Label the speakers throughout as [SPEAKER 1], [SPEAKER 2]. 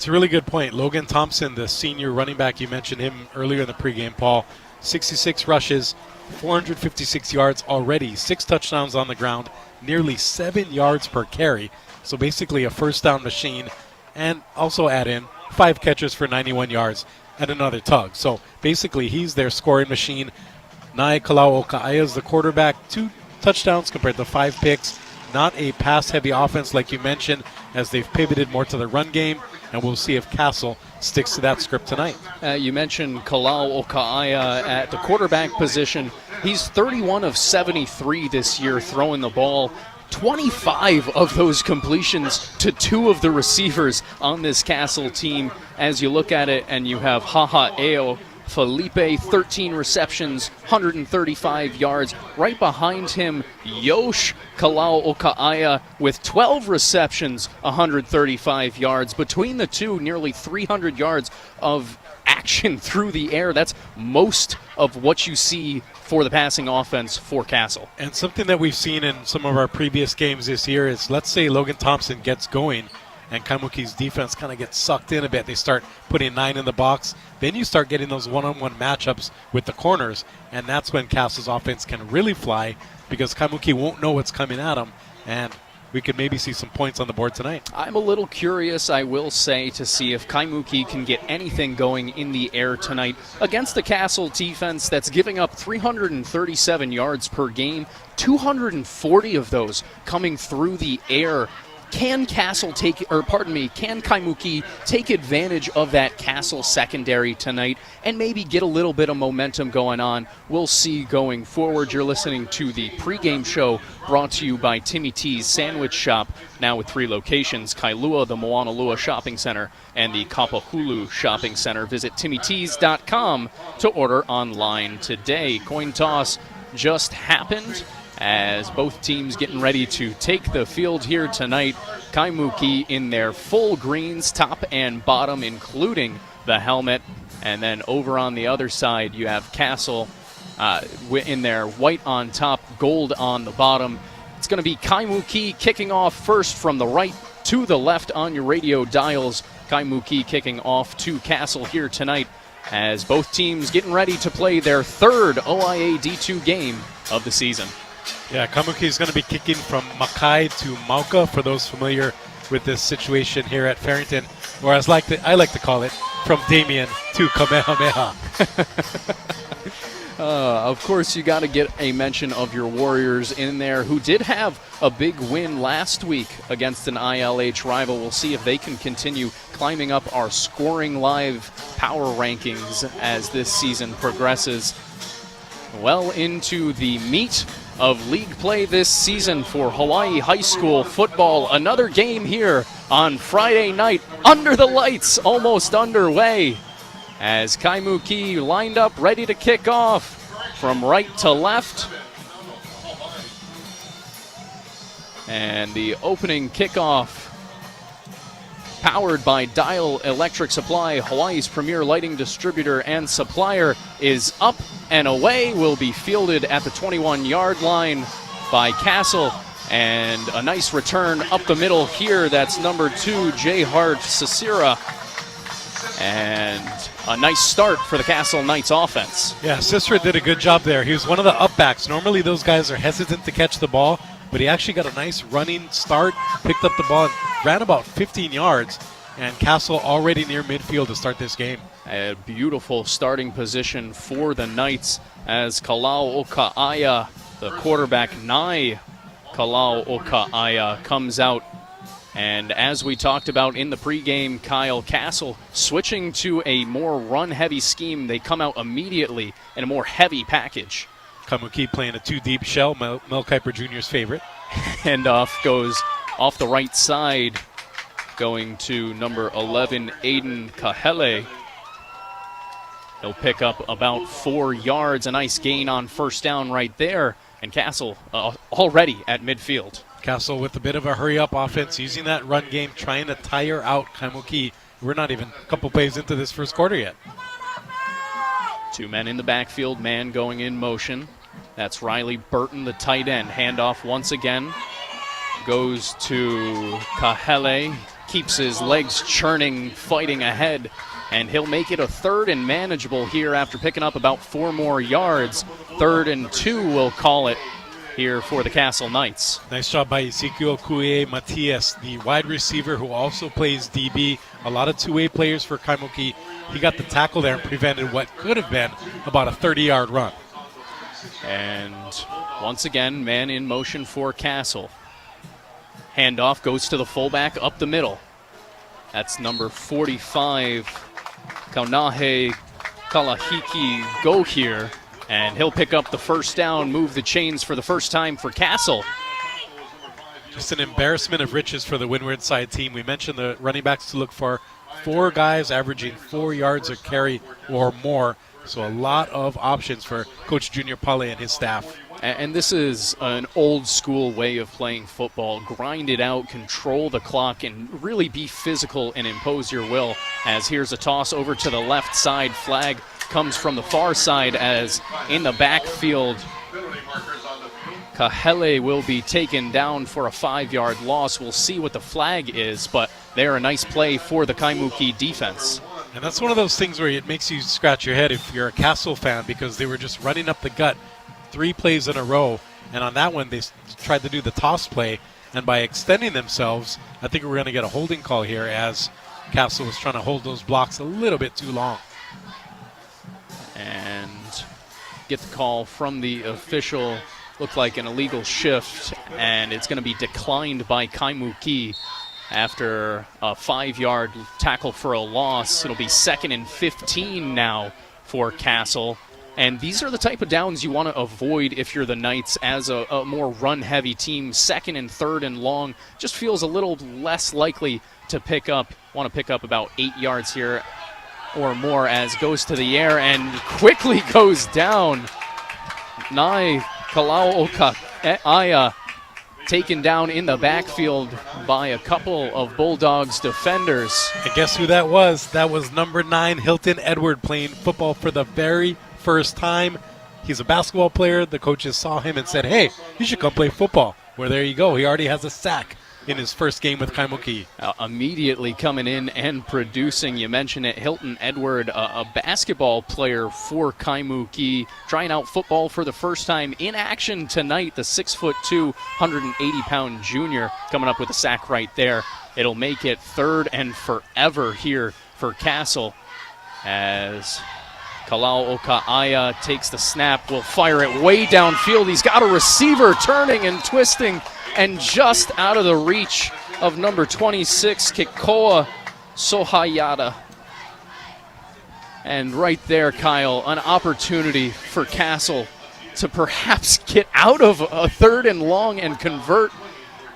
[SPEAKER 1] It's a really good point. Logan Thompson, the senior running back, you mentioned him earlier in the pregame, Paul. 66 rushes, 456 yards already, 6 touchdowns on the ground, nearly 7 yards per carry. So basically a first down machine, and also add in 5 catches for 91 yards and another tug. So basically he's their scoring machine. Nai Kalau'oka'aia is the quarterback, 2 touchdowns compared to 5 picks. Not a pass-heavy offense like you mentioned, as they've pivoted more to the run game, and we'll see if Castle sticks to that script tonight.
[SPEAKER 2] You mentioned Kalau'oka'aia at the quarterback position. He's 31 of 73 this year throwing the ball. 25 of those completions to 2 of the receivers on this Castle team. As you look at it, and you have Haha'eo Felipe, 13 receptions, 135 yards. Right behind him, Yosh Kalau'oka'aia with 12 receptions, 135 yards. Between the two, nearly 300 yards of action through the air. That's most of what you see for the passing offense for Castle.
[SPEAKER 1] And something that we've seen in some of our previous games this year is, let's say Logan Thompson gets going and Kaimuki's defense kind of gets sucked in a bit. They start putting 9 in the box. Then you start getting those one-on-one matchups with the corners, and that's when Castle's offense can really fly, because Kaimuki won't know what's coming at him, and we could maybe see some points on the board tonight.
[SPEAKER 2] I'm a little curious, I will say, to see if Kaimuki can get anything going in the air tonight against the Castle defense that's giving up 337 yards per game, 240 of those coming through the air. Can Kaimuki take advantage of that Castle secondary tonight and maybe get a little bit of momentum going on? We'll see going forward. You're listening to the pregame show brought to you by Timmy T's Sandwich Shop, now with 3 locations: Kailua, the Moanalua Shopping Center, and the Kapahulu Shopping Center. Visit timmytees.com to order online today. Coin toss just happened, as both teams getting ready to take the field here tonight. Kaimuki in their full greens, top and bottom, including the helmet. And then over on the other side, you have Castle in their white on top, gold on the bottom. It's going to be Kaimuki kicking off first from the right to the left on your radio dials. Kaimuki kicking off to Castle here tonight, as both teams getting ready to play their third OIA D2 game of the season.
[SPEAKER 1] Yeah, Kaimuki is going to be kicking from Makai to Mauka, for those familiar with this situation here at Farrington, or as I like to call it, from Damien to Kamehameha.
[SPEAKER 2] Of course, you got to get a mention of your Warriors in there, who did have a big win last week against an ILH rival. We'll see if they can continue climbing up our scoring live power rankings as this season progresses. Well into the meat of league play this season for Hawaii High School football. Another game here on Friday night, under the lights, almost underway, as Kaimuki lined up ready to kick off from right to left. And the opening kickoff, powered by Dial Electric Supply, Hawaii's premier lighting distributor and supplier, is up and away. Will be fielded at the 21-yard line by Castle. And a nice return up the middle here. That's number 2, J. Hart Sasira. And a nice start for the Castle Knights offense.
[SPEAKER 1] Yeah, Sisera did a good job there. He was one of the upbacks. Normally those guys are hesitant to catch the ball, but he actually got a nice running start, picked up the ball, and ran about 15 yards, and Castle already near midfield to start this game.
[SPEAKER 2] A beautiful starting position for the Knights, as Kalau'oka'aia, the quarterback, Nai Kalau'oka'aia, comes out. And as we talked about in the pregame, Kyle, Castle switching to a more run-heavy scheme. They come out immediately in a more heavy package.
[SPEAKER 1] Kaimuki playing a 2-deep shell, Mel Kiper Jr.'s favorite.
[SPEAKER 2] Handoff goes off the right side, going to number 11, Aiden Kahele. He'll pick up about 4 yards. A nice gain on first down right there. And Castle already at midfield.
[SPEAKER 1] Castle with a bit of a hurry-up offense, using that run game, trying to tire out Kaimuki. We're not even a couple plays into this first quarter yet.
[SPEAKER 2] 2 men in the backfield, man going in motion. That's Riley Burton, the tight end. Handoff once again goes to Kahele. keeps his legs churning, fighting ahead, and he'll make it a 3rd and manageable here after picking up about 4 more yards. 3rd and 2, we'll call it here for the Castle Knights.
[SPEAKER 1] Nice job by Ezekiel Kuye Matias, the wide receiver who also plays DB. A lot of two-way players for Kaimuki. He got the tackle there and prevented what could have been about a 30-yard run.
[SPEAKER 2] And once again, man in motion for Castle. Handoff goes to the fullback up the middle. That's number 45, Kaunahe Kalahiki Go here. And he'll pick up the first down, move the chains for the first time for Castle.
[SPEAKER 1] Just an embarrassment of riches for the Windward side team. We mentioned the running backs to look for 4 guys averaging 4 yards a carry or more. So a lot of options for Coach Junior Pale and his staff.
[SPEAKER 2] And this is an old school way of playing football. Grind it out, control the clock, and really be physical and impose your will. As here's a toss over to the left side. Flag comes from the far side as in the backfield, Kahele will be taken down for a 5-yard loss. We'll see what the flag is, but they're a nice play for the Kaimuki defense.
[SPEAKER 1] And that's one of those things where it makes you scratch your head if you're a Castle fan, because they were just running up the gut 3 plays in a row. And on that one, they tried to do the toss play. And by extending themselves, I think we're going to get a holding call here as Castle was trying to hold those blocks a little bit too long.
[SPEAKER 2] And get the call from the official. Looked like an illegal shift, and it's going to be declined by Kaimuki after a 5-yard tackle for a loss. It'll be 2nd and 15 now for Castle. And these are the type of downs you want to avoid if you're the Knights as a more run-heavy team. 2nd and 3rd and long just feels a little less likely to pick up. Want to pick up about 8 yards here or more as goes to the air and quickly goes down. Nai Kalauoka Aya taken down in the backfield by a couple of Bulldogs defenders.
[SPEAKER 1] And guess who that was? That was number 9, Hilton Edward, playing football for the very first time. He's a basketball player. The coaches saw him and said, hey, you should come play football. Well, there you go. He already has a sack in his first game with Kaimuki.
[SPEAKER 2] Immediately coming in and producing. You mentioned it, Hilton Edward, a basketball player for Kaimuki, trying out football for the first time in action tonight. The 6'2", 180-pound junior coming up with a sack right there. It'll make it 3rd and forever here for Castle as Kalau Okaaya takes the snap, will fire it way downfield. He's got a receiver turning and twisting and just out of the reach of number 26, Kikoa Sohayada. And right there, Kyle, an opportunity for Castle to perhaps get out of a 3rd and long and convert.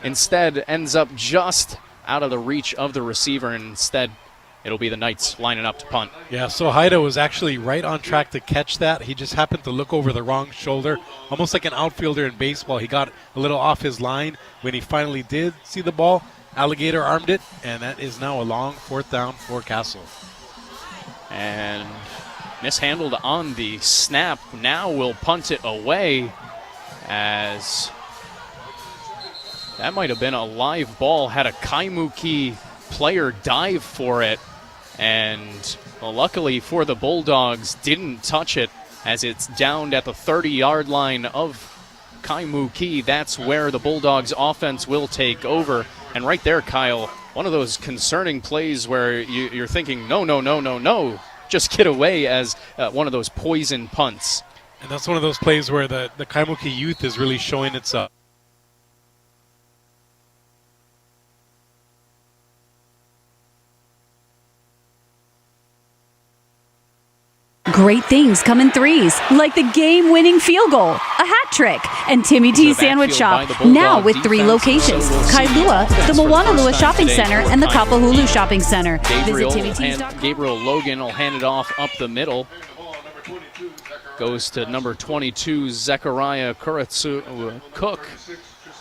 [SPEAKER 2] Instead, ends up just out of the reach of the receiver, and instead it'll be the Knights lining up to punt.
[SPEAKER 1] Yeah, so Haida was actually right on track to catch that. He just happened to look over the wrong shoulder, almost like an outfielder in baseball. He got a little off his line. When he finally did see the ball, Alligator armed it, and that is now a long 4th down for Castle.
[SPEAKER 2] And mishandled on the snap. Now we'll punt it away as that might have been a live ball had a Kaimuki player dive for it. And luckily for the Bulldogs, didn't touch it as it's downed at the 30-yard line of Kaimuki. That's where the Bulldogs offense will take over. And right there, Kyle, one of those concerning plays where you're thinking, no, just get away, as one of those poison punts.
[SPEAKER 1] And that's one of those plays where the Kaimuki youth is really showing its
[SPEAKER 3] Great things come in threes, like the game-winning field goal, a hat trick, and Timmy T's Sandwich Shop, now with 3 locations, Kailua, the Moanalua Shopping Center, and the Kapahulu Shopping Center. Visit TimmyT's.com.
[SPEAKER 2] Gabriel Logan will hand it off up the middle. Goes to number 22, Zechariah Kuratsu Cook.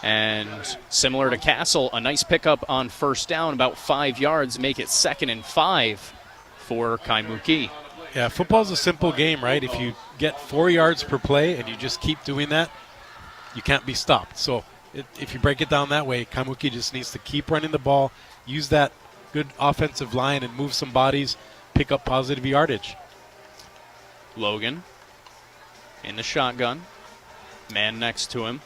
[SPEAKER 2] And similar to Castle, a nice pickup on 1st down, about 5 yards, make it 2nd and 5 for Kaimuki.
[SPEAKER 1] Yeah, football's a simple game, right? If you get 4 yards per play and you just keep doing that, you can't be stopped. So if you break it down that way, Kaimuki just needs to keep running the ball, use that good offensive line and move some bodies, pick up positive yardage.
[SPEAKER 2] Logan in the shotgun. Man next to him.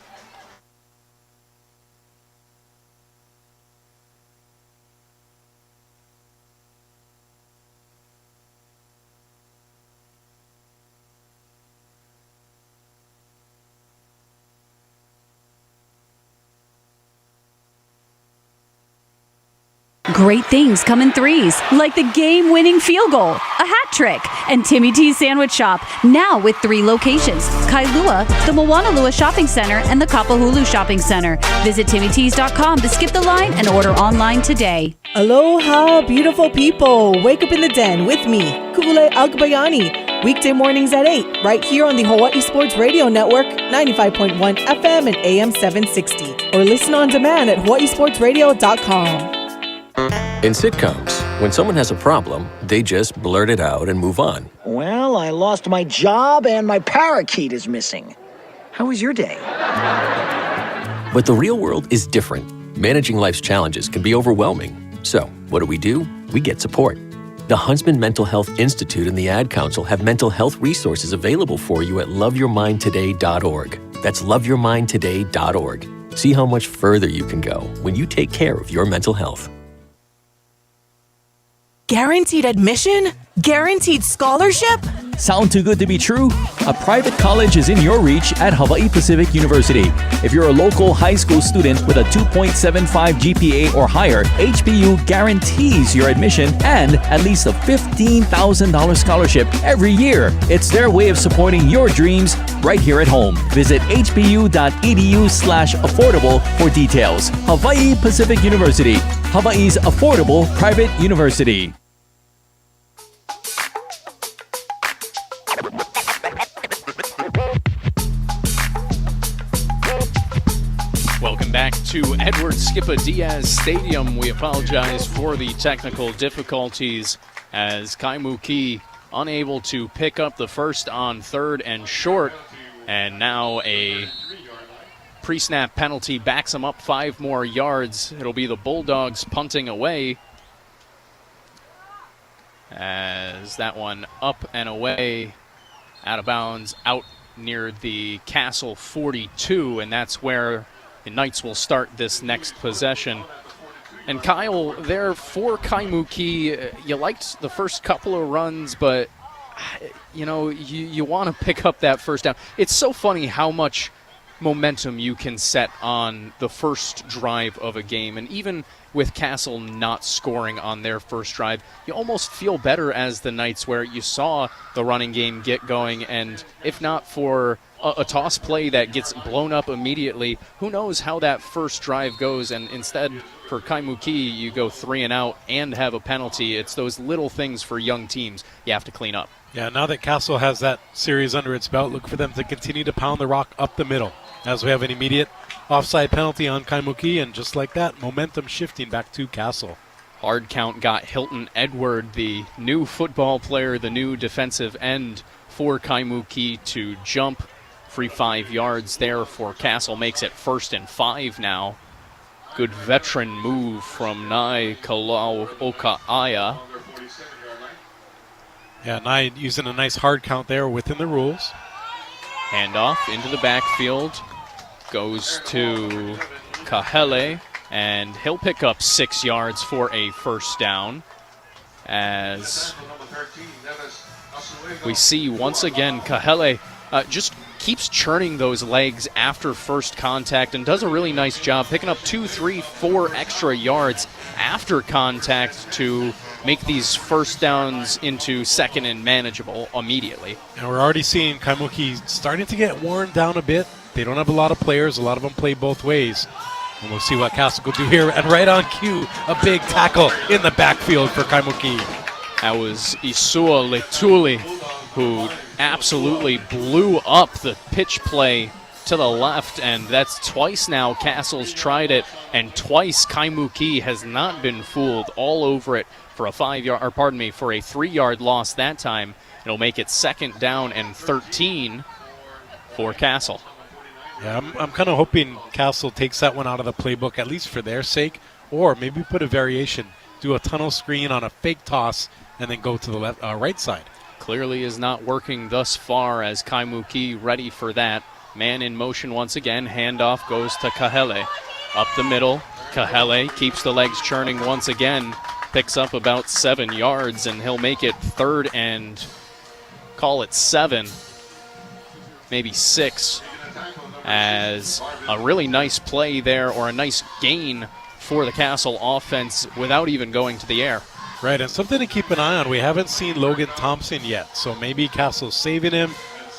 [SPEAKER 3] Great things come in threes, like the game-winning field goal, a hat trick, and Timmy T's Sandwich Shop, now with 3 locations: Kailua, the Moanalua Shopping Center, and the Kapahulu Shopping Center. Visit TimmyT's.com to skip the line and order online today.
[SPEAKER 4] Aloha, beautiful people. Wake up in the den with me, Ku'ule Agbayani. Weekday mornings at 8, right here on the Hawai'i Sports Radio Network, 95.1 FM and AM 760. Or listen on demand at hawaiisportsradio.com.
[SPEAKER 5] In sitcoms, when someone has a problem, they just blurt it out and move on.
[SPEAKER 6] Well, I lost my job and my parakeet is missing. How was your day?
[SPEAKER 5] But the real world is different. Managing life's challenges can be overwhelming. So, what do? We get support. The Huntsman Mental Health Institute and the Ad Council have mental health resources available for you at loveyourmindtoday.org. That's loveyourmindtoday.org. See how much further you can go when you take care of your mental health.
[SPEAKER 4] Guaranteed admission? Guaranteed scholarship?
[SPEAKER 7] Sound too good to be true? A private college is in your reach at Hawaii Pacific University. If you're a local high school student with a 2.75 GPA or higher, HPU guarantees your admission and at least a $15,000 scholarship every year. It's their way of supporting your dreams right here at home. Visit hpu.edu/affordable for details. Hawaii Pacific University, Hawaii's affordable private university.
[SPEAKER 2] Welcome back to Edward Skipper Diaz Stadium. We apologize for the technical difficulties as Kaimuki unable to pick up the first on 3rd and short. And now a pre-snap penalty backs him up 5 more yards. It'll be the Bulldogs punting away as that one up and away, out of bounds, out near the Castle 42, and that's where the Knights will start this next possession. And Kyle, there for Kaimuki, you liked the first couple of runs, but you want to pick up that first down. It's so funny how much momentum you can set on the first drive of a game. And even with Castle not scoring on their first drive, you almost feel better as the Knights, where you saw the running game get going, and if not for a toss play that gets blown up immediately, who knows how that first drive goes. And instead, for Kaimuki, you go 3 and out and have a penalty. It's those little things for young teams you have to clean up.
[SPEAKER 1] Yeah, now that Castle has that series under its belt, look for them to continue to pound the rock up the middle, as we have an immediate offside penalty on Kaimuki, and just like that, momentum shifting back to Castle.
[SPEAKER 2] Hard count got Hilton Edward, the new football player, the new defensive end for Kaimuki, to jump. Free 5 yards there for Castle. Makes it 1st and 5 now. Good veteran move from Nai Kalauoka'aia.
[SPEAKER 1] Yeah, Nai using a nice hard count there within the rules.
[SPEAKER 2] Handoff into the backfield. Goes to Kahele, and he'll pick up 6 yards for a first down. As we see once again, Kahele just keeps churning those legs after first contact and does a really nice job picking up 2, 3, 4 extra yards after contact to make these first downs into second and manageable immediately.
[SPEAKER 1] And we're already seeing Kaimuki starting to get worn down a bit. They don't have a lot of players. A lot of them play both ways. And we'll see what Castle will do here. And right on cue, a big tackle in the backfield for Kaimuki.
[SPEAKER 2] That was Isua Letuli, who absolutely blew up the pitch play to the left, and that's twice now Castle's tried it, and twice Kaimuki has not been fooled. All over it for a 3-yard loss that time. It'll make it 2nd down and 13 for Castle.
[SPEAKER 1] Yeah, I'm kind of hoping Castle takes that one out of the playbook, at least for their sake, or maybe put a variation do a tunnel screen on a fake toss, and then go to the right side.
[SPEAKER 2] Clearly is not working thus far as Kaimuki ready for that. Man in motion once again. Handoff goes to Kahele. Up the middle. Kahele keeps the legs churning once again. Picks up about 7 yards, and he'll make it 3rd and call it 7, maybe 6, as a really nice play there, or a nice gain for the Castle offense without even going to the air.
[SPEAKER 1] Right, and something to keep an eye on. We haven't seen Logan Thompson yet, so maybe Castle's saving him.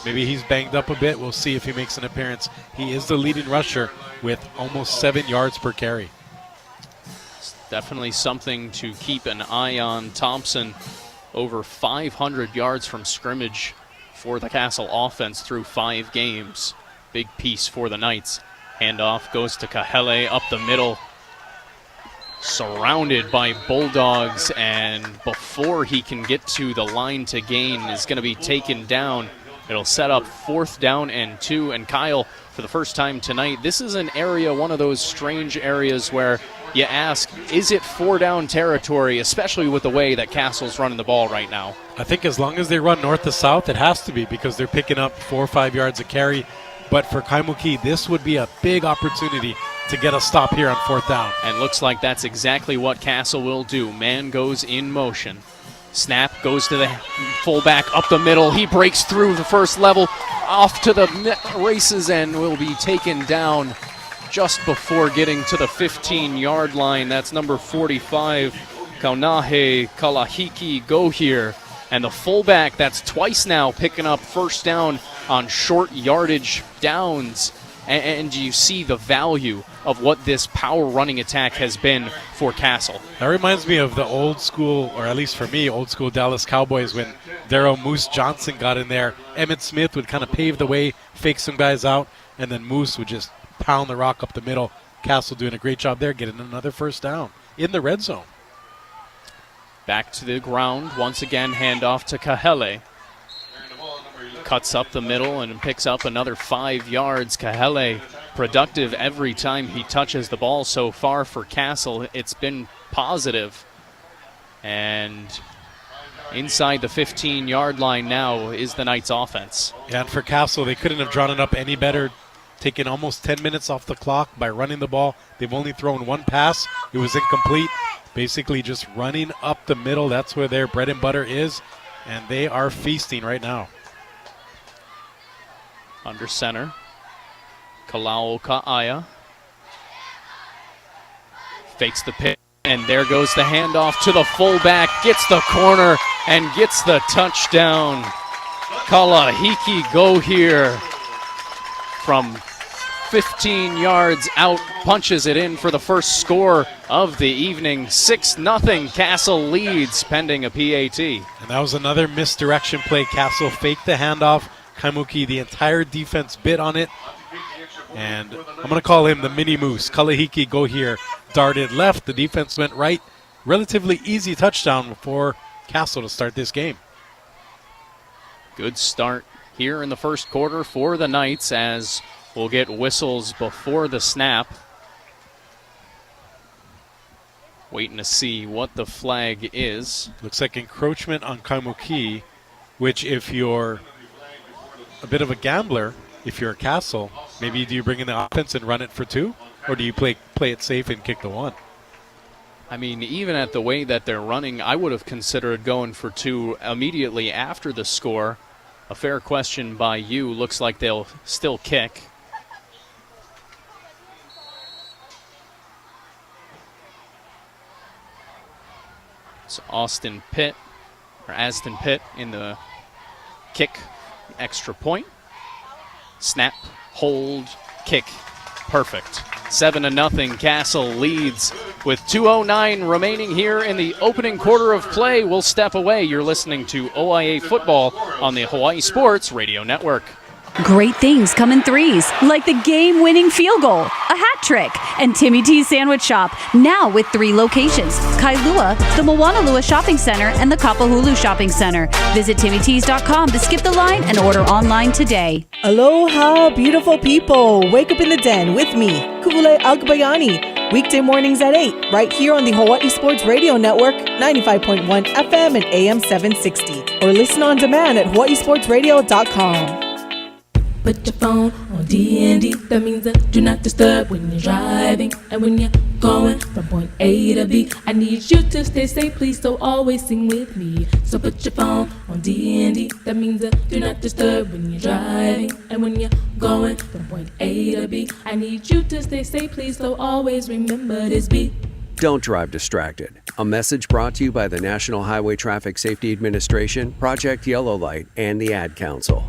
[SPEAKER 1] Maybe he's banged up a bit. We'll see if he makes an appearance. He is the leading rusher with almost 7 yards per carry.
[SPEAKER 2] It's definitely something to keep an eye on. Thompson, over 500 yards from scrimmage for the Castle offense through 5 games. Big piece for the Knights. Handoff goes to Kahele up the middle. Surrounded by Bulldogs, and before he can get to the line to gain, is going to be taken down. It'll set up 4th down and 2. And Kyle, for the first time tonight, this is an area, one of those strange areas where you ask, is it 4-down territory, especially with the way that Castle's running the ball right now?
[SPEAKER 1] I think as long as they run north to south, it has to be, because they're picking up 4 or 5 yards a carry. But for Kaimuki, this would be a big opportunity to get a stop here on 4th down.
[SPEAKER 2] And looks like that's exactly what Castle will do. Man goes in motion. Snap goes to the fullback up the middle. He breaks through the first level, off to the races, and will be taken down just before getting to the 15-yard line. That's number 45, Kaunahe Kalahiki Go here. And the fullback, that's twice now picking up 1st down on short yardage downs. And you see the value of what this power running attack has been for Castle.
[SPEAKER 1] That reminds me of the old school, or at least for me, old school Dallas Cowboys when Darryl Moose Johnson got in there. Emmitt Smith would kind of pave the way, fake some guys out, and then Moose would just pound the rock up the middle. Castle doing a great job there, getting another 1st down in the red zone.
[SPEAKER 2] Back to the ground. Once again, handoff to Kahele. Cuts up the middle and picks up another 5 yards. Kahele, productive every time he touches the ball so far for Castle. It's been positive. And inside the 15-yard line now is the Knights offense.
[SPEAKER 1] Yeah, and for Castle, they couldn't have drawn it up any better, taking almost 10 minutes off the clock by running the ball. They've only thrown 1 pass. It was incomplete. Basically just running up the middle. That's where their bread and butter is, and they are feasting right now.
[SPEAKER 2] Under center, Kalao Ka'aya fakes the pitch, and there goes the handoff to the fullback, gets the corner, and gets the touchdown. Kalahiki Go here from 15 yards out, punches it in for the first score of the evening. 6-0, Castle leads pending a PAT.
[SPEAKER 1] And that was another misdirection play. Castle faked the handoff. Kaimuki, the entire defense bit on it. And I'm going to call him the mini moose. Kalahiki Go here, darted left. The defense went right. Relatively easy touchdown for Castle to start this game.
[SPEAKER 2] Good start here in the first quarter for the Knights, as we'll get whistles before the snap. Waiting to see what the flag is.
[SPEAKER 1] Looks like encroachment on Kaimuki, which if you're a bit of a gambler, if you're a Castle, maybe do you bring in the offense and run it for 2? Or do you play it safe and kick the 1?
[SPEAKER 2] I mean, even at the way that they're running, I would have considered going for 2 immediately after the score. A fair question by you. Looks like they'll still kick. It's Aston Pitt in the kick. Extra point. Snap, hold, kick. Perfect. 7-0. Castle leads with 2:09 remaining here in the opening quarter of play. We'll step away. You're listening to OIA football on the Hawaii Sports Radio Network.
[SPEAKER 3] Great things come in threes, like the game-winning field goal, a hat trick, and Timmy T's Sandwich Shop, now with 3 locations: Kailua, the Moanalua Shopping Center, and the Kapahulu Shopping Center. Visit TimmyT's.com to skip the line and order online today.
[SPEAKER 4] Aloha, beautiful people. Wake up in the den with me, Ku'ulei Agbayani. Weekday mornings at 8, right here on the Hawai'i Sports Radio Network, 95.1 FM and AM 760. Or listen on demand at hawaiisportsradio.com.
[SPEAKER 8] Put your phone on D&D, that means do not disturb when you're driving. And when you're going from point A to B, I need you to stay safe, please, so always sing with me. So put your phone on D&D, that means do not disturb when you're driving. And when you're going from point A to B, I need you to stay safe, please, so always remember this beat.
[SPEAKER 9] Don't drive distracted. A message brought to you by the National Highway Traffic Safety Administration, Project Yellow Light, and the Ad Council.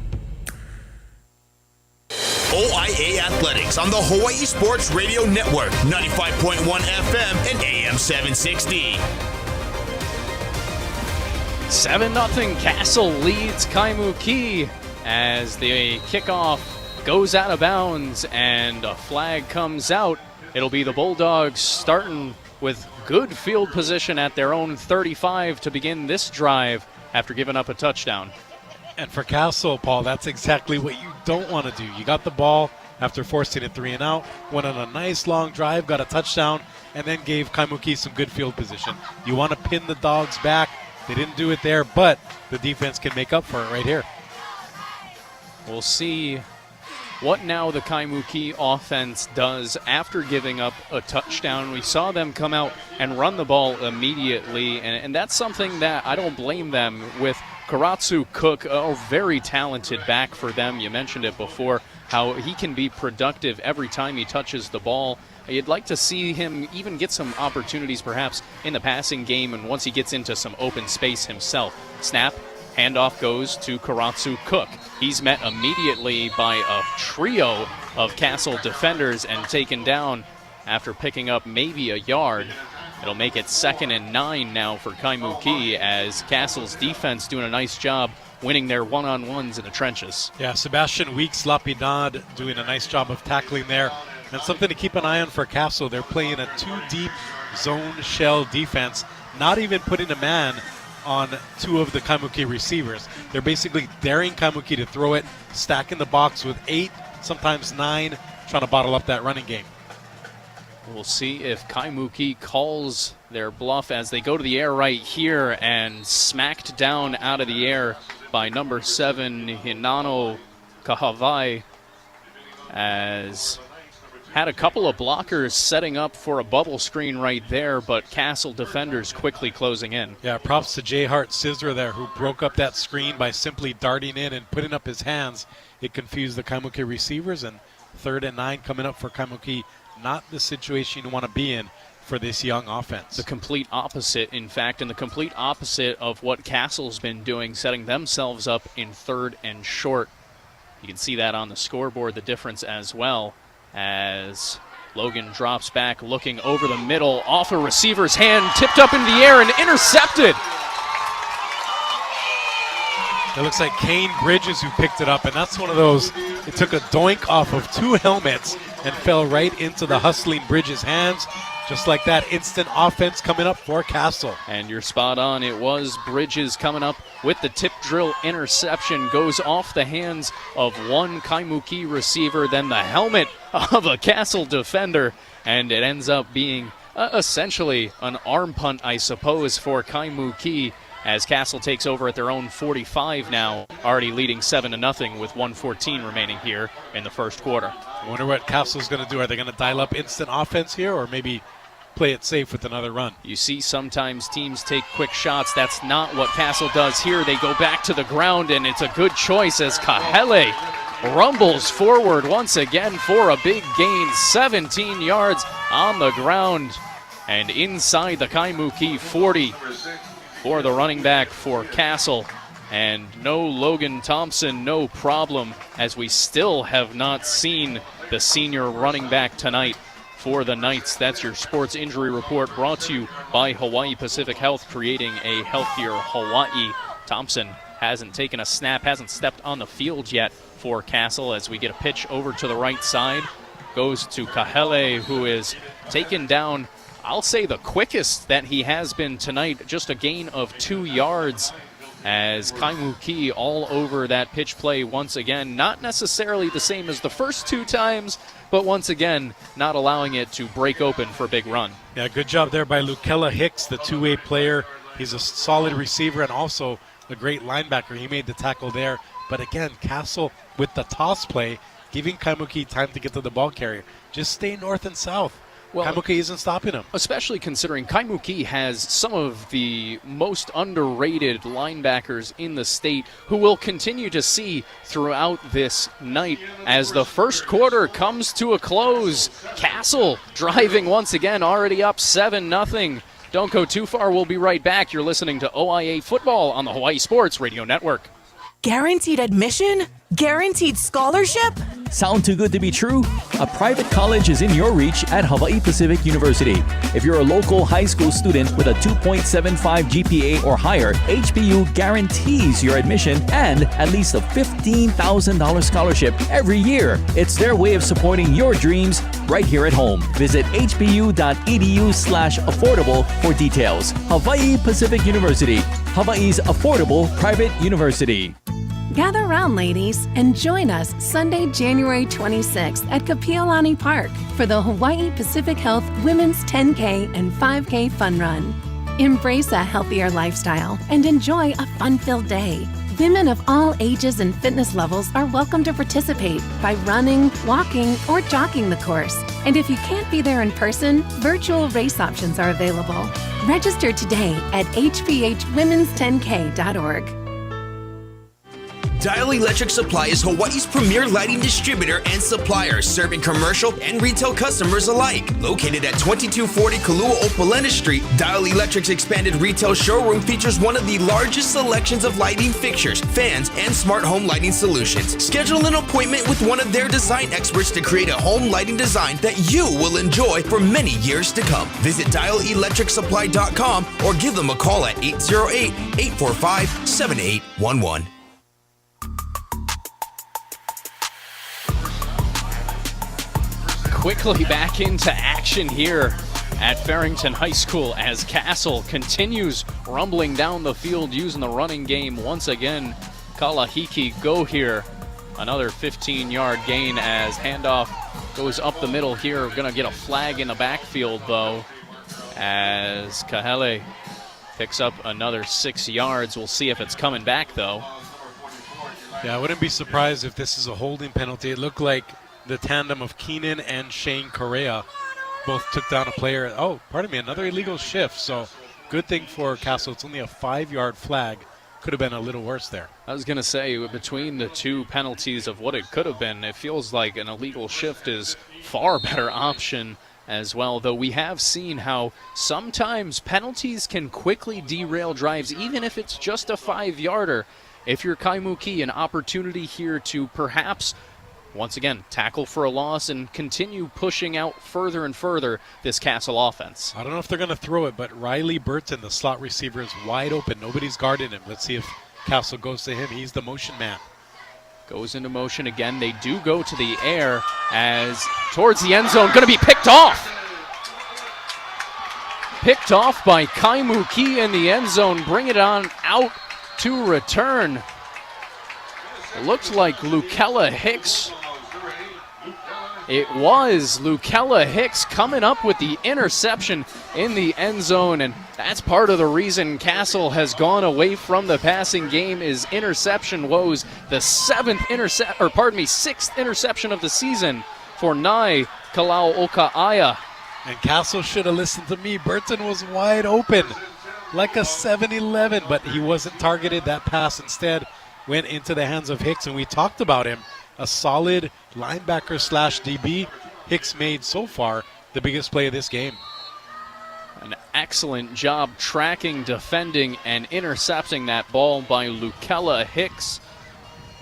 [SPEAKER 10] OIA Athletics on the Hawai'i Sports Radio Network, 95.1 FM and AM 760.
[SPEAKER 2] 7-0 Castle leads Kaimuki as the kickoff goes out of bounds and a flag comes out. It'll be the Bulldogs starting with good field position at their own 35 to begin this drive after giving up a touchdown.
[SPEAKER 1] And for Castle, Paul, that's exactly what you don't want to do. You got the ball after forcing it 3 and out, went on a nice long drive, got a touchdown, and then gave Kaimuki some good field position. You want to pin the Dogs back. They didn't do it there, but the defense can make up for it right here.
[SPEAKER 2] We'll see what now the Kaimuki offense does after giving up a touchdown. We saw them come out and run the ball immediately, and that's something that I don't blame them with. Karatsu Cook, a very talented back for them. You mentioned it before, how he can be productive every time he touches the ball. You'd like to see him even get some opportunities perhaps in the passing game and once he gets into some open space himself. Snap, handoff goes to Karatsu Cook. He's met immediately by a trio of Castle defenders and taken down after picking up maybe a yard. It'll make it 2nd and 9 now for Kaimuki as Castle's defense doing a nice job winning their one-on-ones in the trenches.
[SPEAKER 1] Yeah, Sebastian Weeks Lapidad doing a nice job of tackling there. And something to keep an eye on for Castle. They're playing a 2-deep zone shell defense, not even putting a man on 2 of the Kaimuki receivers. They're basically daring Kaimuki to throw it, stacking the box with 8, sometimes 9, trying to bottle up that running game.
[SPEAKER 2] We'll see if Kaimuki calls their bluff as they go to the air right here and smacked down out of the air by number 7, Hinano Kahavai, as had a couple of blockers setting up for a bubble screen right there, but Castle defenders quickly closing in.
[SPEAKER 1] Yeah, props to J. Hart Scissor there, who broke up that screen by simply darting in and putting up his hands. It confused the Kaimuki receivers, and 3rd and 9 coming up for Kaimuki. Not the situation you want to be in for this young offense.
[SPEAKER 2] The complete opposite, in fact, and the complete opposite of what Castle's been doing, setting themselves up in 3rd and short. You can see that on the scoreboard, the difference as well, as Logan drops back, looking over the middle, off a receiver's hand, tipped up in the air and intercepted.
[SPEAKER 1] It looks like Kane Bridges who picked it up, and that's one of those, it took a doink off of 2 helmets and fell right into the hustling Bridges' hands. Just like that, instant offense coming up for Castle.
[SPEAKER 2] And you're spot on. It was Bridges coming up with the tip drill interception. Goes off the hands of one Kaimuki receiver, then the helmet of a Castle defender, and it ends up being essentially an arm punt, I suppose, for Kaimuki, as Castle takes over at their own 45 now, already leading 7-0 with 1:14 remaining here in the first quarter.
[SPEAKER 1] I wonder what Castle's going to do. Are they going to dial up instant offense here, or maybe play it safe with another run?
[SPEAKER 2] You see sometimes teams take quick shots. That's not what Castle does here. They go back to the ground, and it's a good choice as Kahele rumbles forward once again for a big gain. 17 yards on the ground and inside the Kaimuki 40 for the running back for Castle. And no Logan Thompson, no problem, as we still have not seen the senior running back tonight for the Knights. That's your sports injury report brought to you by Hawaii Pacific Health, creating a healthier Hawaii. Thompson hasn't taken a snap, hasn't stepped on the field yet for Castle, as we get a pitch over to the right side. Goes to Kahele, who is taken down, I'll say the quickest that he has been tonight, just a gain of 2 yards as Kaimuki all over that pitch play once again. Not necessarily the same as the first two times, but once again, not allowing it to break open for a big run.
[SPEAKER 1] Yeah, good job there by Lukella Hicks, the two-way player. He's a solid receiver and also a great linebacker. He made the tackle there. But again, Castle with the toss play, giving Kaimuki time to get to the ball carrier. Just stay north and south. Well, Kaimuki isn't stopping him.
[SPEAKER 2] Especially considering Kaimuki has some of the most underrated linebackers in the state who we'll continue to see throughout this night as the first quarter comes to a close. Castle driving once again, already up 7-0. Don't go too far. We'll be right back. You're listening to OIA Football on the Hawaii Sports Radio Network.
[SPEAKER 4] Guaranteed admission? Guaranteed scholarship?
[SPEAKER 7] Sound too good to be true? A private college is in your reach at Hawai'i Pacific University. If you're a local high school student with a 2.75 GPA or higher, HPU guarantees your admission and at least a $15,000 scholarship every year. It's their way of supporting your dreams right here at home. Visit hpu.edu/affordable for details. Hawai'i Pacific University, Hawaii's affordable private university.
[SPEAKER 11] Gather around, ladies, and join us Sunday, January 26th at Kapiolani Park for the Hawaii Pacific Health Women's 10K and 5K Fun Run. Embrace a healthier lifestyle and enjoy a fun-filled day. Women of all ages and fitness levels are welcome to participate by running, walking, or jogging the course. And if you can't be there in person, virtual race options are available. Register today at hphwomen's10k.org.
[SPEAKER 10] Dial Electric Supply is Hawaii's premier lighting distributor and supplier, serving commercial and retail customers alike. Located at 2240 Kalua Opalena Street, Dial Electric's expanded retail showroom features one of the largest selections of lighting fixtures, fans, and smart home lighting solutions. Schedule an appointment with one of their design experts to create a home lighting design that you will enjoy for many years to come. Visit dialelectricsupply.com or give them a call at 808-845-7811.
[SPEAKER 2] Quickly back into action here at Farrington High School as Castle continues rumbling down the field using the running game once again. Kalahiki go here. Another 15-yard gain as handoff goes up the middle here. We're going to get a flag in the backfield, though, as Kahele picks up another 6 yards. We'll see if it's coming back, though.
[SPEAKER 1] Yeah, I wouldn't be surprised if this is a holding penalty. It looked like the tandem of Keenan and Shane Correa both took down a player. Oh, pardon me, another illegal shift. So good thing for Castle. It's only a 5-yard flag. Could have been a little worse there.
[SPEAKER 2] I was going to say, between the two penalties of what it could have been, it feels like an illegal shift is far better option as well, though we have seen how sometimes penalties can quickly derail drives, even if it's just a 5-yarder. If you're Kaimuki, an opportunity here to perhaps once again tackle for a loss and continue pushing out further and further this Castle offense.
[SPEAKER 1] I don't know if they're going to throw it, but Riley Burton, the slot receiver, is wide open. Nobody's guarding him. Let's see if Castle goes to him. He's the motion man.
[SPEAKER 2] Goes into motion again. They do go to the air as towards the end zone. Going to be picked off. Picked off by Kaimuki in the end zone. Bring it on out to return. It looked like Lukella Hicks. It was Lukella Hicks coming up with the interception in the end zone, and that's part of the reason Castle has gone away from the passing game is interception woes. The sixth interception of the season for Nai Kalau'oka'aia.
[SPEAKER 1] And Castle should have listened to me. Burton was wide open, like a 7-11, but he wasn't targeted. That pass instead went into the hands of Hicks, and we talked about him. A solid linebacker / DB. Hicks made so far the biggest play of this game.
[SPEAKER 2] An excellent job tracking, defending, and intercepting that ball by Lukella Hicks,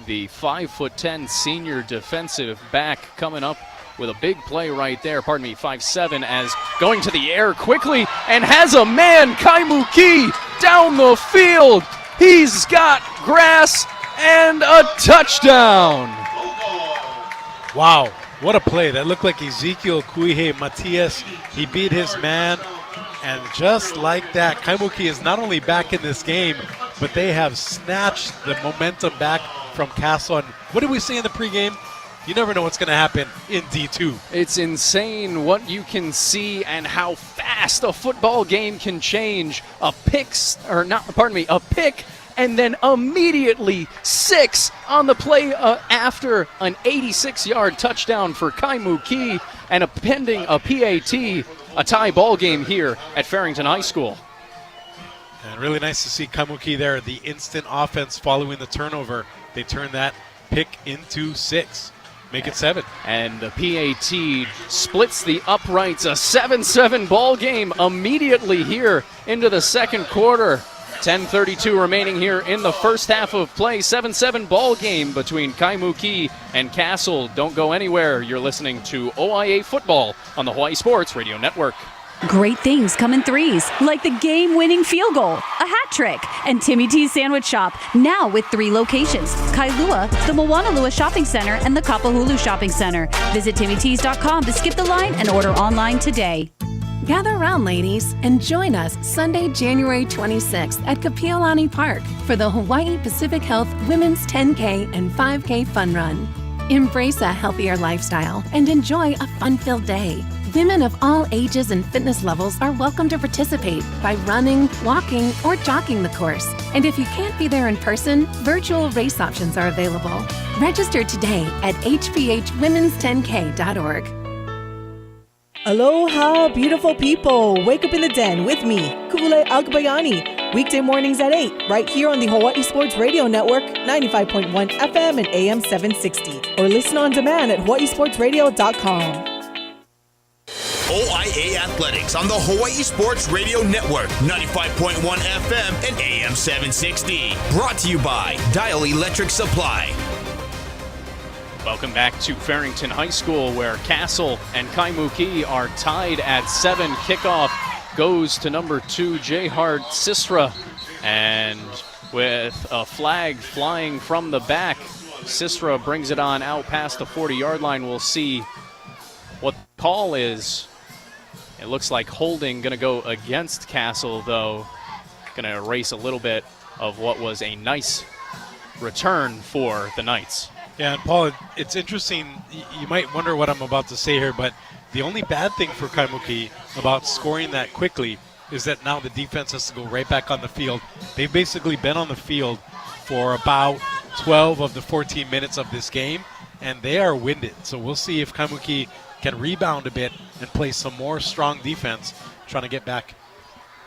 [SPEAKER 2] the 5'10" senior defensive back, coming up with a big play right there. 5'7", as going to the air quickly and has a man, Kaimuki, down the field. He's got grass and a touchdown.
[SPEAKER 1] Wow, what a play. That looked like Ezekiel Kuihe Matias. He beat his man, and just like that, Kaimuki is not only back in this game, but they have snatched the momentum back from Castle. And what did we say in the pregame? You never know what's going to happen in D2.
[SPEAKER 2] It's insane what you can see and how fast a football game can change. A pick, and then immediately 6 on the play after an 86-yard touchdown for Kaimuki, and a pending a PAT, a tie ball game here at Farrington High School.
[SPEAKER 1] And really nice to see Kaimuki there. The instant offense following the turnover. They turn that pick into 6. Make it 7.
[SPEAKER 2] And the PAT splits the uprights. A 7-7 ball game immediately here into the second quarter. 10:32 remaining here in the first half of play. 7-7 ball game between Kaimuki and Castle. Don't go anywhere. You're listening to OIA football on the Hawaii Sports Radio Network.
[SPEAKER 3] Great things come in threes, like the game-winning field goal, a hat trick, and Timmy T's Sandwich Shop, now with 3 locations: Kailua, the Moanalua Shopping Center, and the Kapahulu Shopping Center. Visit TimmyT's.com to skip the line and order online today.
[SPEAKER 11] Gather around, ladies, and join us Sunday, January 26th at Kapiolani Park for the Hawaii Pacific Health Women's 10K and 5K Fun Run. Embrace a healthier lifestyle and enjoy a fun-filled day. Women of all ages and fitness levels are welcome to participate by running, walking, or jogging the course. And if you can't be there in person, virtual race options are available. Register today at hphwomen's10k.org.
[SPEAKER 4] Aloha, beautiful people. Wake up in the den with me, Ku'ule Agbayani. Weekday mornings at 8, right here on the Hawaii Sports Radio Network, 95.1 FM and AM 760. Or listen on demand at hawaiisportsradio.com.
[SPEAKER 10] OIA Athletics on the Hawaii Sports Radio Network, 95.1 FM and AM 760. Brought to you by Dial Electric Supply.
[SPEAKER 2] Welcome back to Farrington High School, where Castle and Kaimuki are tied at 7. Kickoff goes to number 2, Jehard Sistra. And with a flag flying from the back, Sistra brings it on out past the 40-yard line. We'll see what the call is. It looks like holding going to go against Castle, though. Going to erase a little bit of what was a nice return for the Knights.
[SPEAKER 1] Yeah, and Paul, it's interesting. You might wonder what I'm about to say here, but the only bad thing for Kaimuki about scoring that quickly is that now the defense has to go right back on the field. They've basically been on the field for about 12 of the 14 minutes of this game, and they are winded. So we'll see if Kaimuki can rebound a bit and play some more strong defense, trying to get back,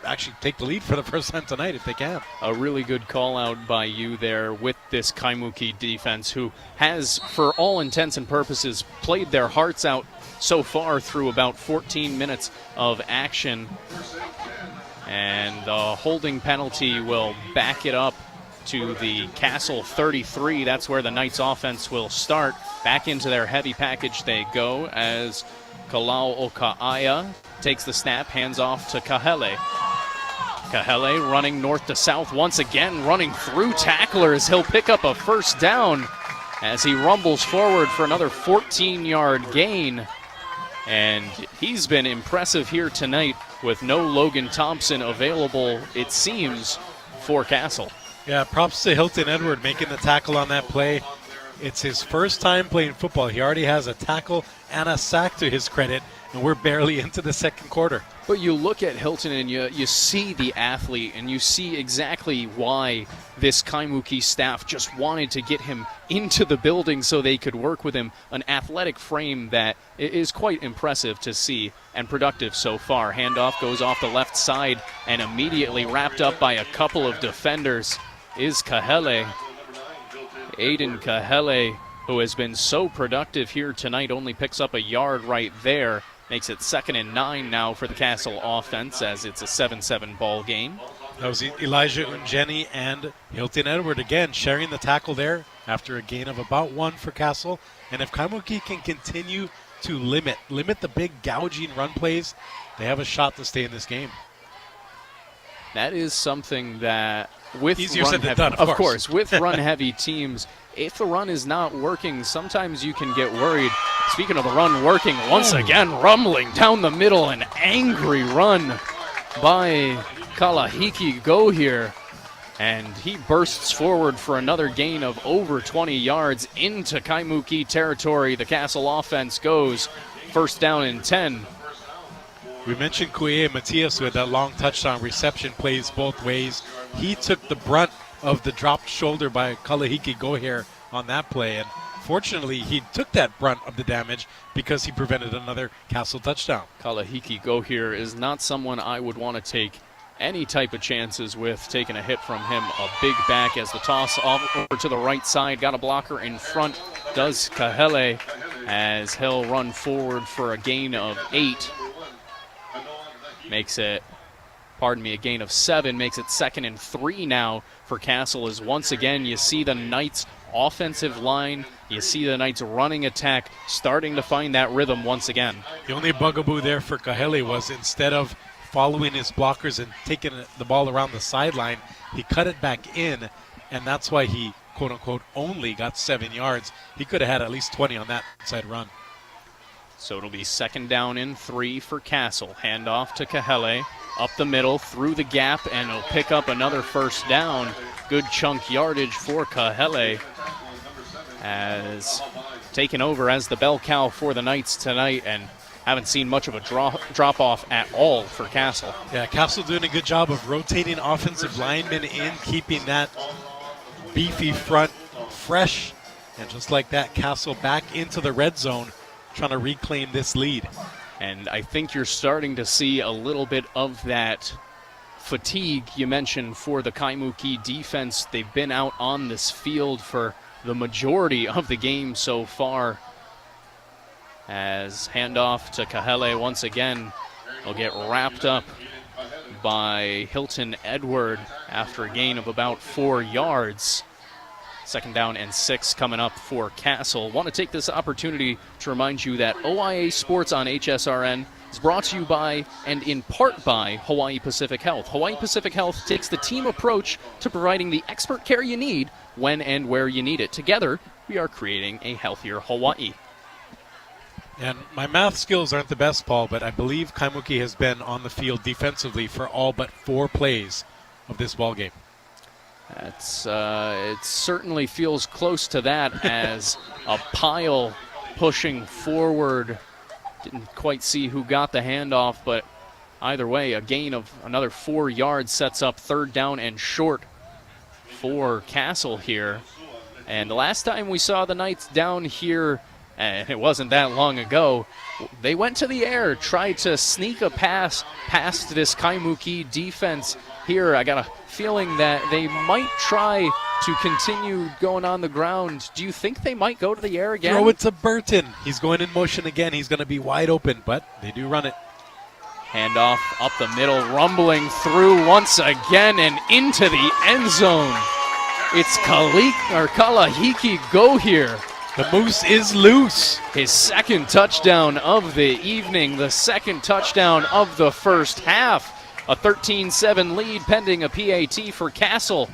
[SPEAKER 1] actually take the lead for the first time tonight if they can.
[SPEAKER 2] A really good call out by you there with this Kaimuki defense, who has, for all intents and purposes, played their hearts out so far through about 14 minutes of action. And the holding penalty will back it up to the Castle 33. That's where the Knights offense will start. Back into their heavy package they go as Kalau Oka'aya takes the snap, hands off to Kahele. Kahele running north to south once again, running through tacklers. He'll pick up a first down as he rumbles forward for another 14-yard gain. And he's been impressive here tonight with no Logan Thompson available, it seems, for Castle.
[SPEAKER 1] Yeah, props to Hilton Edward making the tackle on that play. It's his first time playing football. He already has a tackle and a sack to his credit, and we're barely into the second quarter.
[SPEAKER 2] But you look at Hilton and you see the athlete, and you see exactly why this Kaimuki staff just wanted to get him into the building so they could work with him. An athletic frame that is quite impressive to see and productive so far. Handoff goes off the left side and immediately wrapped up by a couple of defenders is Kahele. Aiden Kahele, who has been so productive here tonight, only picks up a yard right there. Makes it 2nd and 9 now for the Castle offense as it's a 7-7 ball game.
[SPEAKER 1] That was Elijah Unjeni and Hilton Edward again sharing the tackle there after a gain of about 1 for Castle. And if Kaimuki can continue to limit the big gouging run plays, they have a shot to stay in this game.
[SPEAKER 2] That is something that with
[SPEAKER 1] easier
[SPEAKER 2] run
[SPEAKER 1] said than
[SPEAKER 2] heavy,
[SPEAKER 1] done,
[SPEAKER 2] of course, with run heavy teams, if the run is not working, sometimes you can get worried. Speaking of the run working, once again rumbling down the middle, an angry run by Kalahiki go here. And he bursts forward for another gain of over 20 yards into Kaimuki territory. The Castle offense goes first down and 10.
[SPEAKER 1] We mentioned Ku'e Matias, who had that long touchdown reception, plays both ways. He took the brunt of the dropped shoulder by Kalahiki Gohair on that play, and fortunately he took that brunt of the damage because he prevented another Castle touchdown.
[SPEAKER 2] Kalahiki Gohair is not someone I would want to take any type of chances with, taking a hit from him. A big back as the toss over to the right side. Got a blocker in front, does Kahele, as he'll run forward for a gain of 8. Makes it, a gain of 7. Makes it 2nd and 3 now for Castle, as once again you see the Knights offensive line, you see the Knights running attack starting to find that rhythm once again.
[SPEAKER 1] The only bugaboo there for Kahele was, instead of following his blockers and taking the ball around the sideline, he cut it back in, and that's why he, quote-unquote, only got 7 yards. He could have had at least 20 on that side run.
[SPEAKER 2] So it'll be 2nd down and 3 for Castle. Handoff to Kahele, up the middle, through the gap, and he'll pick up another first down. Good chunk yardage for Kahele, as taken over as the bell cow for the Knights tonight, and haven't seen much of a drop-off at all for Castle.
[SPEAKER 1] Yeah, Castle doing a good job of rotating offensive linemen in, keeping that beefy front fresh. And just like that, Castle back into the red zone, trying to reclaim this lead.
[SPEAKER 2] And I think you're starting to see a little bit of that fatigue you mentioned for the Kaimuki defense. They've been out on this field for the majority of the game so far. As handoff to Kahele once again will get wrapped up by Hilton Edward after a gain of about 4 yards. 2nd down and 6 coming up for Castle. Want to take this opportunity to remind you that OIA Sports on HSRN is brought to you by and in part by Hawai'i Pacific Health. Hawai'i Pacific Health takes the team approach to providing the expert care you need when and where you need it. Together, we are creating a healthier Hawaii.
[SPEAKER 1] And my math skills aren't the best, Paul, but I believe Kaimuki has been on the field defensively for all but 4 plays of this ball game.
[SPEAKER 2] That's it certainly feels close to that, as a pile pushing forward. Didn't quite see who got the handoff, but either way, a gain of another 4 yards sets up 3rd down and short for Castle here. And the last time we saw the Knights down here, and it wasn't that long ago, they went to the air, tried to sneak a pass past this Kaimuki defense. Here, I got a feeling that they might try to continue going on the ground. Do you think they might go to the air again?
[SPEAKER 1] Throw it to Burton. He's going in motion again. He's going to be wide open, but they do run it.
[SPEAKER 2] Handoff up the middle, rumbling through once again and into the end zone. It's Kalahiki Gohair.
[SPEAKER 1] The moose is loose.
[SPEAKER 2] His 2nd touchdown of the evening, the 2nd touchdown of the first half. A 13-7 lead pending a PAT for Castle,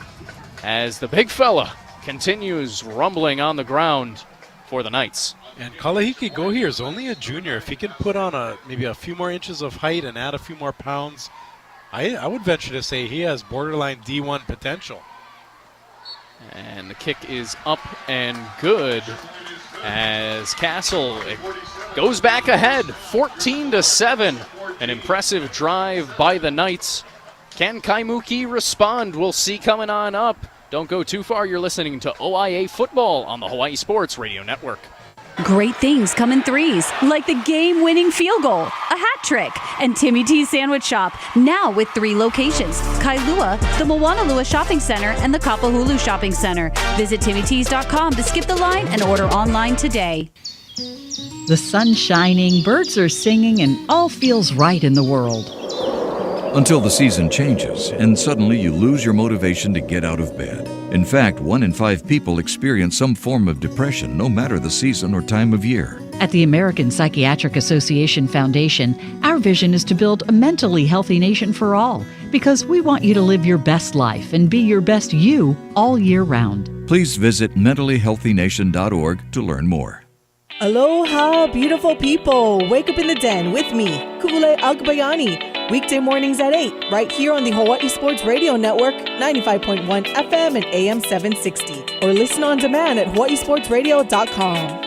[SPEAKER 2] as the big fella continues rumbling on the ground for the Knights.
[SPEAKER 1] And Kalahiki Gohair is only a junior. If he can put on maybe a few more inches of height and add a few more pounds, I would venture to say he has borderline D1 potential.
[SPEAKER 2] And the kick is up and good, as Castle goes back ahead 14-7. An impressive drive by the Knights. Can Kaimuki respond? We'll see coming on up. Don't go too far. You're listening to OIA Football on the Hawaii Sports Radio Network.
[SPEAKER 3] Great things come in threes, like the game-winning field goal, a hat trick, and Timmy T's Sandwich Shop, now with 3 locations: Kailua, the Moanalua Shopping Center, and the Kapahulu Shopping Center. Visit TimmyT's.com to skip the line and order online today.
[SPEAKER 12] The sun's shining, birds are singing, and all feels right in the world.
[SPEAKER 13] Until the season changes, and suddenly you lose your motivation to get out of bed. In fact, 1 in 5 people experience some form of depression, no matter the season or time of year.
[SPEAKER 12] At the American Psychiatric Association Foundation, our vision is to build a mentally healthy nation for all, because we want you to live your best life and be your best you all year round.
[SPEAKER 13] Please visit mentallyhealthynation.org to learn more.
[SPEAKER 4] Aloha, beautiful people. Wake up in the den with me, Ku'ulei Agbayani. Weekday mornings at 8, right here on the Hawai'i Sports Radio Network, 95.1 FM and AM 760. Or listen on demand at hawaiisportsradio.com.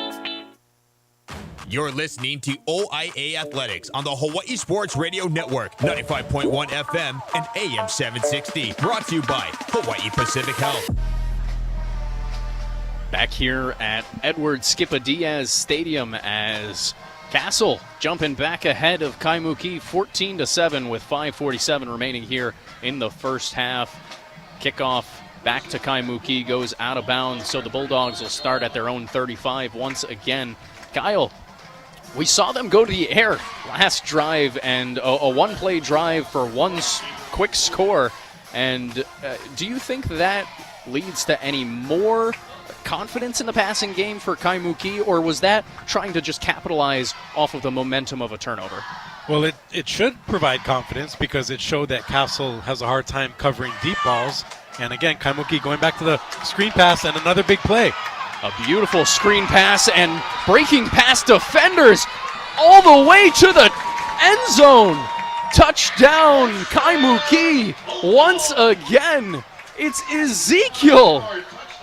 [SPEAKER 10] You're listening to OIA Athletics on the Hawai'i Sports Radio Network, 95.1 FM and AM 760. Brought to you by Hawai'i Pacific Health.
[SPEAKER 2] Back here at Edward Skippa Diaz Stadium as Castle jumping back ahead of Kaimuki 14-7 with 5:47 remaining here in the first half. Kickoff back to Kaimuki goes out of bounds, so the Bulldogs will start at their own 35 once again. Kyle, we saw them go to the air last drive and a one-play drive for one quick score. And do you think that leads to any more confidence in the passing game for Kaimuki, or was that trying to just capitalize off of the momentum of a turnover?
[SPEAKER 1] Well, it should provide confidence because it showed that Castle has a hard time covering deep balls. And again, Kaimuki going back to the screen pass and another big play.
[SPEAKER 2] A beautiful screen pass and breaking past defenders all the way to the end zone. Touchdown, Kaimuki. Once again, it's Ezekiel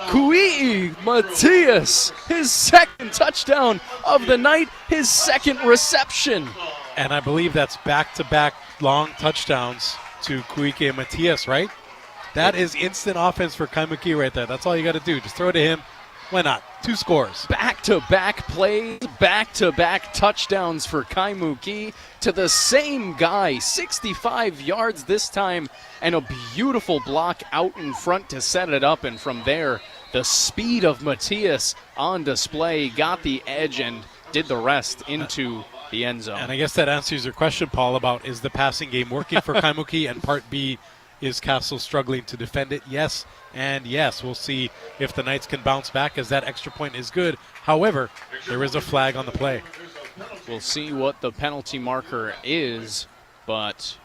[SPEAKER 2] Kui'i Matias, his second touchdown of the night, his second reception.
[SPEAKER 1] And I believe that's back-to-back long touchdowns to Kui'i Matias, right? That is instant offense for Kaimuki right there. That's all you got to do. Just throw it to him. Why not? 2 scores.
[SPEAKER 2] Back-to-back plays, back-to-back touchdowns for Kaimuki to the same guy. 65 yards this time and a beautiful block out in front to set it up. And from there, the speed of Matias on display, got the edge and did the rest into the end zone.
[SPEAKER 1] And I guess that answers your question, Paul, about is the passing game working for Kaimuki, and part B, is Castle struggling to defend it? Yes, and yes. We'll see if the Knights can bounce back, as that extra point is good. However, there is a flag on the play.
[SPEAKER 2] We'll see what the penalty marker is, but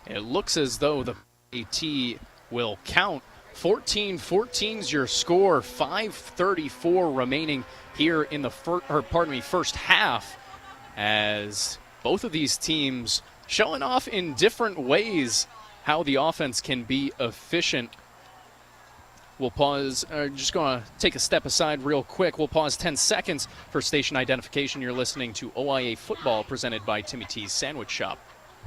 [SPEAKER 2] it looks as though the AT will count. 14-14's your score, 5:34 remaining here in the first half, as both of these teams showing off in different ways how the offense can be efficient. We'll pause, just going to take a step aside real quick. We'll pause 10 seconds for station identification. You're listening to OIA Football presented by Timmy T's Sandwich Shop.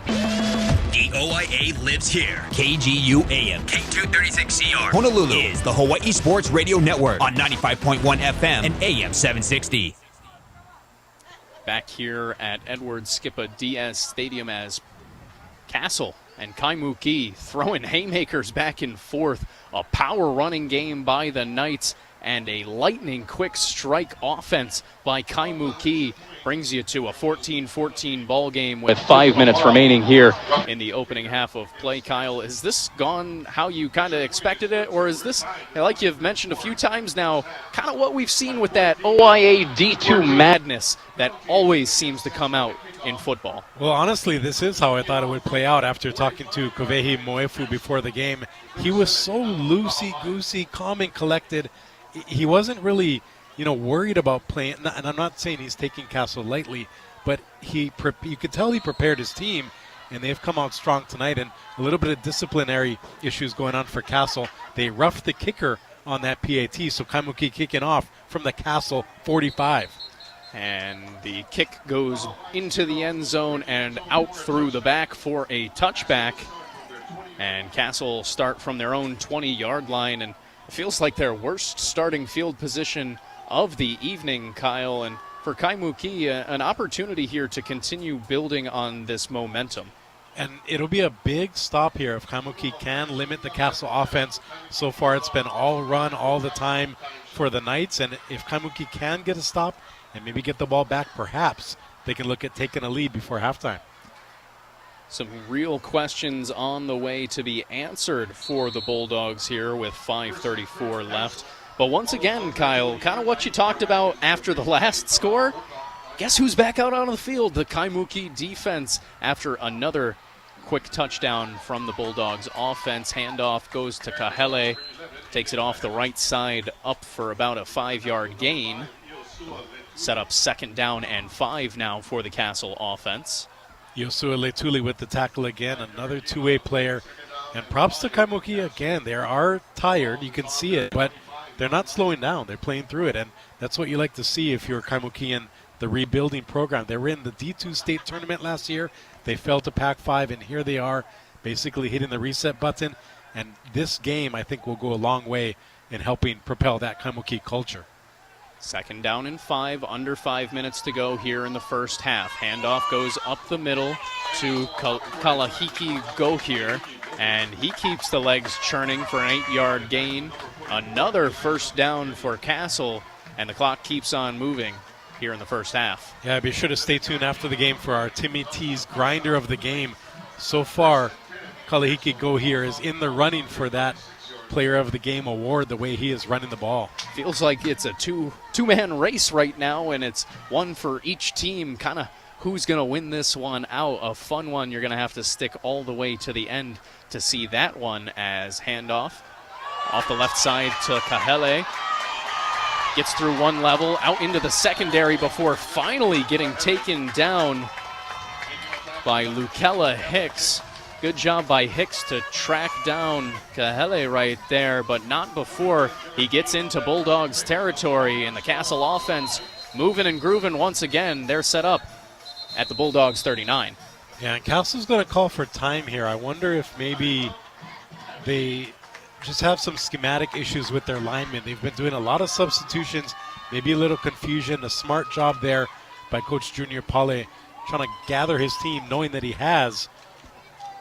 [SPEAKER 10] The OIA lives here. KGU AM, K236CR. Honolulu is the Hawai'i Sports Radio Network on 95.1 FM and AM 760.
[SPEAKER 2] Back here at Edward Skippa Diaz Stadium as Castle and Kaimuki throwing haymakers back and forth. A power running game by the Knights and a lightning quick strike offense by Kaimuki brings you to a 14-14 ball game with 5 minutes remaining here in the opening half of play. Kyle, is this gone how you kind of expected it, or is this, like you've mentioned a few times now, kind of what we've seen with that OIA D2 madness that always seems to come out in football?
[SPEAKER 1] Well, honestly, this is how I thought it would play out after talking to Kovehi Moefu before the game. He was so loosey-goosey, calm and collected. He wasn't really, worried about playing. And I'm not saying he's taking Castle lightly, but you could tell he prepared his team, and they've come out strong tonight. And a little bit of disciplinary issues going on for Castle. They roughed the kicker on that PAT, so Kaimuki kicking off from the Castle 45.
[SPEAKER 2] And the kick goes into the end zone and out through the back for a touchback. And Castle start from their own 20-yard line, and it feels like their worst starting field position of the evening, Kyle. And for Kaimuki, an opportunity here to continue building on this momentum.
[SPEAKER 1] And it'll be a big stop here if Kaimuki can limit the Castle offense. So far it's been all run all the time for the Knights, and if Kaimuki can get a stop and maybe get the ball back, perhaps they can look at taking a lead before halftime.
[SPEAKER 2] Some real questions on the way to be answered for the Bulldogs here with 5:34 left. But once again, Kyle, kind of what you talked about after the last score, guess who's back out on the field? The Kaimuki defense after another quick touchdown from the Bulldogs offense. Handoff goes to Kahele, takes it off the right side up for about a 5-yard gain. Set up 2nd down and 5 now for the Castle offense.
[SPEAKER 1] Yosua Letuli with the tackle again, another two-way player. And props to Kaimuki again. They are tired, you can see it, but they're not slowing down. They're playing through it, and that's what you like to see if you're Kaimuki in the rebuilding program. They were in the D2 state tournament last year. They fell to Pac-5, and here they are basically hitting the reset button. And this game, I think, will go a long way in helping propel that Kaimuki culture.
[SPEAKER 2] 2nd down and 5, under 5 minutes to go here in the first half. Handoff goes up the middle to Kalahiki Go here, and he keeps the legs churning for an 8-yard gain. Another first down for Castle, and the clock keeps on moving here in the first half.
[SPEAKER 1] Yeah, be sure to stay tuned after the game for our Timmy T's grinder of the game. So far, Kalahiki Go here is in the running for that Player of the Game award, the way he is running the ball.
[SPEAKER 2] Feels like it's a two-man race right now, and it's one for each team. Kind of who's going to win this one out. A fun one. You're going to have to stick all the way to the end to see that one, as handoff off the left side to Kahele. Gets through one level, out into the secondary before finally getting taken down by Lukela Hicks. Good job by Hicks to track down Kahele right there, but not before he gets into Bulldogs territory, and the Castle offense moving and grooving once again. They're set up at the Bulldogs 39.
[SPEAKER 1] Yeah, and Castle's going to call for time here. I wonder if maybe they just have some schematic issues with their linemen. They've been doing a lot of substitutions, maybe a little confusion. A smart job there by Coach Junior Pale, trying to gather his team, knowing that he has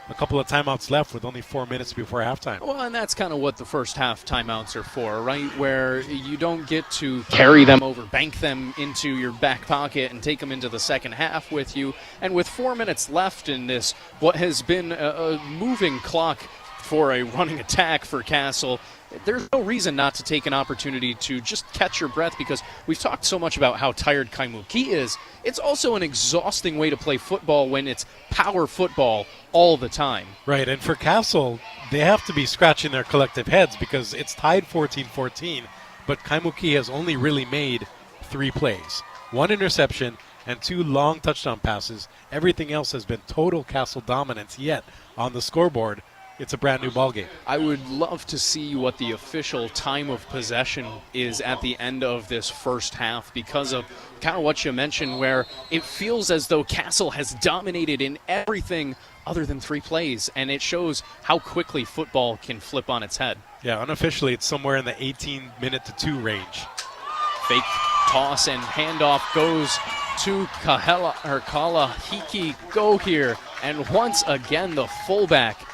[SPEAKER 1] a couple of timeouts left with only 4 minutes before halftime.
[SPEAKER 2] Well, and that's kind of what the first half timeouts are for, right? Where you don't get to carry them over, bank them into your back pocket and take them into the second half with you. And with 4 minutes left in this, what has been a moving clock for a running attack for Castle, there's no reason not to take an opportunity to just catch your breath, because we've talked so much about how tired Kaimuki is. It's also an exhausting way to play football when it's power football all the time.
[SPEAKER 1] Right, and for Castle, they have to be scratching their collective heads because it's tied 14-14, but Kaimuki has only really made 3 plays. 1 interception and 2 long touchdown passes. Everything else has been total Castle dominance, yet on the scoreboard, it's a brand new ballgame.
[SPEAKER 2] I would love to see what the official time of possession is at the end of this first half, because of kind of what you mentioned, where it feels as though Castle has dominated in everything other than 3 plays, and it shows how quickly football can flip on its head.
[SPEAKER 1] Yeah, unofficially it's somewhere in the 18-minute to 2 range.
[SPEAKER 2] Fake toss and handoff goes to Kalahiki Go here, and once again the fullback.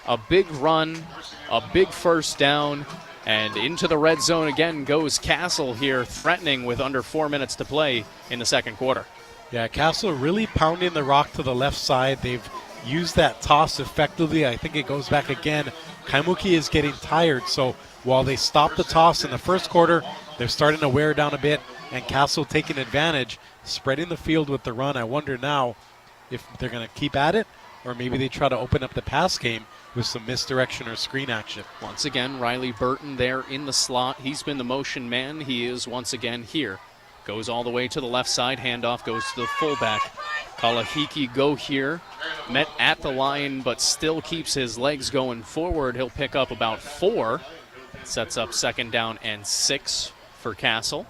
[SPEAKER 2] A big run, a big first down, and into the red zone again goes Castle here, threatening with under 4 minutes to play in the second quarter.
[SPEAKER 1] Yeah, Castle really pounding the rock to the left side. They've used that toss effectively. I think it goes back again. Kaimuki is getting tired, so while they stop the toss in the first quarter, they're starting to wear down a bit, and Castle taking advantage, spreading the field with the run. I wonder now if they're going to keep at it, or maybe they try to open up the pass game with some misdirection or screen action.
[SPEAKER 2] Once again, Riley Burton there in the slot. He's been the motion man. He is once again here. Goes all the way to the left side. Handoff goes to the fullback. Kalahiki Go here. Met at the line, but still keeps his legs going forward. He'll pick up about 4. Sets up 2nd down and 6 for Castle.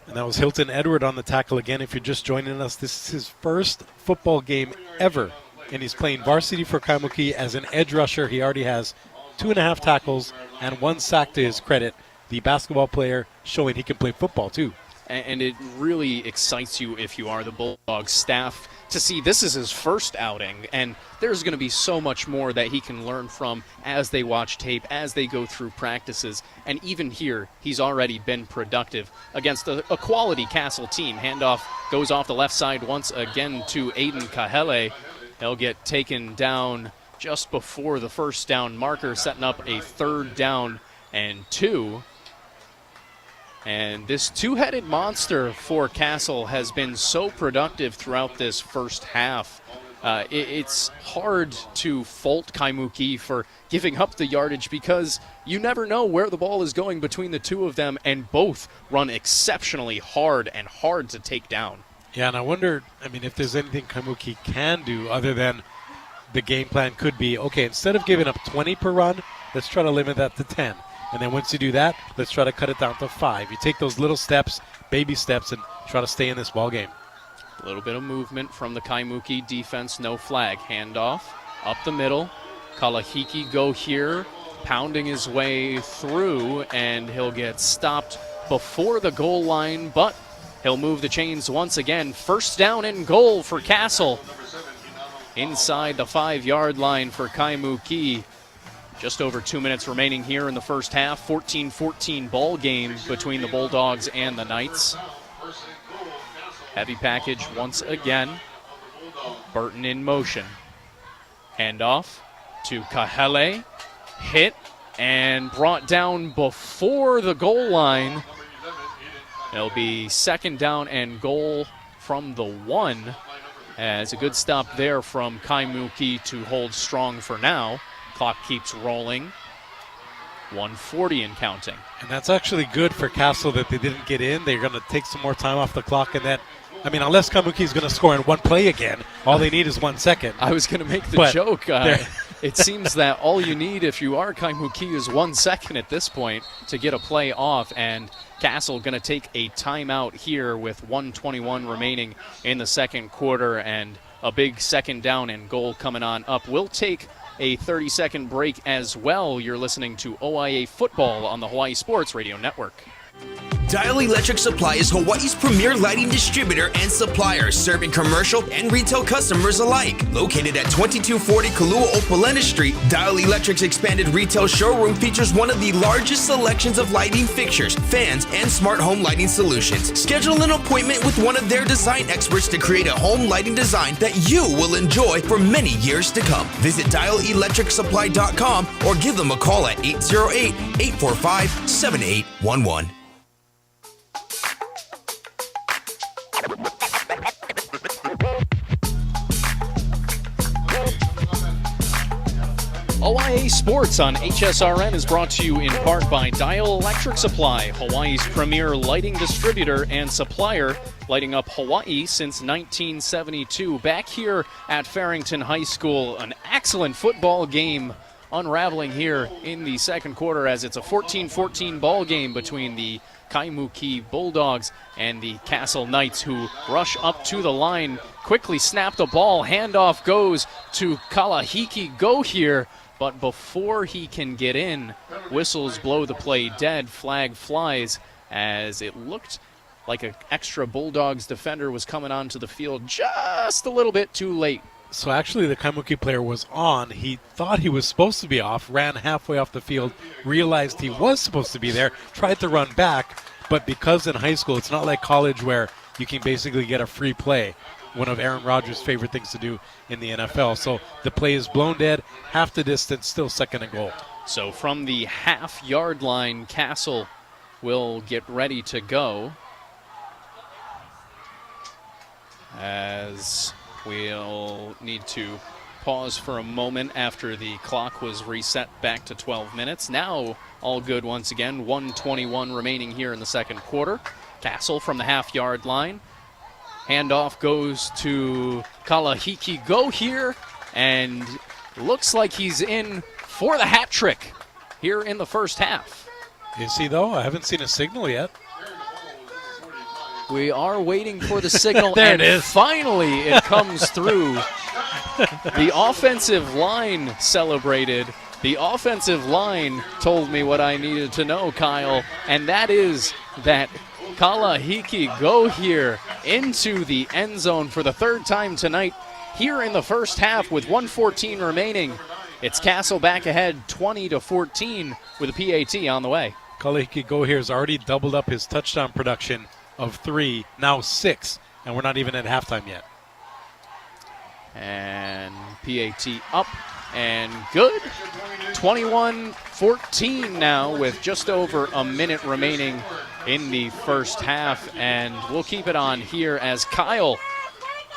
[SPEAKER 1] And that was Hilton Edward on the tackle again. If you're just joining us, this is his first football game ever, and he's playing varsity for Kaimuki as an edge rusher. He already has 2.5 tackles and 1 sack to his credit. The basketball player showing he can play football too.
[SPEAKER 2] And it really excites you, if you are the Bulldogs staff, to see this is his first outing, and there's going to be so much more that he can learn from as they watch tape, as they go through practices. And even here, he's already been productive against a quality Castle team. Handoff goes off the left side once again to Aiden Kahele. He'll get taken down just before the first down marker, setting up a 3rd down and 2. And this two-headed monster for Castle has been so productive throughout this first half. It's hard to fault Kaimuki for giving up the yardage, because you never know where the ball is going between the two of them, and both run exceptionally hard and hard to take down.
[SPEAKER 1] Yeah, and I wonder, if there's anything Kaimuki can do other than the game plan could be, okay, instead of giving up 20 per run, let's try to limit that to 10. And then once you do that, let's try to cut it down to 5. You take those little steps, baby steps, and try to stay in this ball game.
[SPEAKER 2] A little bit of movement from the Kaimuki defense, no flag. Handoff up the middle. Kalahiki go here, pounding his way through, and he'll get stopped before the goal line, but he'll move the chains once again. First down and goal for Castle. Inside the 5-yard line for Kaimuki. Just over 2 minutes remaining here in the first half. 14-14 ball game between the Bulldogs and the Knights. Heavy package once again. Burton in motion. Handoff to Kahele. Hit and brought down before the goal line. It'll be second down and goal from the 1. As a good stop there from Kaimuki to hold strong for now. Clock keeps rolling. 1:40 and counting.
[SPEAKER 1] And that's actually good for Castle that they didn't get in. They're going to take some more time off the clock, and then, unless Kaimuki is going to score in one play again, all they need is 1 second.
[SPEAKER 2] I was going to make the joke. It seems that all you need if you are Kaimuki is 1 second at this point to get a play off, and Castle going to take a timeout here with 1:21 remaining in the second quarter, and a big second down and goal coming on up. We'll take a 30-second break as well. You're listening to OIA Football on the Hawaii Sports Radio Network.
[SPEAKER 10] Dial Electric Supply is Hawaii's premier lighting distributor and supplier, serving commercial and retail customers alike. Located at 2240 Kalua Opalena Street, Dial Electric's expanded retail showroom features one of the largest selections of lighting fixtures, fans, and smart home lighting solutions. Schedule an appointment with one of their design experts to create a home lighting design that you will enjoy for many years to come. Visit dialelectricsupply.com or give them a call at 808-845-7811.
[SPEAKER 2] OIA Sports on HSRN is brought to you in part by Dial Electric Supply, Hawaii's premier lighting distributor and supplier, lighting up Hawaii since 1972. Back here at Farrington High School, an excellent football game unraveling here in the second quarter as it's a 14-14 ball game between the Kaimuki Bulldogs and the Castle Knights, who rush up to the line, quickly snap the ball. Handoff goes to Kalahiki Go here, but before he can get in, whistles blow the play dead. Flag flies as it looked like an extra Bulldogs defender was coming onto the field just a little bit too late.
[SPEAKER 1] So actually the Kaimuki player was on. He thought he was supposed to be off, ran halfway off the field, realized he was supposed to be there, tried to run back, but because in high school it's not like college where you can basically get a free play, one of Aaron Rodgers' favorite things to do in the NFL. So the play is blown dead, half the distance, still second and goal.
[SPEAKER 2] So from the half-yard line, Castle will get ready to go as we'll need to pause for a moment after the clock was reset back to 12 minutes. Now all good once again. 1:21 remaining here in the second quarter. Castle from the half-yard line. Handoff goes to Kalahiki Go here, and looks like he's in for the hat trick here in the first half.
[SPEAKER 1] Is he, though? I haven't seen a signal yet.
[SPEAKER 2] We are waiting for the signal,
[SPEAKER 1] there
[SPEAKER 2] and
[SPEAKER 1] it is.
[SPEAKER 2] Finally it comes through. The offensive line celebrated. The offensive line told me what I needed to know, Kyle, and that is that Kalahiki Go here into the end zone for the third time tonight here in the first half with 1:14 remaining. It's Castle back ahead 20-14 with a PAT on the way.
[SPEAKER 1] Kalahiki Go here has already doubled up his touchdown production of 3, now 6, and we're not even at halftime yet.
[SPEAKER 2] And PAT up and good. 21-14 now with just over a minute remaining in the first half, and we'll keep it on here as Kyle.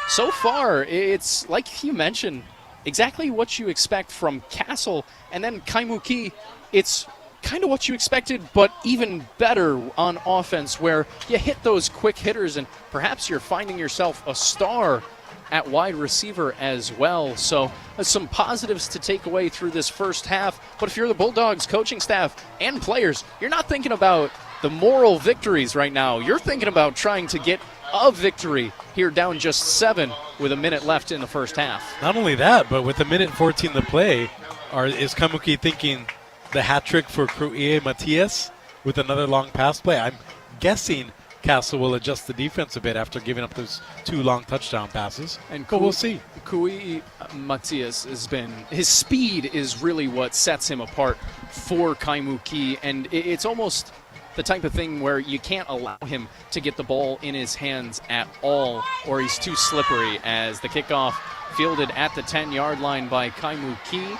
[SPEAKER 2] So far, it's like you mentioned, exactly what you expect from Castle, and then Kaimuki. It's kind of what you expected, but even better on offense, where you hit those quick hitters and perhaps you're finding yourself a star at wide receiver as well. So some positives to take away through this first half. But if you're the Bulldogs coaching staff and players, you're not thinking about the moral victories right now. You're thinking about trying to get a victory here, down just 7 with a minute left in the first half.
[SPEAKER 1] Not only that, but with a minute 14 to play, is Kaimuki thinking the hat trick for Kruie Matias with another long pass play? I'm guessing Castle will adjust the defense a bit after giving up those 2 long touchdown passes. But we'll see.
[SPEAKER 2] Kruie Matias his speed is really what sets him apart for Kaimuki, and it's almost the type of thing where you can't allow him to get the ball in his hands at all, or he's too slippery, as the kickoff fielded at the 10-yard line by Kaimuki.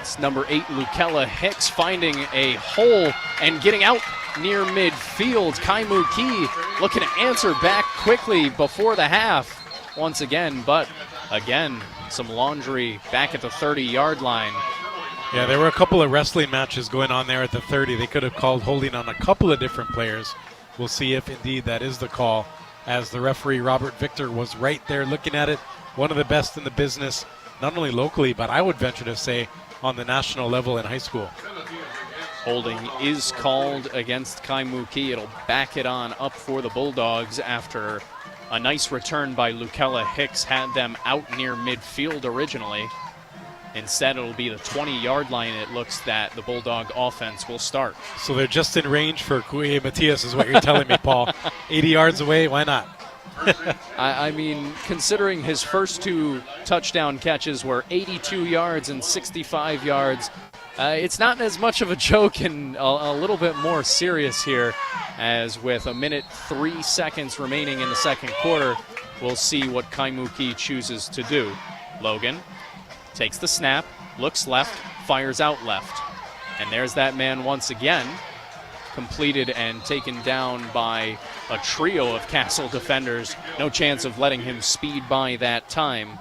[SPEAKER 2] It's number 8, Lukella Hicks, finding a hole and getting out near midfield. Kaimuki looking to answer back quickly before the half once again, but again, some laundry back at the 30-yard line.
[SPEAKER 1] Yeah, there were a couple of wrestling matches going on there at the 30. They could have called holding on a couple of different players. We'll see if indeed that is the call, as the referee, Robert Victor, was right there looking at it. One of the best in the business, not only locally, but I would venture to say on the national level in high school.
[SPEAKER 2] Holding is called against Kaimuki. It'll back it on up for the Bulldogs after a nice return by Lukella Hicks had them out near midfield originally. Instead, it'll be the 20-yard line. It looks that the Bulldog offense will start.
[SPEAKER 1] So they're just in range for Kruie Matias is what you're telling me, Paul. 80 yards away, why not?
[SPEAKER 2] I mean, considering his first 2 touchdown catches were 82 yards and 65 yards, it's not as much of a joke and a little bit more serious here, as with a minute 3 seconds remaining in the second quarter, we'll see what Kaimuki chooses to do. Logan takes the snap, looks left, fires out left. And there's that man once again, completed and taken down by a trio of Castle defenders. No chance of letting him speed by that time.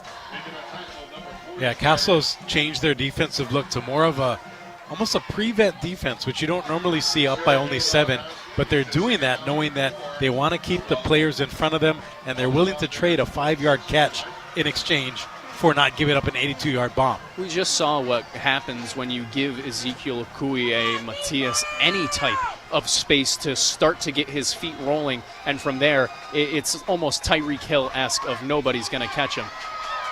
[SPEAKER 1] Yeah, Castle's changed their defensive look to more of almost a prevent defense, which you don't normally see up by only 7. But they're doing that knowing that they want to keep the players in front of them, and they're willing to trade a 5-yard catch in exchange for not giving up an 82-yard bomb.
[SPEAKER 2] We just saw what happens when you give Ezekiel Kruie Matias any type of space to start to get his feet rolling, and from there, it's almost Tyreek Hill-esque of nobody's going to catch him.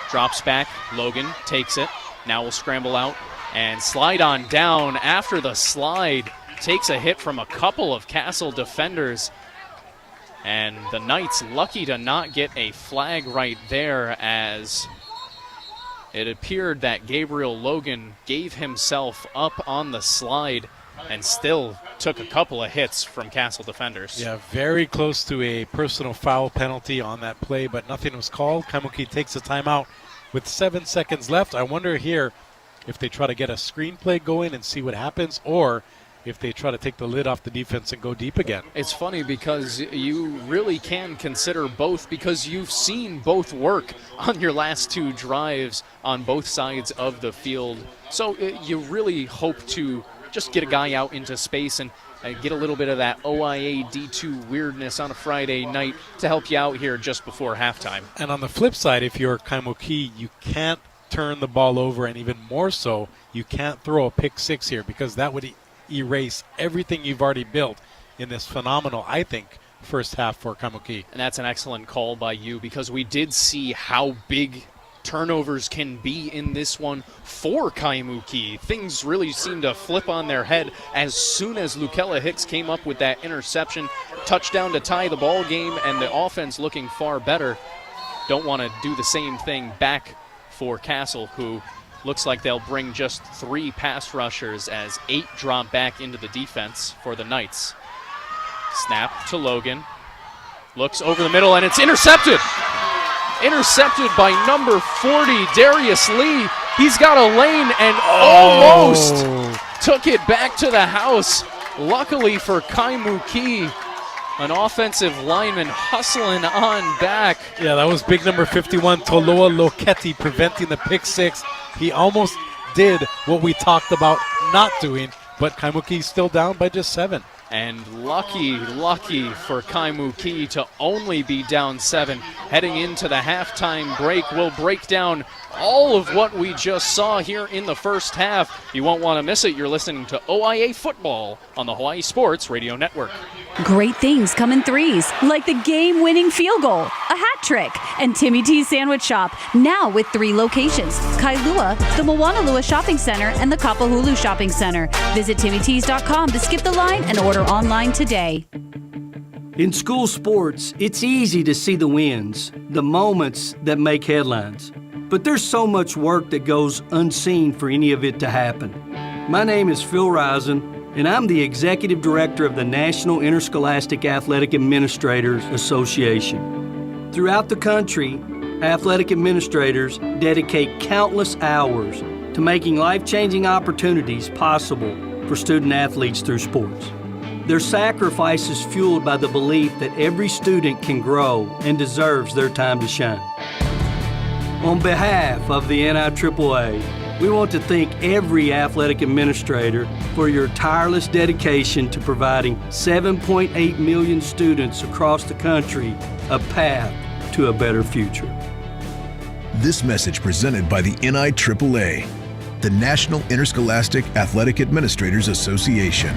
[SPEAKER 2] Drops back, Logan takes it, now will scramble out and slide on down. After the slide, takes a hit from a couple of Castle defenders, and the Knights lucky to not get a flag right there, as it appeared that Gabriel Logan gave himself up on the slide and still took a couple of hits from Castle defenders.
[SPEAKER 1] Yeah, very close to a personal foul penalty on that play, but nothing was called. Kaimuki takes a timeout with 7 seconds left. I wonder here if they try to get a screenplay going and see what happens, or if they try to take the lid off the defense and go deep again.
[SPEAKER 2] It's funny because you really can consider both, because you've seen both work on your last 2 drives on both sides of the field. So you really hope to just get a guy out into space and get a little bit of that OIA D2 weirdness on a Friday night to help you out here just before halftime.
[SPEAKER 1] And on the flip side, if you're Kaimuki, you can't turn the ball over, and even more so, you can't throw a pick 6 here, because that would erase everything you've already built in this phenomenal, I think, first half for Kaimuki.
[SPEAKER 2] And that's an excellent call by you, because we did see how big turnovers can be in this one for Kaimuki. Things really seem to flip on their head as soon as Lukella Hicks came up with that interception. Touchdown to tie the ball game, and the offense looking far better. Don't want to do the same thing back for Castle, who looks like they'll bring just 3 pass rushers as 8 drop back into the defense for the Knights. Snap to Logan. Looks over the middle, and it's intercepted. Intercepted by number 40, Darius Lee. He's got a lane and almost took it back to the house. Luckily for Kaimuki, an offensive lineman hustling on back.
[SPEAKER 1] Yeah, that was big number 51, Toloa Loketi, preventing the pick 6. He almost did what we talked about not doing but Kaimuki's still down by just 7.
[SPEAKER 2] And lucky for Kaimuki to only be down 7 heading into the halftime break. We'll break down all of what we just saw here in the first half. You won't want to miss it. You're listening to OIA Football on the Hawaii Sports Radio Network.
[SPEAKER 3] Great things come in threes, like the game-winning field goal, a hat trick, and Timmy T's Sandwich Shop, now with 3 locations: Kailua, the Moanalua Shopping Center, and the Kapahulu Shopping Center. Visit TimmyT's.com to skip the line and order online today.
[SPEAKER 14] In school sports, it's easy to see the wins, the moments that make headlines. But there's so much work that goes unseen for any of it to happen. My name is Phil Risen, and I'm the Executive Director of the National Interscholastic Athletic Administrators Association. Throughout the country, athletic administrators dedicate countless hours to making life-changing opportunities possible for student athletes through sports. Their sacrifice is fueled by the belief that every student can grow and deserves their time to shine. On behalf of the NIAAA, we want to thank every athletic administrator for your tireless dedication to providing 7.8 million students across the country a path to a better future.
[SPEAKER 15] This message presented by the NIAAA, the National Interscholastic Athletic Administrators Association.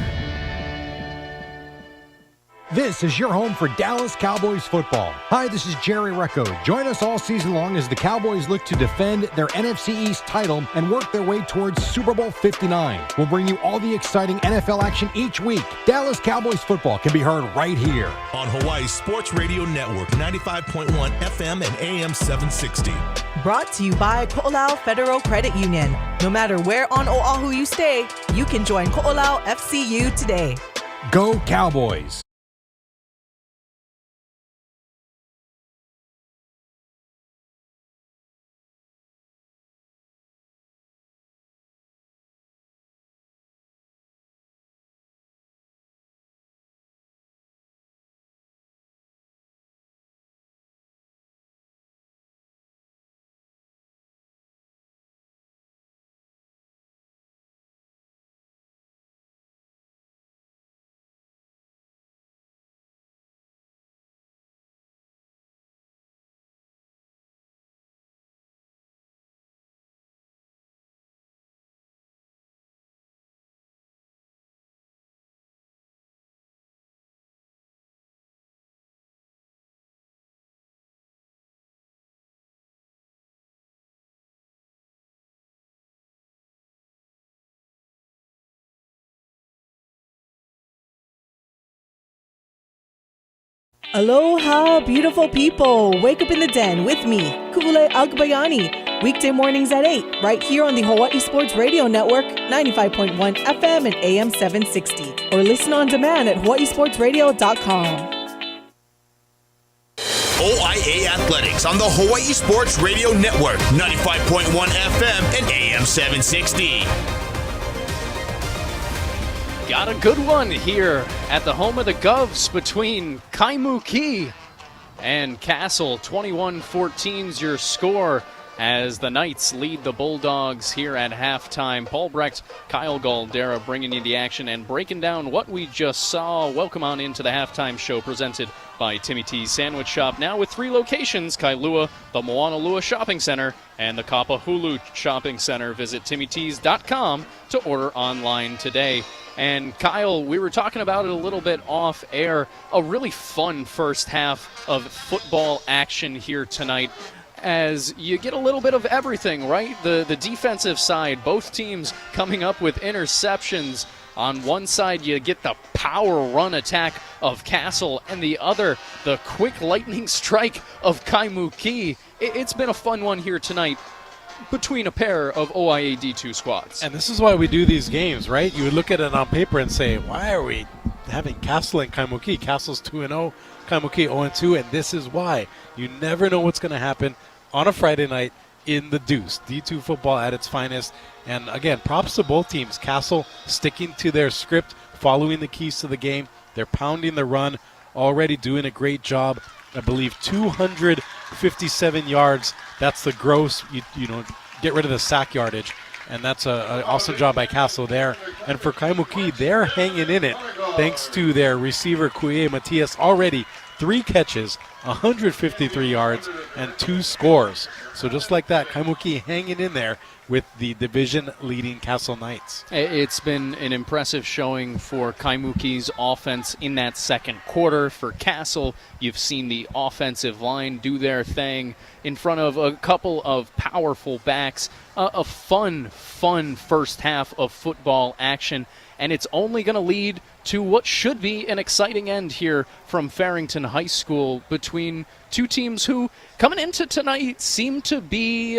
[SPEAKER 16] This is your home for Dallas Cowboys football. Hi, this is Jerry Recco. Join us all season long as the Cowboys look to defend their NFC East title and work their way towards Super Bowl 59. We'll bring you all the exciting NFL action each week. Dallas Cowboys football can be heard right here
[SPEAKER 17] on Hawaii Sports Radio Network, 95.1 FM and AM 760.
[SPEAKER 4] Brought to you by Ko'olau Federal Credit Union. No matter where on Oahu you stay, you can join Ko'olau FCU today.
[SPEAKER 16] Go Cowboys!
[SPEAKER 4] Aloha, beautiful people. Wake up in the den with me, Ku'ule Agbayani. Weekday mornings at 8, right here on the Hawaii Sports Radio Network, 95.1 FM and AM 760. Or listen on demand at hawaiisportsradio.com.
[SPEAKER 10] OIA Athletics on the Hawaii Sports Radio Network, 95.1 FM and AM 760.
[SPEAKER 2] Got a good one here at the home of the Govs between Kaimuki and Castle. 21-14's your score as the Knights lead the Bulldogs here at halftime. Paul Brecht, Kyle Galdera bringing you the action and breaking down what we just saw. Welcome on into the halftime show presented by Timmy T's Sandwich Shop, now with 3 locations: Kailua, the Moanalua Shopping Center, and the Kapahulu Shopping Center. Visit TimmyT's.com to order online today. And Kyle, we were talking about it a little bit off air. A really fun first half of football action here tonight, as you get a little bit of everything, right? The defensive side, both teams coming up with interceptions. On one side, you get the power run attack of Castle, and the other, the quick lightning strike of Kaimuki. It's been a fun one here tonight between a pair of OIA D2 squads.
[SPEAKER 1] And this is why we do these games, right? You would look at it on paper and say, why are we having Castle and Kaimuki? Castle's 2-0, Kaimuki 0-2, and this is why. You never know what's going to happen on a Friday night in the Deuce. D2 football at its finest. And again, props to both teams. Castle sticking to their script, following the keys to the game. They're pounding the run, already doing a great job. I believe 257 yards. That's the gross, you know, get rid of the sack yardage. And that's an awesome job by Castle there. And for Kaimuki, they're hanging in it thanks to their receiver, Kuye Matias, already 3 catches, 153 yards, and 2 scores. So just like that, Kaimuki hanging in there with the division-leading Castle Knights.
[SPEAKER 2] It's been an impressive showing for Kaimuki's offense in that second quarter. For Castle, you've seen the offensive line do their thing in front of a couple of powerful backs. A fun first half of football action, and it's only going to lead to what should be an exciting end here from Farrington High School between two teams who, coming into tonight, seem to be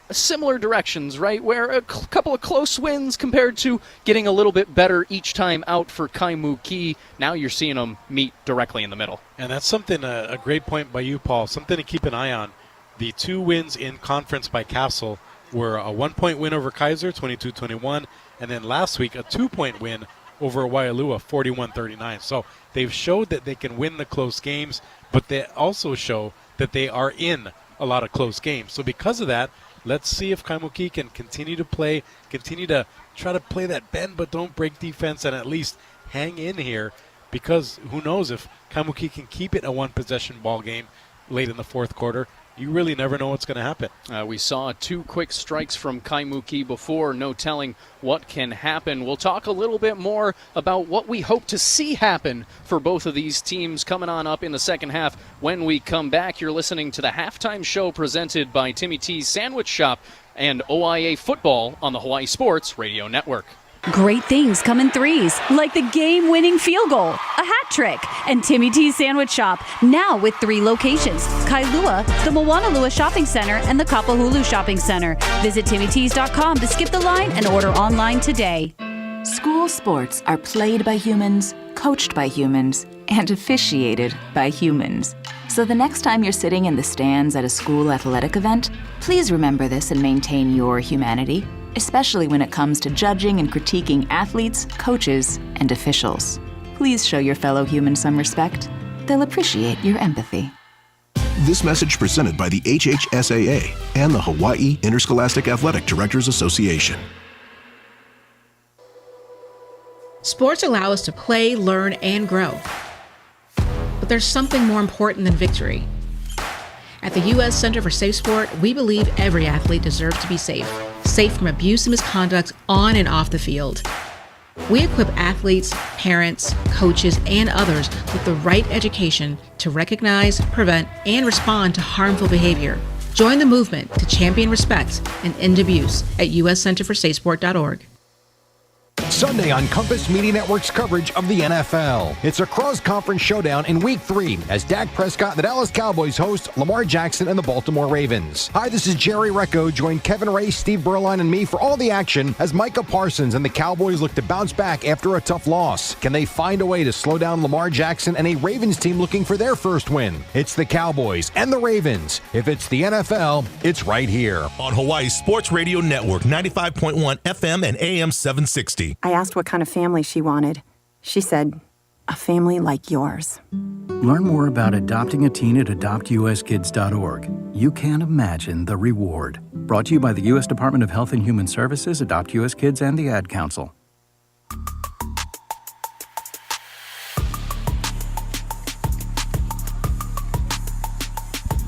[SPEAKER 2] similar directions, right? Where a couple of close wins compared to getting a little bit better each time out for Kaimuki. Now you're seeing them meet directly in the middle.
[SPEAKER 1] And that's something, a great point by you, Paul, something to keep an eye on. The 2 wins in conference by Castle were a 1-point win over Kaiser, 22-21, and then last week a 2-point win over Waialua, 41-39. So they've showed that they can win the close games, but they also show that they are in a lot of close games. So because of that, let's see if Kaimuki can continue to try to play that bend but don't break defense and at least hang in here, because who knows if Kaimuki can keep it a 1-possession ball game late in the fourth quarter. You really never know what's going to happen.
[SPEAKER 2] We saw 2 quick strikes from Kaimuki before, no telling what can happen. We'll talk a little bit more about what we hope to see happen for both of these teams coming on up in the second half when we come back. You're listening to the halftime show presented by Timmy T's Sandwich Shop and OIA Football on the Hawaii Sports Radio Network.
[SPEAKER 3] Great things come in threes, like the game-winning field goal, a hat trick, and Timmy T's Sandwich Shop, now with 3 locations: Kailua, the Moanalua Shopping Center, and the Kapahulu Shopping Center. Visit TimmyT's.com to skip the line and order online today.
[SPEAKER 18] School sports are played by humans, coached by humans, and officiated by humans. So the next time you're sitting in the stands at a school athletic event, please remember this and maintain your humanity, especially when it comes to judging and critiquing athletes, coaches, and officials. Please show your fellow humans some respect. They'll appreciate your empathy.
[SPEAKER 15] This message presented by the HHSAA and the Hawaii Interscholastic Athletic Directors Association.
[SPEAKER 19] Sports allow us to play, learn, and grow. But there's something more important than victory. At the U.S. Center for Safe Sport, we believe every athlete deserves to be safe from abuse and misconduct on and off the field. We equip athletes, parents, coaches, and others with the right education to recognize, prevent, and respond to harmful behavior. Join the movement to champion respect and end abuse at uscenterforsafesport.org.
[SPEAKER 16] Sunday on Compass Media Network's coverage of the NFL. It's a cross-conference showdown in Week 3 as Dak Prescott and the Dallas Cowboys host Lamar Jackson and the Baltimore Ravens. Hi, this is Jerry Recco. Join Kevin Ray, Steve Berline, and me for all the action as Micah Parsons and the Cowboys look to bounce back after a tough loss. Can they find a way to slow down Lamar Jackson and a Ravens team looking for their first win? It's the Cowboys and the Ravens. If it's the NFL, it's right here.
[SPEAKER 17] On Hawaii Sports Radio Network, 95.1 FM and AM 760.
[SPEAKER 20] I asked what kind of family she wanted. She said, a family like yours.
[SPEAKER 21] Learn more about adopting a teen at adoptuskids.org. You can't imagine the reward. Brought to you by the U.S. Department of Health and Human Services, Adopt U.S. Kids, and the Ad Council.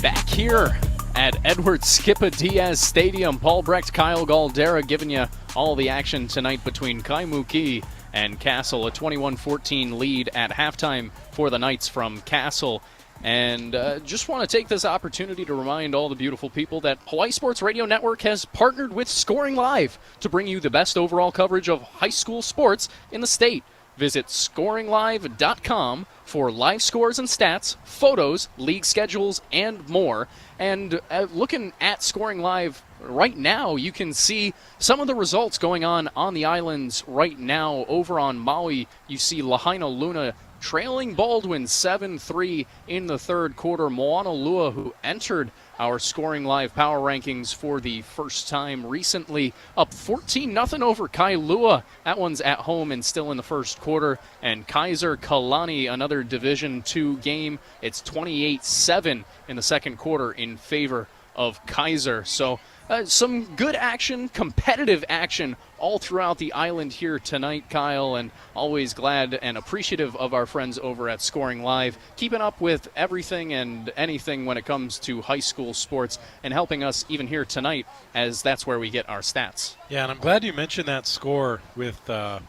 [SPEAKER 2] Back here at Edward Skippa Diaz Stadium, Paul Brecht, Kyle Galdera giving you all the action tonight between Kaimuki and Castle. A 21-14 lead at halftime for the Knights from Castle. And just want to take this opportunity to remind all the beautiful people that Hawaii Sports Radio Network has partnered with Scoring Live to bring you the best overall coverage of high school sports in the state. Visit scoringlive.com for live scores and stats, photos, league schedules, and more. And looking at Scoring Live right now, you can see some of the results going on the islands right now. Over on Maui, you see Lahaina Luna trailing Baldwin 7-3 in the third quarter. Moanalua, who entered our Scoring Live power rankings for the first time recently, up 14-0 over Kailua. That one's at home and still in the first quarter. And Kaiser Kalani, another Division II game. It's 28-7 in the second quarter in favor of Kaiser. So some good action, competitive action all throughout the island here tonight, Kyle, and always glad and appreciative of our friends over at Scoring Live, keeping up with everything and anything when it comes to high school sports and helping us even here tonight, as that's where we get our stats.
[SPEAKER 1] Yeah, and I'm glad you mentioned that score with the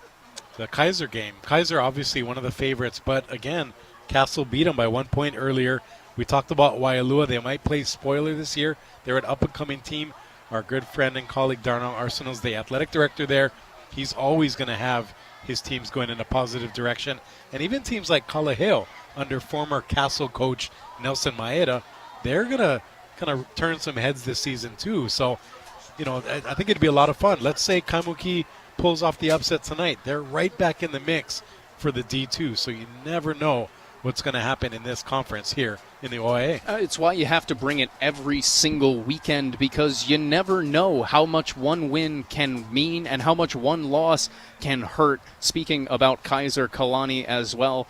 [SPEAKER 1] Kaiser game. Kaiser obviously one of the favorites, but again, Castle beat them by 1 point earlier. We talked about Waialua. They might play spoiler this year. They're an up-and-coming team. Our good friend and colleague Darnell Arsenal's the athletic director there. He's always going to have his teams going in a positive direction. And even teams like Kalaheo, under former Castle coach Nelson Maeda, they're going to kind of turn some heads this season too. So, I think it'd be a lot of fun. Let's say Kaimuki pulls off the upset tonight. They're right back in the mix for the D2, so you never know what's going to happen in this conference here in the OIA.
[SPEAKER 2] It's why you have to bring it every single weekend, because you never know how much one win can mean and how much one loss can hurt. Speaking about Kaiser Kalani as well,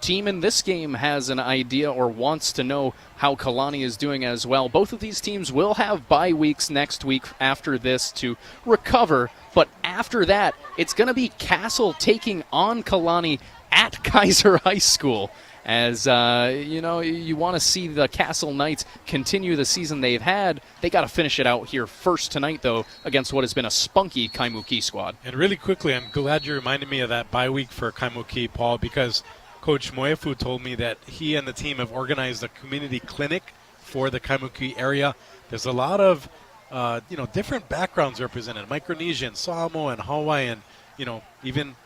[SPEAKER 2] team in this game has an idea or wants to know how Kalani is doing as well. Both of these teams will have bye weeks next week after this to recover, but after that, it's going to be Castle taking on Kalani at Kaiser High School. As, you want to see the Castle Knights continue the season they've had. They got to finish it out here first tonight, though, against what has been a spunky Kaimuki squad.
[SPEAKER 1] And really quickly, I'm glad you reminded me of that bye week for Kaimuki, Paul, because Coach Moefu told me that he and the team have organized a community clinic for the Kaimuki area. There's a lot of, different backgrounds represented, Micronesian, Samoan, Hawaiian, even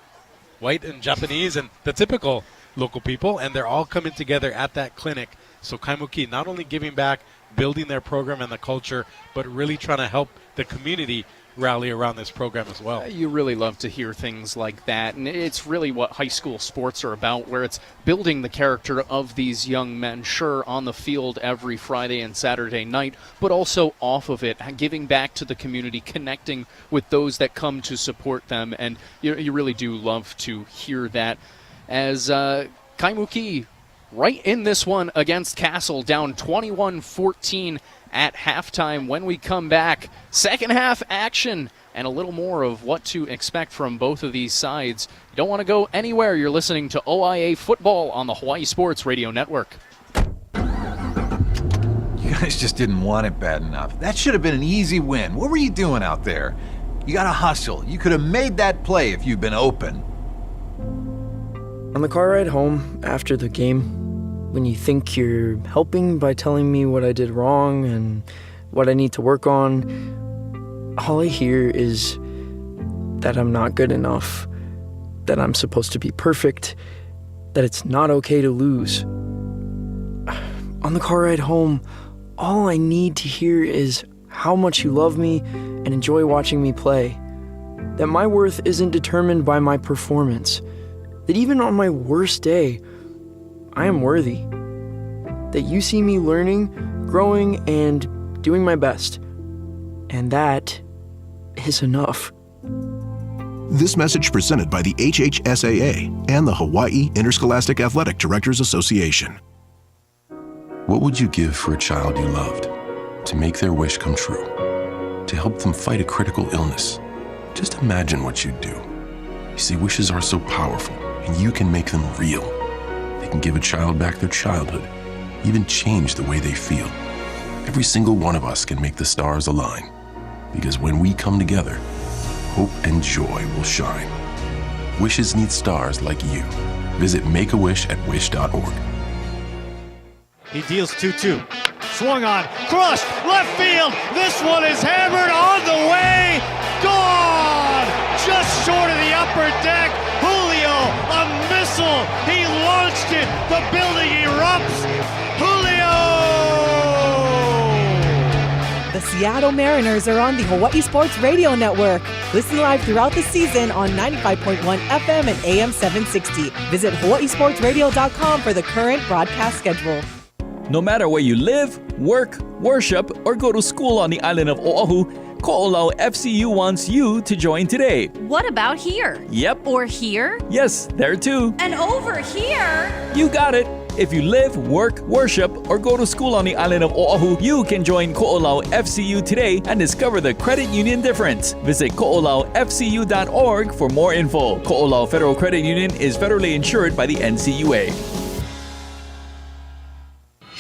[SPEAKER 1] white and Japanese and the typical local people, and they're all coming together at that clinic. So Kaimuki not only giving back, building their program and the culture, but really trying to help the community rally around this program as well.
[SPEAKER 2] You really love to hear things like that, and it's really what high school sports are about, where it's building the character of these young men, sure, on the field every Friday and Saturday night, but also off of it, giving back to the community, connecting with those that come to support them, and you really do love to hear that. As Kaimuki right in this one against Castle, down 21-14 at halftime. When we come back, second half action and a little more of what to expect from both of these sides. You don't want to go anywhere. You're listening to OIA Football on the Hawaii Sports Radio Network.
[SPEAKER 6] You guys just didn't want it bad enough. That should have been an easy win. What were you doing out there? You got to hustle. You could have made that play if you'd been open.
[SPEAKER 22] On the car ride home after the game, when you think you're helping by telling me what I did wrong and what I need to work on, all I hear is that I'm not good enough, that I'm supposed to be perfect, that it's not okay to lose. On the car ride home, all I need to hear is how much you love me and enjoy watching me play, that my worth isn't determined by my performance, that even on my worst day, I am worthy, that you see me learning, growing, and doing my best. And that is enough.
[SPEAKER 15] This message presented by the HHSAA and the Hawaii Interscholastic Athletic Directors Association.
[SPEAKER 23] What would you give for a child you loved? To make their wish come true? To help them fight a critical illness? Just imagine what you'd do. You see, wishes are so powerful, and you can make them real. They can give a child back their childhood, even change the way they feel. Every single one of us can make the stars align, because when we come together, hope and joy will shine. Wishes need stars like you. Visit makeawish@wish.org.
[SPEAKER 24] He deals 2-2. Swung on, crushed, left field. This one is hammered on the way. Gone! Just short of the upper deck. Julio, a missile. He launched it. The building erupts. Julio!
[SPEAKER 4] The Seattle Mariners are on the Hawaii Sports Radio Network. Listen live throughout the season on 95.1 FM and AM 760. Visit hawaiisportsradio.com for the current broadcast schedule.
[SPEAKER 7] No matter where you live, work, worship, or go to school on the island of Oahu, Ko'olau FCU wants you to join today.
[SPEAKER 3] What about here?
[SPEAKER 7] Yep.
[SPEAKER 3] Or here?
[SPEAKER 7] Yes, there too.
[SPEAKER 3] And over here?
[SPEAKER 7] You got it. If you live, work, worship, or go to school on the island of Oahu, you can join Ko'olau FCU today and discover the credit union difference. Visit ko'olaufcu.org for more info. Ko'olau Federal Credit Union is federally insured by the NCUA.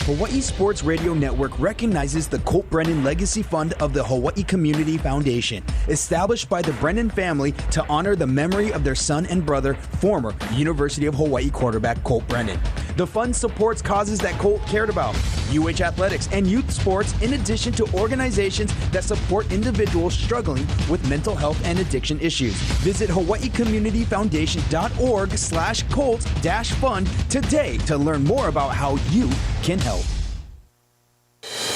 [SPEAKER 5] Hawaii Sports Radio Network recognizes the Colt Brennan Legacy Fund of the Hawaii Community Foundation, established by the Brennan family to honor the memory of their son and brother, former University of Hawaii quarterback Colt Brennan. The fund supports causes that Colt cared about, UH athletics and youth sports, in addition to organizations that support individuals struggling with mental health and addiction issues. Visit hawaiicommunityfoundation.org/Colt-fund today to learn more about how you can help.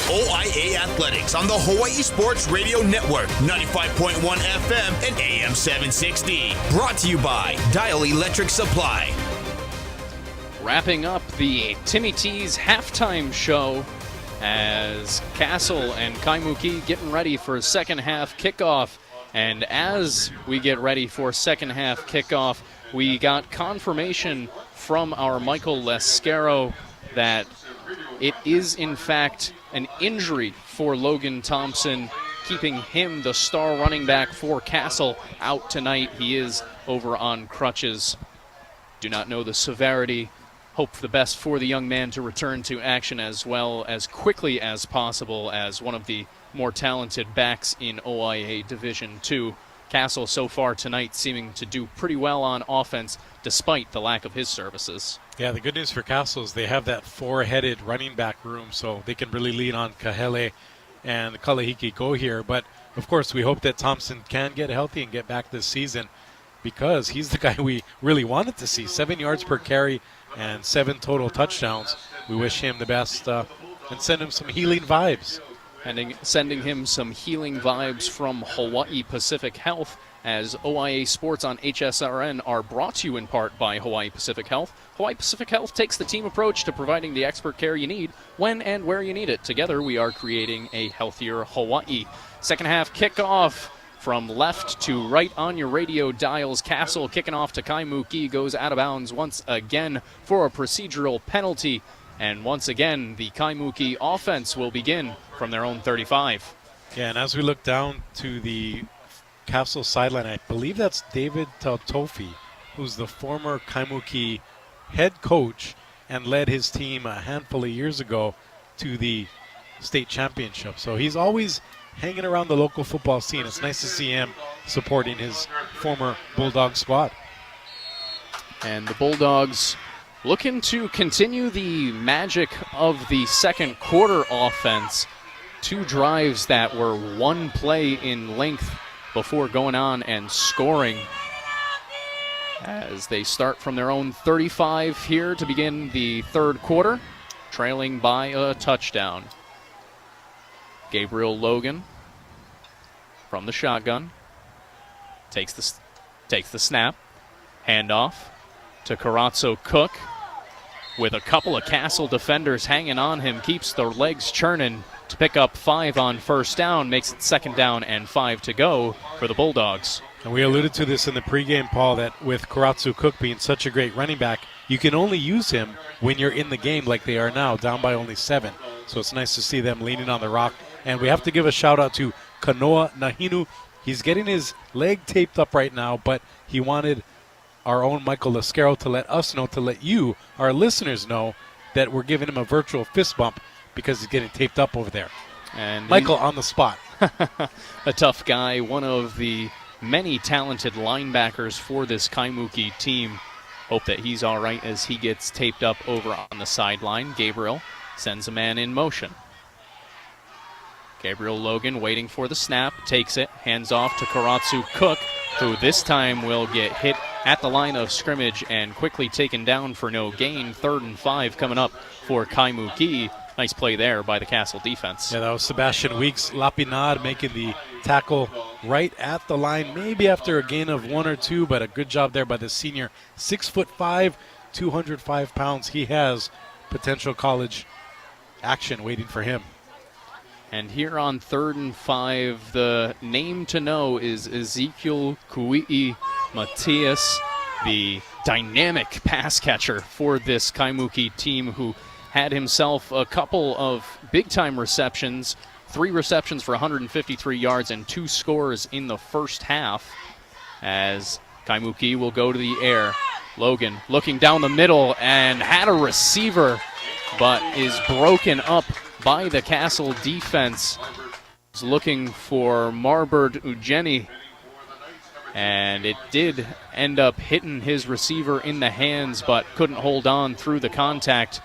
[SPEAKER 10] OIA Athletics on the Hawaii Sports Radio Network, 95.1 FM and AM 760. Brought to you by Dial Electric Supply.
[SPEAKER 2] Wrapping up the Timmy T's halftime show as Castle and Kaimuki getting ready for second half kickoff. And as we get ready for second half kickoff, we got confirmation from our Michael Lescaro that it is in fact an injury for Logan Thompson, keeping him, the star running back for Castle, out tonight. He is over on crutches. Do not know the severity. Hope for the best for the young man to return to action as well as quickly as possible as one of the more talented backs in OIA Division II. Castle so far tonight seeming to do pretty well on offense despite the lack of his services.
[SPEAKER 1] Yeah, the good news for Castle is they have that four-headed running back room, so they can really lean on Kahele and Kalahiki go here. But, of course, we hope that Thompson can get healthy and get back this season because he's the guy we really wanted to see. 7 yards per carry and 7 total touchdowns. We wish him the best and send him some healing vibes.
[SPEAKER 2] And sending him some healing vibes from Hawaii Pacific Health, as OIA Sports on HSRN are brought to you in part by Hawaii Pacific Health. Hawaii Pacific Health takes the team approach to providing the expert care you need when and where you need it. Together, we are creating a healthier Hawaii. Second half kickoff from left to right on your radio dials. Castle kicking off to Kaimuki, goes out of bounds once again for a procedural penalty. And once again, the Kaimuki offense will begin from their own 35.
[SPEAKER 1] Yeah, and as we look down to the Castle sideline, I believe that's David Tautofi, who's the former Kaimuki head coach and led his team a handful of years ago to the state championship. So he's always hanging around the local football scene. It's nice to see him supporting his former Bulldog squad.
[SPEAKER 2] And the Bulldogs looking to continue the magic of the second quarter offense. 2 drives that were 1 play in length before going on and scoring, as they start from their own 35 here to begin the third quarter, trailing by a touchdown. Gabriel Logan from the shotgun takes the snap, handoff to Karatso Cook with a couple of Castle defenders hanging on him, keeps the legs churning to pick up 5 on first down, makes it second down and 5 to go for the Bulldogs.
[SPEAKER 1] And we alluded to this in the pregame, Paul, that with Karatsu Cook being such a great running back, you can only use him when you're in the game like they are now, down by only 7. So it's nice to see them leaning on the rock. And we have to give a shout-out to Kanoa Nahinu. He's getting his leg taped up right now, but he wanted our own Michael Lescaro to let us know, to let you, our listeners, know that we're giving him a virtual fist bump because he's getting taped up over there.
[SPEAKER 2] And
[SPEAKER 1] Michael on the spot.
[SPEAKER 2] A tough guy, one of the many talented linebackers for this Kaimuki team. Hope that he's all right as he gets taped up over on the sideline. Gabriel sends a man in motion. Gabriel Logan waiting for the snap, takes it, hands off to Karatsu Cook, who this time will get hit at the line of scrimmage and quickly taken down for no gain. 3rd and 5 coming up for Kaimuki. Nice play there by the Castle defense.
[SPEAKER 1] Yeah, that was Sebastian Weeks Lapinad making the tackle right at the line, maybe after a gain of 1 or 2, but a good job there by the senior. 6'5", 205 pounds. He has potential college action waiting for him.
[SPEAKER 2] And here on 3rd and 5, the name to know is Ezekiel Kui'i Matias, the dynamic pass catcher for this Kaimuki team, who had himself a couple of big-time receptions, 3 receptions for 153 yards and 2 scores in the first half, as Kaimuki will go to the air. Logan looking down the middle and had a receiver, but is broken up by the Castle defense. Is looking for Marbert Ujeni, and it did end up hitting his receiver in the hands, but couldn't hold on through the contact,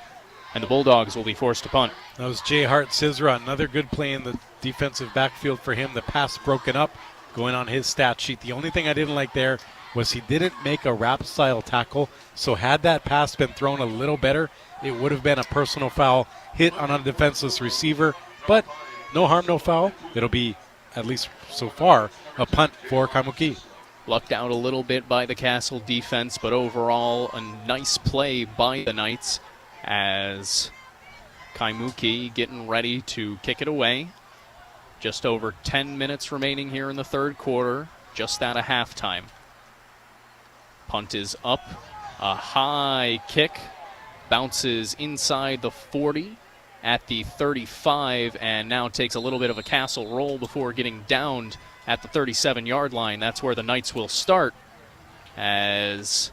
[SPEAKER 2] and the Bulldogs will be forced to punt.
[SPEAKER 1] That was Jay Hart Sizra, another good play in the defensive backfield for him. The pass broken up, going on his stat sheet. The only thing I didn't like there was he didn't make a wrap-style tackle, so had that pass been thrown a little better, it would have been a personal foul hit on a defenseless receiver, but no harm, no foul. It'll be, at least so far, a punt for Kaimuki.
[SPEAKER 2] Lucked out a little bit by the Castle defense, but overall a nice play by the Knights as Kaimuki getting ready to kick it away. Just over 10 minutes remaining here in the third quarter, just out of halftime. Punt is up, a high kick, bounces inside the 40 at the 35, and now takes a little bit of a Castle roll before getting downed at the 37-yard line. That's where the Knights will start, as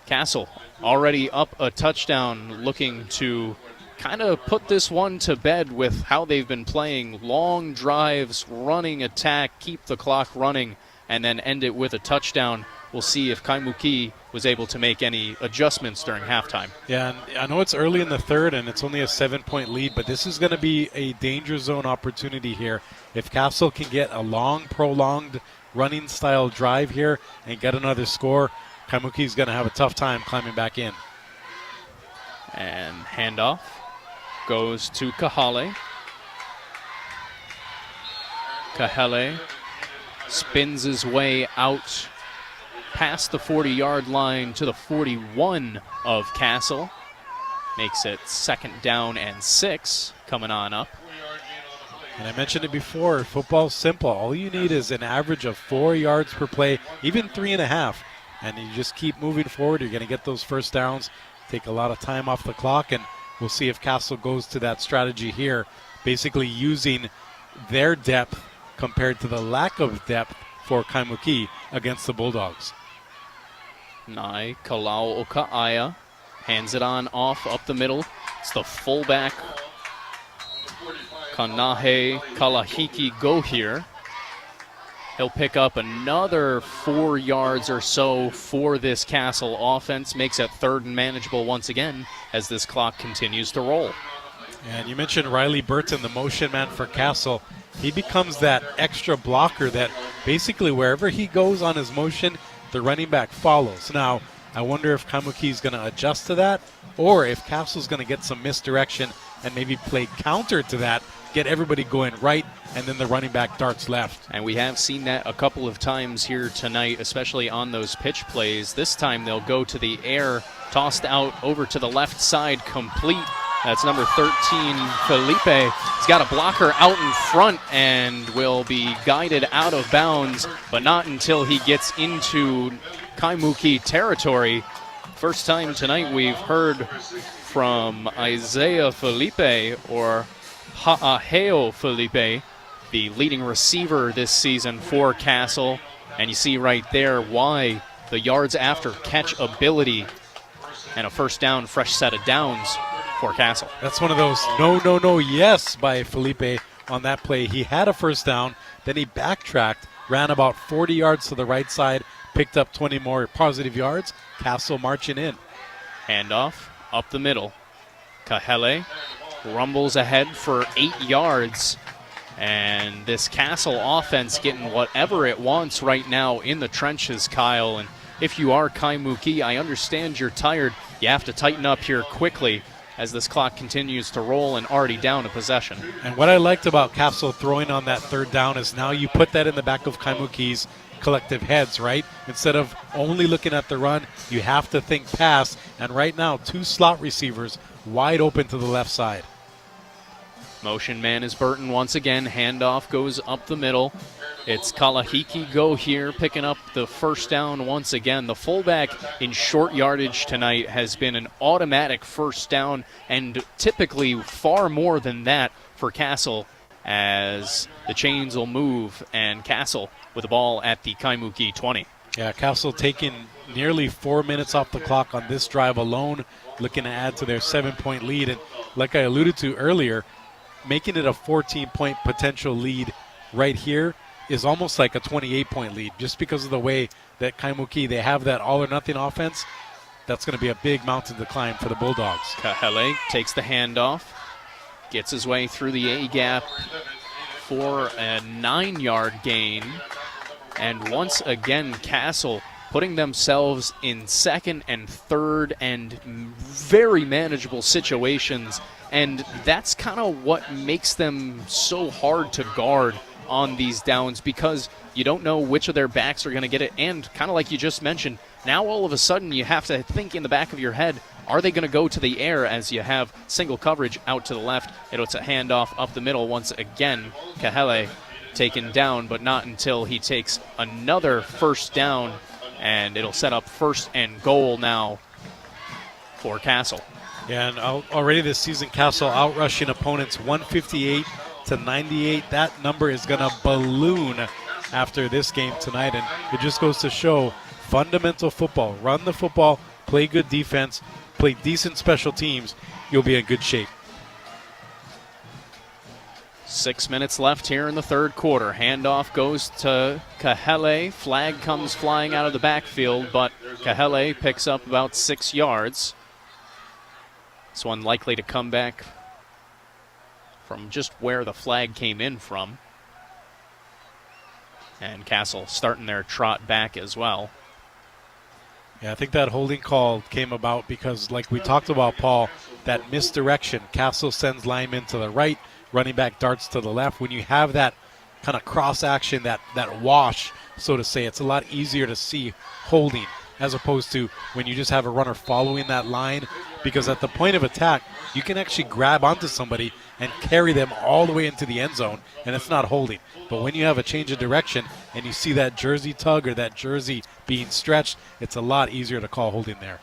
[SPEAKER 2] Castle already up a touchdown, looking to kind of put this one to bed with how they've been playing. Long drives, running attack, keep the clock running, and then end it with a touchdown. We'll see if Kaimuki was able to make any adjustments during halftime.
[SPEAKER 1] Yeah, and I know it's early in the third and it's only a 7-point lead, but this is going to be a danger zone opportunity here. If Castle can get a long, prolonged running style drive here and get another score, Kaimuki's going to have a tough time climbing back in.
[SPEAKER 2] And handoff goes to Kahale. Kahale spins his way out past the 40-yard line to the 41 of Castle. Makes it 2nd down and 6 coming on up.
[SPEAKER 1] And I mentioned it before, football's simple. All you need is an average of 4 yards per play, even 3.5. And you just keep moving forward. You're going to get those first downs, take a lot of time off the clock, and we'll see if Castle goes to that strategy here, basically using their depth compared to the lack of depth for Kaimuki against the Bulldogs.
[SPEAKER 2] Nai Kalau Oka'aya hands it on off up the middle. It's the fullback Kanahe Kalahiki go here. He'll pick up another 4 yards or so for this Castle offense. Makes it 3rd and manageable once again as this clock continues to roll.
[SPEAKER 1] And you mentioned Riley Burton, the motion man for Castle. He becomes that extra blocker that basically wherever he goes on his motion, the running back follows. Now, I wonder if Kaimuki is going to adjust to that, or if Castle's going to get some misdirection and maybe play counter to that, get everybody going right, and then the running back darts left.
[SPEAKER 2] And we have seen that a couple of times here tonight, especially on those pitch plays. This time they'll go to the air, tossed out over to the left side, complete. That's number 13, Felipe. He's got a blocker out in front and will be guided out of bounds, but not until he gets into Kaimuki territory. First time tonight we've heard from Isaiah Felipe, or Ha'aheo Felipe, the leading receiver this season for Castle. And you see right there why the yards after catch ability and a first down, fresh set of downs for Castle.
[SPEAKER 1] That's one of those no, yes by Felipe on that play. He had a first down, then he backtracked, ran about 40 yards to the right side, picked up 20 more positive yards. Castle marching in.
[SPEAKER 2] Handoff up the middle. Kahele rumbles ahead for 8 yards. And this Castle offense getting whatever it wants right now in the trenches, Kyle. And if you are Kaimuki, I understand you're tired. You have to tighten up here quickly as this clock continues to roll and already down a possession.
[SPEAKER 1] And what I liked about Castle throwing on that 3rd down is now you put that in the back of Kaimuki's collective heads, right? Instead of only looking at the run, you have to think pass. And right now, 2 slot receivers wide open to the left side.
[SPEAKER 2] Motion man is Burton once again. Handoff goes up the middle. It's Kalahiki go here, picking up the first down once again. The fullback in short yardage tonight has been an automatic first down, and typically far more than that for Castle, as the chains will move, and Castle with the ball at the Kaimuki 20.
[SPEAKER 1] Yeah, Castle taking nearly 4 minutes off the clock on this drive alone, looking to add to their 7-point lead. And like I alluded to earlier, making it a 14-point potential lead right here is almost like a 28-point lead, just because of the way that Kaimuki, they have that all-or-nothing offense. That's going to be a big mountain to climb for the Bulldogs.
[SPEAKER 2] Kahele takes the handoff, gets his way through the A-gap for a 9-yard gain. And once again, Castle putting themselves in second and third and very manageable situations. And that's kind of what makes them so hard to guard on these downs, because you don't know which of their backs are going to get it. And kind of like you just mentioned, now all of a sudden you have to think in the back of your head, are they going to go to the air as you have single coverage out to the left? It's a handoff up the middle once again. Kahele taken down, but not until he takes another first down, and it'll set up 1st and goal now for Castle.
[SPEAKER 1] Yeah, and already this season, Castle outrushing opponents 158-98. That number is going to balloon after this game tonight, and it just goes to show fundamental football. Run the football, play good defense, play decent special teams, you'll be in good shape.
[SPEAKER 2] 6 minutes left here in the third quarter. Handoff goes to Kahele. Flag comes flying out of the backfield, but Kahele picks up about 6 yards. This one likely to come back from just where the flag came in from. And Castle starting their trot back as well.
[SPEAKER 1] Yeah, I think that holding call came about because, like we talked about, Paul, that misdirection. Castle sends linemen to the right, running back darts to the left. When you have that kind of cross action, that wash, so to say, it's a lot easier to see holding as opposed to when you just have a runner following that line, because at the point of attack, you can actually grab onto somebody and carry them all the way into the end zone, and it's not holding. But when you have a change of direction and you see that jersey tug or that jersey being stretched, it's a lot easier to call holding there.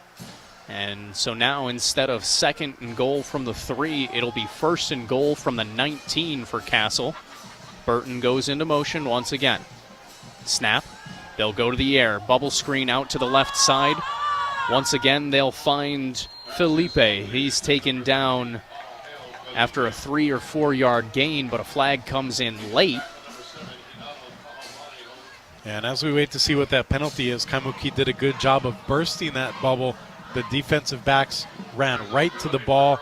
[SPEAKER 2] And so now instead of 2nd and goal from the 3, it'll be 1st and goal from the 19 for Castle. Burton goes into motion once again. Snap. They'll go to the air. Bubble screen out to the left side. Once again, they'll find Felipe. He's taken down after a 3 or 4 yard gain, but a flag comes in late.
[SPEAKER 1] And as we wait to see what that penalty is, Kaimuki did a good job of bursting that bubble. The defensive backs ran right to the ball.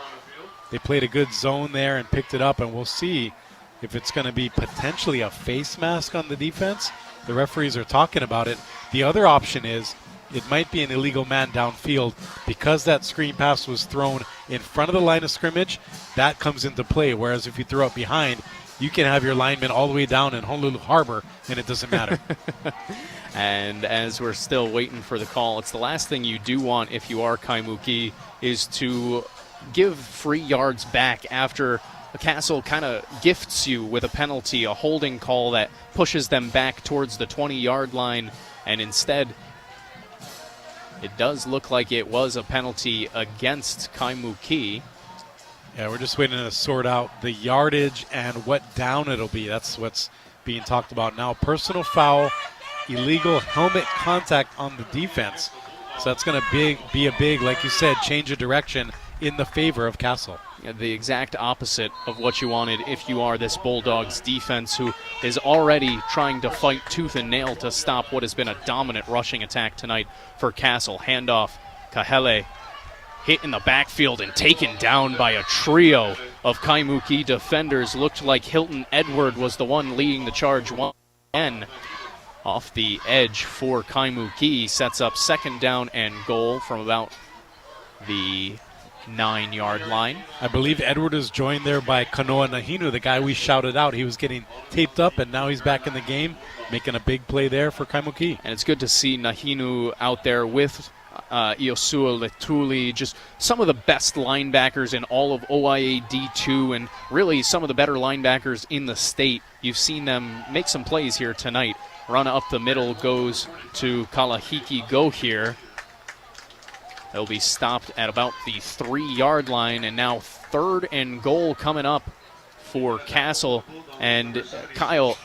[SPEAKER 1] They played a good zone there and picked it up, and we'll see if it's going to be potentially a face mask on the defense. The referees are talking about it. The other option is it might be an illegal man downfield because that screen pass was thrown in front of the line of scrimmage. That comes into play, whereas if you throw it behind, you can have your lineman all the way down in Honolulu Harbor, and it doesn't matter.
[SPEAKER 2] And as we're still waiting for the call, it's the last thing you do want if you are Kaimuki is to give free yards back after the Castle kind of gifts you with a penalty, a holding call that pushes them back towards the 20-yard line, and instead it does look like it was a penalty against Kaimuki.
[SPEAKER 1] Yeah, we're just waiting to sort out the yardage and what down it'll be. That's what's being talked about now. Personal foul, illegal helmet contact on the defense. So that's going to be a big, like you said, change of direction in the favor of Castle.
[SPEAKER 2] Yeah, the exact opposite of what you wanted if you are this Bulldogs defense, who is already trying to fight tooth and nail to stop what has been a dominant rushing attack tonight for Castle. Handoff, Kahele hit in the backfield and taken down by a trio of Kaimuki defenders. Looked like Hilton Edward was the one leading the charge once again. Off the edge for Kaimuki, sets up 2nd down and goal from about the 9-yard line.
[SPEAKER 1] I believe Edward is joined there by Kanoa Nahinu, the guy we shouted out. He was getting taped up, and now he's back in the game, making a big play there for Kaimuki.
[SPEAKER 2] And it's good to see Nahinu out there with Iosua Letuli, just some of the best linebackers in all of OIA D2 and really some of the better linebackers in the state. You've seen them make some plays here tonight. Run up the middle goes to Kalahiki Go here. They'll be stopped at about the 3-yard line, and now 3rd and goal coming up for Castle. And Kyle,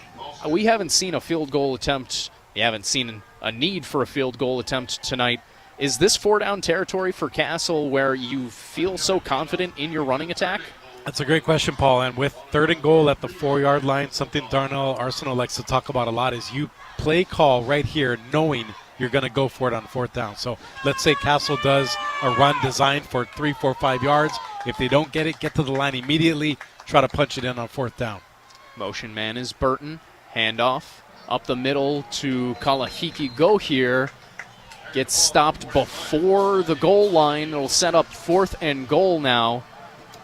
[SPEAKER 2] we haven't seen a field goal attempt. We haven't seen a need for a field goal attempt tonight. Is this 4-down territory for Castle where you feel so confident in your running attack?
[SPEAKER 1] That's a great question, Paul. And with 3rd and goal at the 4-yard line, something Darnell Arsenal likes to talk about a lot is you play call right here knowing you're going to go for it on 4th down. So let's say Castle does a run designed for 3, 4, 5 yards. If they don't get it, get to the line immediately. Try to punch it in on 4th down.
[SPEAKER 2] Motion man is Burton. Handoff up the middle to Kalahiki Go here. Gets stopped before the goal line. It'll set up 4th and goal now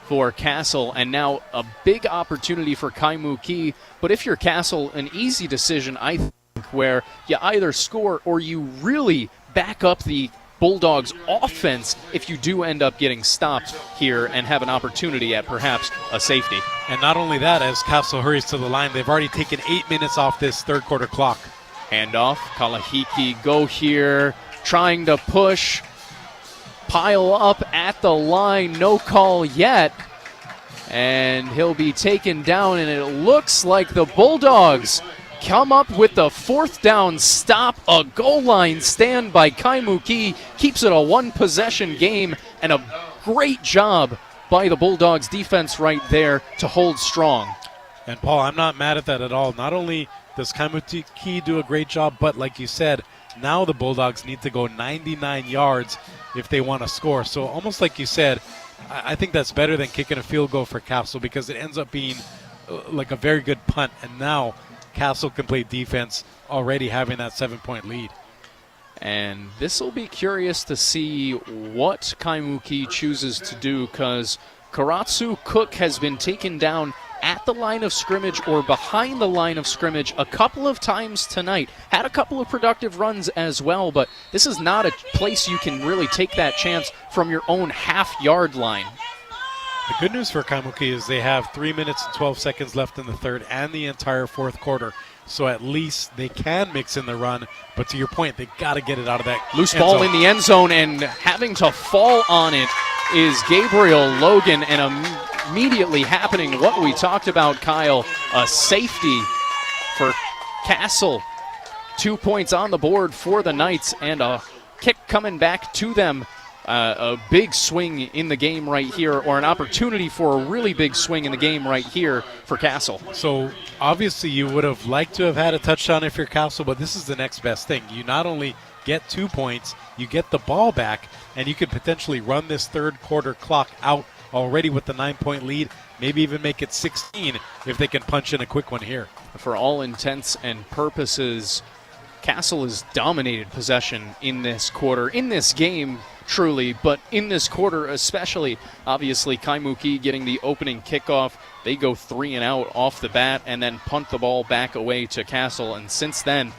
[SPEAKER 2] for Castle. And now a big opportunity for Kaimuki. But if you're Castle, an easy decision, I think, where you either score or you really back up the Bulldogs offense if you do end up getting stopped here and have an opportunity at perhaps a safety.
[SPEAKER 1] And not only that, as Castle hurries to the line, they've already taken 8 minutes off this 3rd quarter clock.
[SPEAKER 2] Handoff, Kalahiki Go here, trying to push, pile up at the line, no call yet. And he'll be taken down, and it looks like the Bulldogs come up with the 4th down stop. A goal line stand by Kaimuki keeps it a 1-possession game, and a great job by the Bulldogs defense right there to hold strong.
[SPEAKER 1] And Paul, I'm not mad at that at all. Not only does Kaimuki do a great job, but like you said, now the Bulldogs need to go 99 yards if they want to score. So almost like you said, I think that's better than kicking a field goal for Castle because it ends up being like a very good punt. And now Castle can play defense already having that 7-point lead.
[SPEAKER 2] And this will be curious to see what Kaimuki chooses to do because Karatsu Cook has been taken down at the line of scrimmage or behind the line of scrimmage a couple of times tonight. Had a couple of productive runs as well, but this is not a place you can really take that chance from your own half-yard line.
[SPEAKER 1] The good news for Kaimuki is they have 3 minutes and 12 seconds left in the 3rd and the entire 4th quarter. So at least they can mix in the run. But to your point, they got to get it out of that
[SPEAKER 2] loose ball
[SPEAKER 1] zone.
[SPEAKER 2] In the end zone, and having to fall on it is Gabriel Logan, and immediately happening what we talked about, Kyle, a safety for Castle. 2 points on the board for the Knights, and a kick coming back to them. A big swing in the game right here, or an opportunity for a really big swing in the game right here for Castle.
[SPEAKER 1] So obviously you would have liked to have had a touchdown if you're Castle, but this is the next best thing. You not only get 2 points, you get the ball back, and you could potentially run this 3rd quarter clock out already with the 9-point lead, maybe even make it 16 if they can punch in a quick one here.
[SPEAKER 2] For all intents and purposes, Castle has dominated possession in this quarter, in this game truly, but in this quarter especially. Obviously, Kaimuki getting the opening kickoff. They go 3 and out off the bat and then punt the ball back away to Castle. And since then,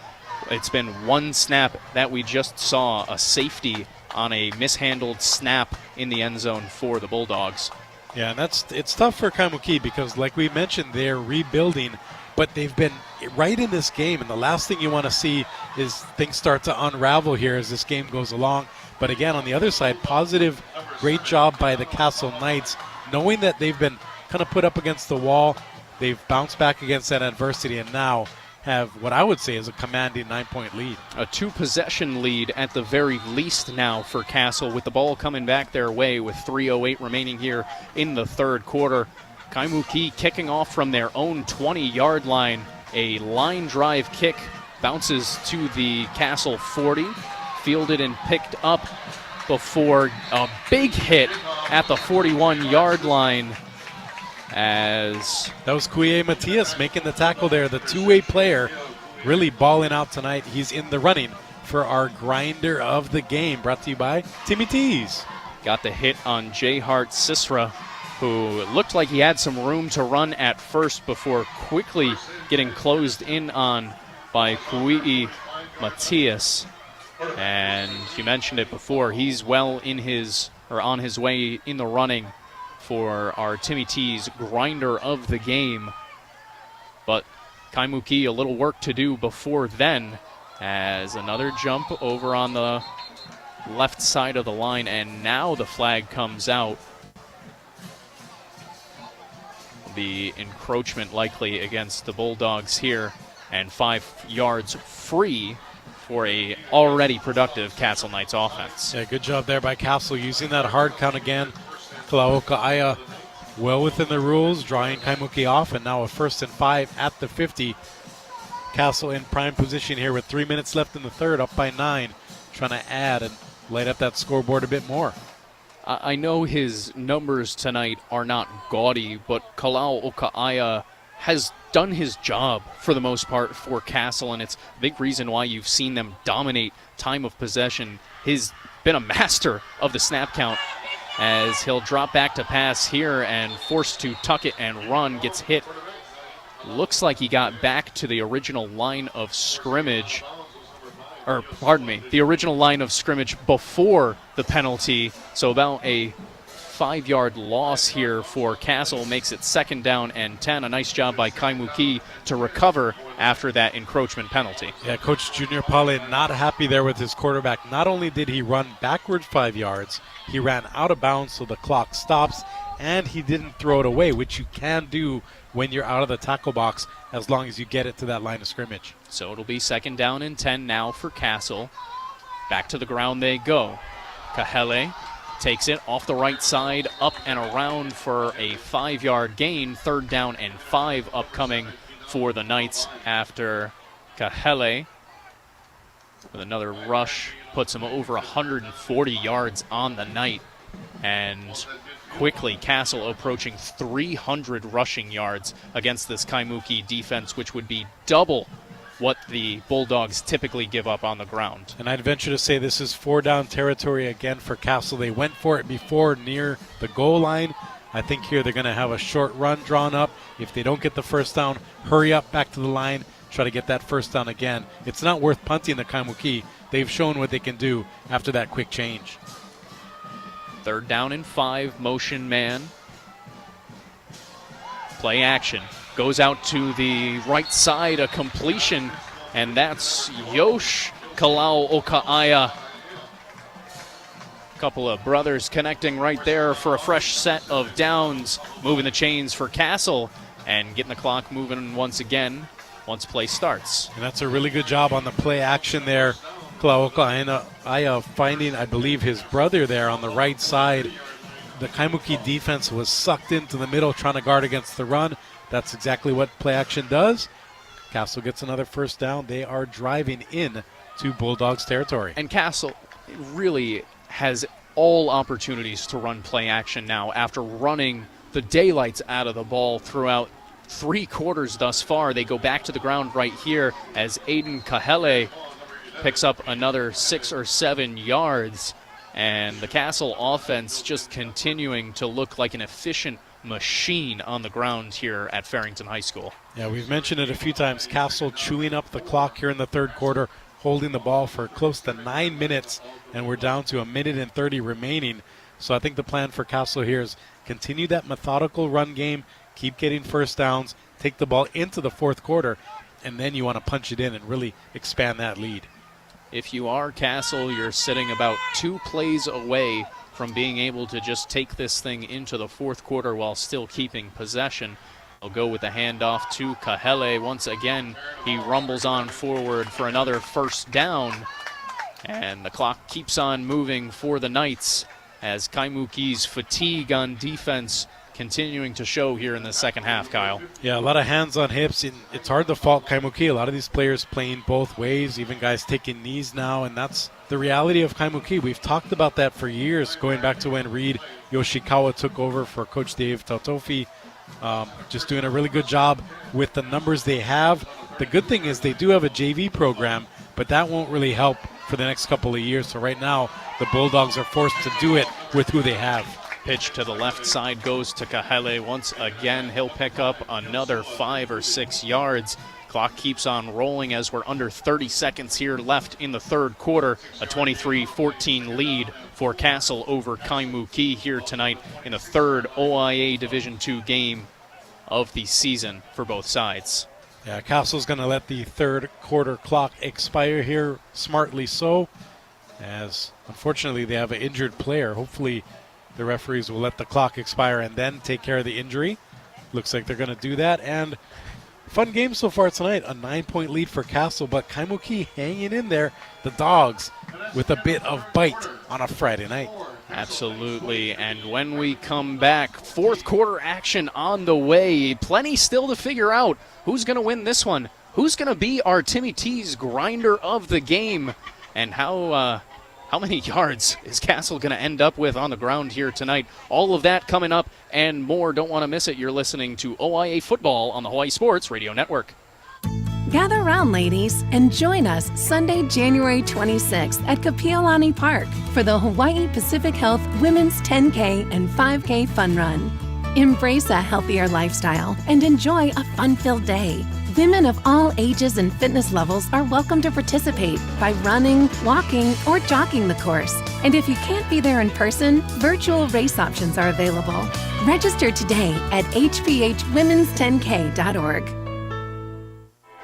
[SPEAKER 2] it's been one snap that we just saw, a safety on a mishandled snap in the end zone for the Bulldogs.
[SPEAKER 1] Yeah, and it's tough for Kaimuki because, like we mentioned, they're rebuilding, but they've been right in this game, and the last thing you want to see is things start to unravel here as this game goes along. But again, on the other side, positive, great job by the Castle Knights, knowing that they've been kind of put up against the wall. They've bounced back against that adversity and now have what I would say is a commanding 9-point lead.
[SPEAKER 2] A 2-possession lead at the very least now for Castle, with the ball coming back their way with 3:08 remaining here in the 3rd quarter. Kaimuki kicking off from their own 20-yard line. A line drive kick bounces to the Castle 40. Fielded and picked up before a big hit at the 41-yard line. As
[SPEAKER 1] that was Kuye Matias making the tackle there, the two-way player, really balling out tonight. He's in the running for our grinder of the game, brought to you by Timmy T's.
[SPEAKER 2] Got the hit on J. Hart Sisra, who looked like he had some room to run at first before quickly getting closed in on by Kuye Matias. And you mentioned it before, he's well in his, or on his way in the running for our Timmy T's grinder of the game. But Kaimuki, a little work to do before then, as another jump over on the left side of the line, and now the flag comes out. The encroachment likely against the Bulldogs here, and 5 yards free for a already productive Castle Knights offense.
[SPEAKER 1] Yeah, good job there by Castle using that hard count again. Kalaoka'aia well within the rules, drawing Kaimuki off, and now a 1st and 5 at the 50. Castle in prime position here with 3 minutes left in the third, up by 9, trying to add and light up that scoreboard a bit more.
[SPEAKER 2] I know his numbers tonight are not gaudy, but Kalaoka'aia has done his job for the most part for Castle, and it's a big reason why you've seen them dominate time of possession. He's been a master of the snap count, as he'll drop back to pass here and forced to tuck it and run, gets hit. Looks like he got back to the original line of scrimmage, or pardon me, the original line of scrimmage before the penalty. So about a 5-yard loss here for Castle makes it 2nd down and 10. A nice job by Kaimuki to recover after that encroachment penalty.
[SPEAKER 1] Yeah, Coach Junior Pale not happy there with his quarterback. Not only did he run backwards 5 yards, he ran out of bounds so the clock stops, and he didn't throw it away, which you can do when you're out of the tackle box as long as you get it to that line of scrimmage.
[SPEAKER 2] So it'll be 2nd down and 10 now for Castle. Back to the ground they go. Kahele takes it off the right side, up and around for a 5-yard gain. 3rd down and 5 upcoming for the Knights after Kahele with another rush. Puts him over 140 yards on the night. And quickly, Castle approaching 300 rushing yards against this Kaimuki defense, which would be double what the Bulldogs typically give up on the ground.
[SPEAKER 1] And I'd venture to say this is 4-down territory again for Castle. They went for it before near the goal line. I think here they're going to have a short run drawn up. If they don't get the 1st down, hurry up back to the line, try to get that 1st down again. It's not worth punting the Kaimuki. They've shown what they can do after that quick change.
[SPEAKER 2] 3rd down and 5, motion man. Play action. Goes out to the right side, a completion, and that's Yosh Kalaoka'aia. Couple of brothers connecting right there for a fresh set of downs, moving the chains for Castle and getting the clock moving once again once play starts.
[SPEAKER 1] And that's a really good job on the play action there. Kalaoka'aia finding, I believe, his brother there on the right side. The Kaimuki defense was sucked into the middle trying to guard against the run. That's exactly what play action does. Castle gets another 1st down. They are driving in to Bulldogs territory.
[SPEAKER 2] And Castle really has all opportunities to run play action now after running the daylights out of the ball throughout 3 quarters thus far. They go back to the ground right here as Aiden Kahele picks up another 6 or 7 yards. And the Castle offense just continuing to look like an efficient machine on the ground here at Farrington High School.
[SPEAKER 1] Yeah, we've mentioned it a few times. Castle chewing up the clock here in the 3rd quarter, holding the ball for close to 9 minutes, and we're down to 1 minute and 30 remaining. So I think the plan for Castle here is continue that methodical run game, keep getting 1st downs, take the ball into the 4th quarter, and then you want to punch it in and really expand that lead.
[SPEAKER 2] If you are Castle, you're sitting about 2 plays away from being able to just take this thing into the 4th quarter while still keeping possession. They'll go with the handoff to Kahele. Once again, he rumbles on forward for another 1st down. And the clock keeps on moving for the Knights as Kaimuki's fatigue on defense continuing to show here in the 2nd half, Kyle.
[SPEAKER 1] Yeah, a lot of hands on hips. And it's hard to fault Kaimuki. A lot of these players playing both ways, even guys taking knees now, and that's the reality of Kaimuki. We've talked about that for years, going back to when Reed Yoshikawa took over for Coach Dave Tautofi. Just doing a really good job with the numbers they have. The good thing is they do have a JV program, but that won't really help for the next couple of years. So right now, the Bulldogs are forced to do it with who they have.
[SPEAKER 2] Pitch to the left side goes to Kahele. Once again, he'll pick up another 5 or 6 yards. Clock keeps on rolling as we're under 30 seconds here left in the third quarter. A 23-14 lead for Castle over Kaimuki here tonight in the third OIA Division II game of the season for both sides.
[SPEAKER 1] Yeah, Castle's going to let the third quarter clock expire here, smartly so, as unfortunately they have an injured player. Hopefully the referees will let the clock expire and then take care of the injury. Looks like they're going to do that. And fun game so far tonight. A 9-point lead for Castle, but Kaimuki hanging in there. The Dogs with a bit of bite on a Friday night.
[SPEAKER 2] Absolutely. And when we come back, fourth quarter action on the way. Plenty still to figure out who's going to win this one. Who's going to be our Timmy T's grinder of the game? And how many yards is Castle going to end up with on the ground here tonight? All of that coming up and more. Don't want to miss it. You're listening to OIA Football on the Hawaii Sports Radio Network.
[SPEAKER 8] Gather around, ladies, and join us Sunday, January 26th at Kapiolani Park for the Hawaii Pacific Health Women's 10K and 5K Fun Run. Embrace a healthier lifestyle and enjoy a fun-filled day. Women of all ages and fitness levels are welcome to participate by running, walking, or jogging the course. And if you can't be there in person, virtual race options are available. Register today at hphwomen's10k.org.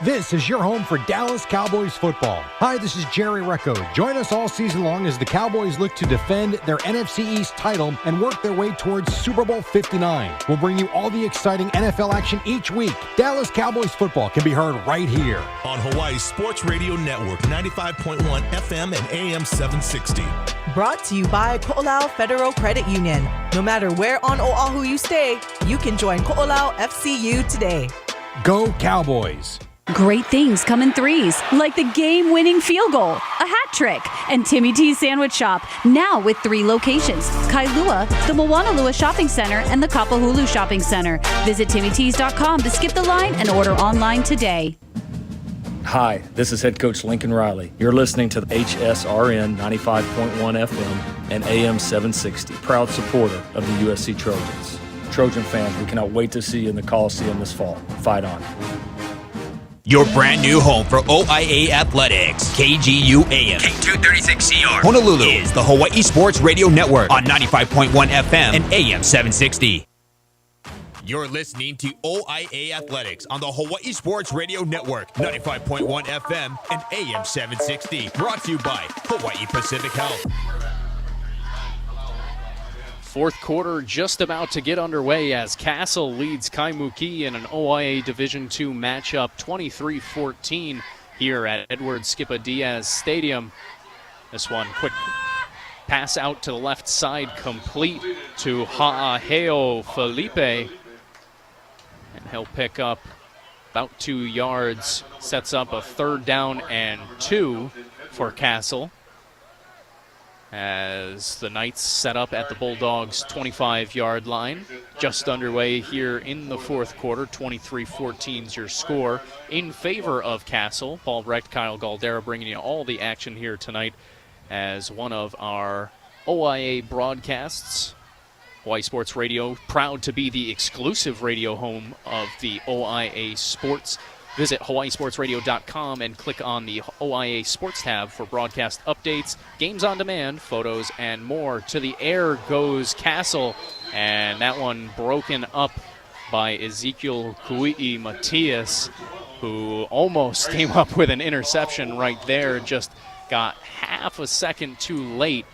[SPEAKER 16] This is your home for Dallas Cowboys football. Hi, this is Jerry Recco. Join us all season long as the Cowboys look to defend their NFC East title and work their way towards Super Bowl 59. We'll bring you all the exciting NFL action each week. Dallas Cowboys football can be heard right here
[SPEAKER 17] on Hawaii Sports Radio Network, 95.1 FM and AM 760.
[SPEAKER 4] Brought to you by Ko'olau Federal Credit Union. No matter where on Oahu you stay, you can join Ko'olau FCU today.
[SPEAKER 16] Go Cowboys!
[SPEAKER 3] Great things come in threes, like the game-winning field goal, a hat trick, and Timmy T's Sandwich Shop, now with 3 locations: Kailua, the Moanalua Shopping Center, and the Kapahulu Shopping Center. Visit TimmyT's.com to skip the line and order online today.
[SPEAKER 9] Hi, this is head coach Lincoln Riley. You're listening to the HSRN 95.1 FM and AM 760, proud supporter of the USC Trojans. Trojan fans, we cannot wait to see you in the Coliseum this fall. Fight on.
[SPEAKER 10] Your brand new home for OIA Athletics, KGU AM, K236CR, Honolulu is the Hawaii Sports Radio Network on 95.1 FM and AM 760. You're listening to OIA Athletics on the Hawaii Sports Radio Network, 95.1 FM and AM 760. Brought to you by Hawaii Pacific Health.
[SPEAKER 2] Fourth quarter just about to get underway as Castle leads Kaimuki in an OIA Division II matchup 23-14 here at Edward Skippa Diaz Stadium. This one, quick pass out to the left side, complete to Ha'aheo Felipe. And he'll pick up about 2 yards, sets up a 3rd down and 2 for Castle, as the Knights set up at the Bulldogs' 25-yard line. Just underway here in the fourth quarter. 23-14 is your score in favor of Castle. Paul Brecht, Kyle Galdera bringing you all the action here tonight as one of our OIA broadcasts. Hawaii Sports Radio, proud to be the exclusive radio home of the OIA Sports. Visit hawaiisportsradio.com and click on the OIA Sports tab for broadcast updates, games on demand, photos, and more. To the air goes Castle, and that one broken up by Ezekiel Kui'i Matias, who almost came up with an interception right there, just got half a second too late,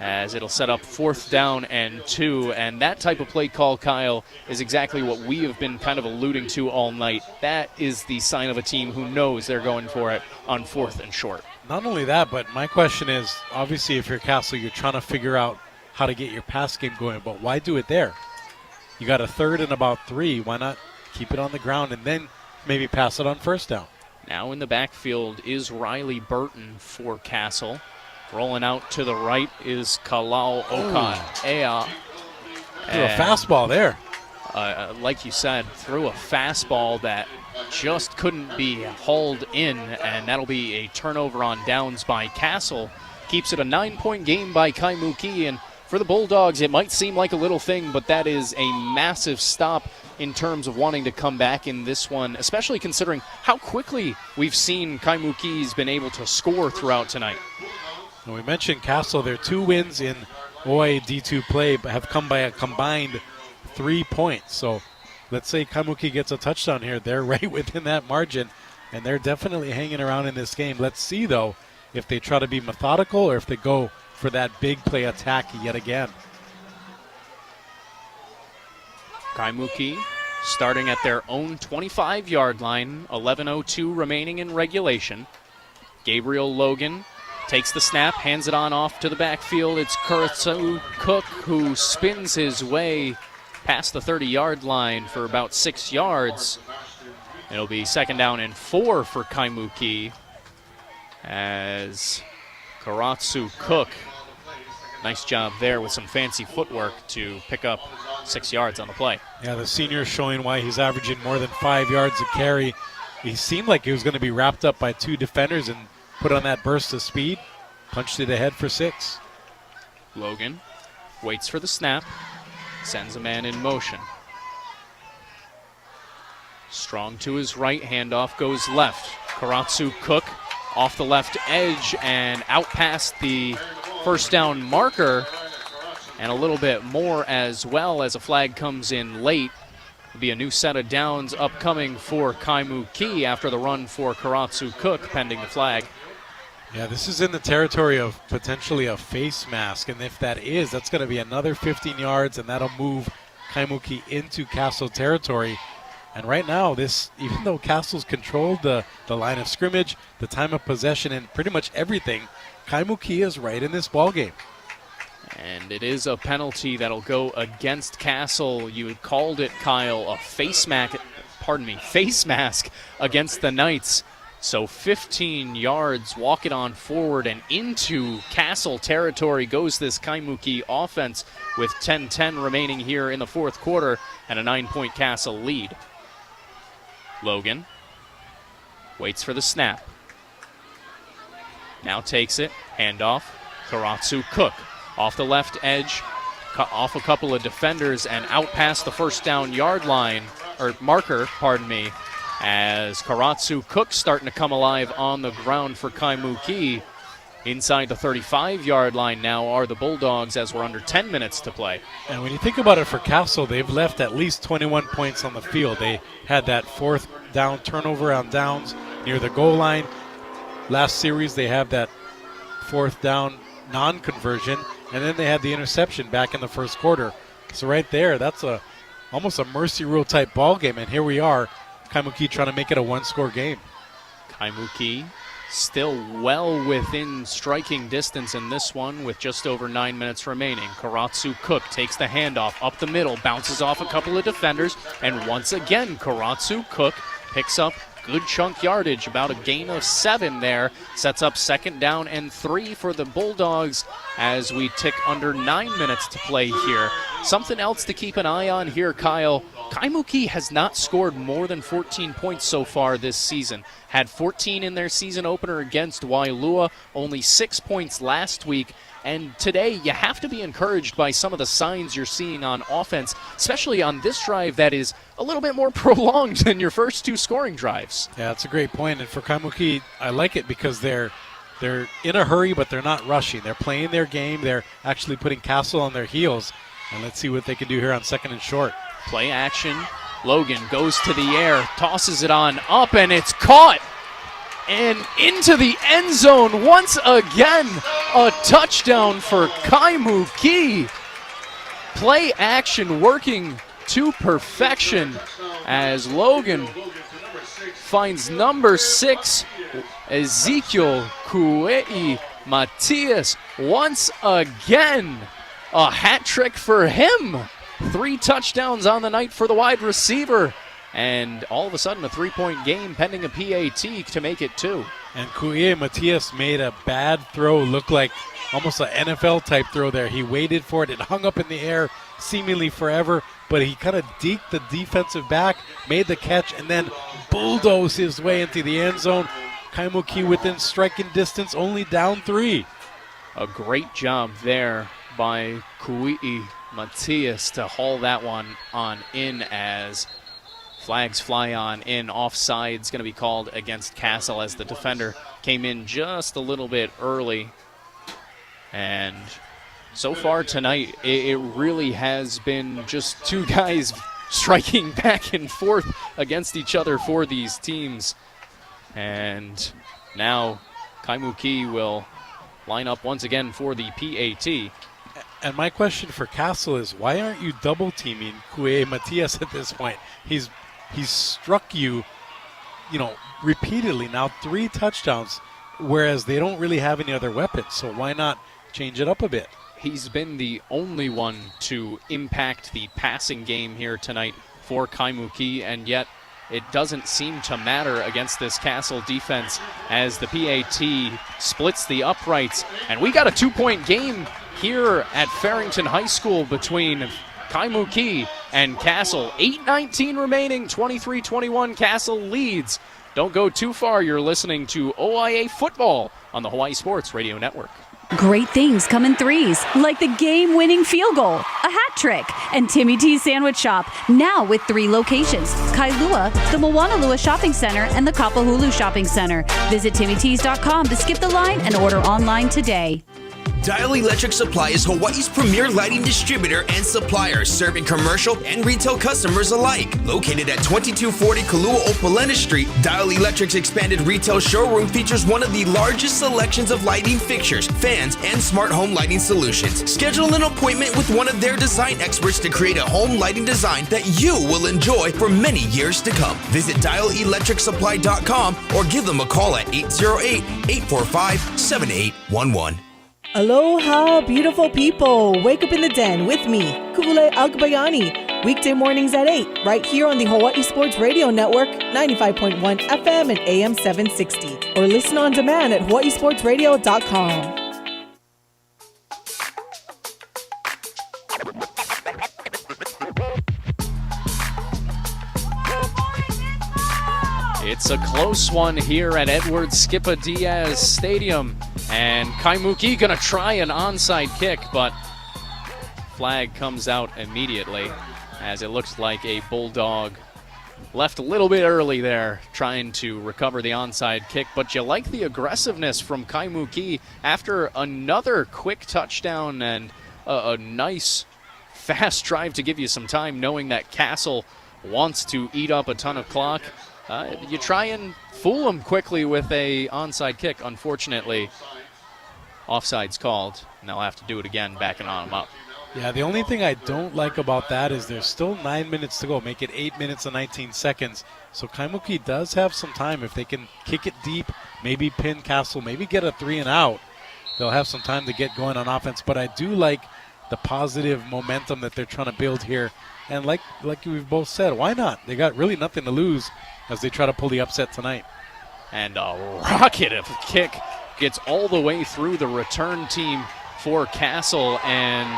[SPEAKER 2] as it'll set up 4th down and 2. And that type of play call, Kyle, is exactly what we have been kind of alluding to all night. That is the sign of a team who knows they're going for it on 4th and short.
[SPEAKER 1] Not only that, but my question is, obviously if you're Castle, you're trying to figure out how to get your pass game going, but why do it there? You got a 3rd and about 3. Why not keep it on the ground and then maybe pass it on 1st down?
[SPEAKER 2] Now in the backfield is Riley Burton for Castle. Rolling out to the right is Kalau Okan-Ea.
[SPEAKER 1] Threw a fastball there.
[SPEAKER 2] Like you said, threw a fastball that just couldn't be hauled in, and that'll be a turnover on downs by Castle. Keeps it a 9-point game by Kaimuki, and for the Bulldogs, it might seem like a little thing, but that is a massive stop in terms of wanting to come back in this one, especially considering how quickly we've seen Kaimuki's been able to score throughout tonight.
[SPEAKER 1] And we mentioned Castle, their 2 wins in OIA D2 play have come by a combined 3 points. So let's say Kaimuki gets a touchdown here. They're right within that margin, and they're definitely hanging around in this game. Let's see, though, if they try to be methodical or if they go for that big play attack yet again.
[SPEAKER 2] Kaimuki starting at their own 25-yard line, 11:02 remaining in regulation. Gabriel Logan takes the snap, hands it on off to the backfield. It's Kuratsu Cook who spins his way past the 30-yard line for about 6 yards. It'll be 2nd down and 4 for Kaimuki as Kuratsu Cook, nice job there with some fancy footwork to pick up 6 yards on the play.
[SPEAKER 1] Yeah, the senior showing why he's averaging more than 5 yards a carry. He seemed like he was going to be wrapped up by 2 defenders and put on that burst of speed, punched it ahead for 6.
[SPEAKER 2] Logan waits for the snap, sends a man in motion. Strong to his right, handoff goes left. Kuratsu Cook off the left edge and out past the first down marker, and a little bit more as well as a flag comes in late. It'll be a new set of downs upcoming for Kaimuki after the run for Kuratsu Cook pending the flag.
[SPEAKER 1] Yeah, this is in the territory of potentially a face mask, and if that is, that's going to be another 15 yards, and that'll move Kaimuki into Castle territory. And right now, this, even though Castle's controlled the line of scrimmage, the time of possession, and pretty much everything, Kaimuki is right in this ballgame.
[SPEAKER 2] And it is a penalty that'll go against Castle. You had called it, Kyle, a face mask against the Knights. So 15 yards, walk it on forward, and into Castle territory goes this Kaimuki offense with 10-10 remaining here in the 4th quarter and a 9-point Castle lead. Logan waits for the snap. Now takes it, handoff, Kuratsu Cook off the left edge, cut off a couple of defenders and out past the first down yard line, or marker, as Kuratsu Cook starting to come alive on the ground for Kaimuki. Inside the 35-yard line now are the Bulldogs as we're under 10 minutes to play.
[SPEAKER 1] And when you think about it for Castle, they've left at least 21 points on the field. They had that 4th down turnover on downs near the goal line. Last series, they have that 4th down non-conversion, and then they had the interception back in the 1st quarter. So right there, that's almost a mercy rule type ball game, and here we are, Kaimuki trying to make it a 1-score game.
[SPEAKER 2] Kaimuki still well within striking distance in this one with just over 9 minutes remaining. Kuratsu Cook takes the handoff up the middle, bounces off a couple of defenders, and once again Kuratsu Cook picks up good chunk yardage, about a gain of 7 there. Sets up 2nd down and 3 for the Bulldogs as we tick under 9 minutes to play here. Something else to keep an eye on here, Kyle. Kaimuki has not scored more than 14 points so far this season. Had 14 in their season opener against Wailua, only 6 points last week. And today, you have to be encouraged by some of the signs you're seeing on offense, especially on this drive that is a little bit more prolonged than your first 2 scoring drives.
[SPEAKER 1] Yeah, that's a great point. And for Kaimuki, I like it because they're in a hurry, but they're not rushing. They're playing their game. They're actually putting Castle on their heels. And let's see what they can do here on 2nd and short.
[SPEAKER 2] Play action. Logan goes to the air, tosses it on up, and it's caught. And into the end zone once again. A touchdown for Kaimuki. Play action working to perfection as Logan finds number 6, Ezekiel Kuei Matias, once again. A hat trick for him. 3 touchdowns on the night for the wide receiver. And all of a sudden a 3-point game pending a PAT to make it 2.
[SPEAKER 1] And Kuei Matias made a bad throw look like almost an NFL-type throw there. He waited for it. It hung up in the air seemingly forever, but he kind of deked the defensive back, made the catch, and then bulldozed his way into the end zone. Kaimuki within striking distance, only down 3.
[SPEAKER 2] A great job there by Kui'i Matias to haul that one on in as flags fly on in. Offside's going to be called against Castle as the defender came in just a little bit early. And so far tonight, it really has been just two guys striking back and forth against each other for these teams. And now Kaimuki will line up once again for the PAT.
[SPEAKER 1] And my question for Castle is, why aren't you double teaming Kui'i Matias at this point? He's struck you, repeatedly now, 3 touchdowns, whereas they don't really have any other weapons. So why not change it up a bit?
[SPEAKER 2] He's been the only one to impact the passing game here tonight for Kaimuki, and yet it doesn't seem to matter against this Castle defense as the PAT splits the uprights. And we got a 2-point game here at Farrington High School between Kaimuki and Castle. 8:19 remaining, 23-21, Castle leads. Don't go too far, you're listening to OIA football on the Hawaii Sports Radio Network.
[SPEAKER 3] Great things come in threes, like the game-winning field goal, a hat trick, and Timmy T's Sandwich Shop, now with 3 locations: Kailua, the Moanalua Shopping Center, and the Kapahulu Shopping Center. Visit TimmyT's.com to skip the line and order online today.
[SPEAKER 10] Dial Electric Supply is Hawaii's premier lighting distributor and supplier, serving commercial and retail customers alike. Located at 2240 Kalua Opalena Street, Dial Electric's expanded retail showroom features one of the largest selections of lighting fixtures, fans, and smart home lighting solutions. Schedule an appointment with one of their design experts to create a home lighting design that you will enjoy for many years to come. Visit dialelectricsupply.com or give them a call at 808-845-7811.
[SPEAKER 4] Aloha, beautiful people. Wake up in the den with me, Ku'ule Agbayani. Weekday mornings at 8, right here on the Hawaii Sports Radio Network, 95.1 FM and AM 760. Or listen on demand at hawaiisportsradio.com.
[SPEAKER 2] It's a close one here at Edward Skippa Diaz Stadium. And Kaimuki gonna try an onside kick, but flag comes out immediately as it looks like a Bulldog left a little bit early there trying to recover the onside kick. But you like the aggressiveness from Kaimuki after another quick touchdown and a nice fast drive to give you some time, knowing that Castle wants to eat up a ton of clock. You try and fool them quickly with a onside kick. Unfortunately, offside's called, and they'll have to do it again, backing on them up.
[SPEAKER 1] Yeah, the only thing I don't like about that is there's still 9 minutes to go. Make it 8 minutes and 19 seconds. So Kaimuki does have some time. If they can kick it deep, maybe pin Castle, maybe get a 3 and out, they'll have some time to get going on offense. But I do like the positive momentum that they're trying to build here. And like we've both said, why not? They got really nothing to lose as they try to pull the upset tonight.
[SPEAKER 2] And a rocket of a kick gets all the way through the return team for Castle and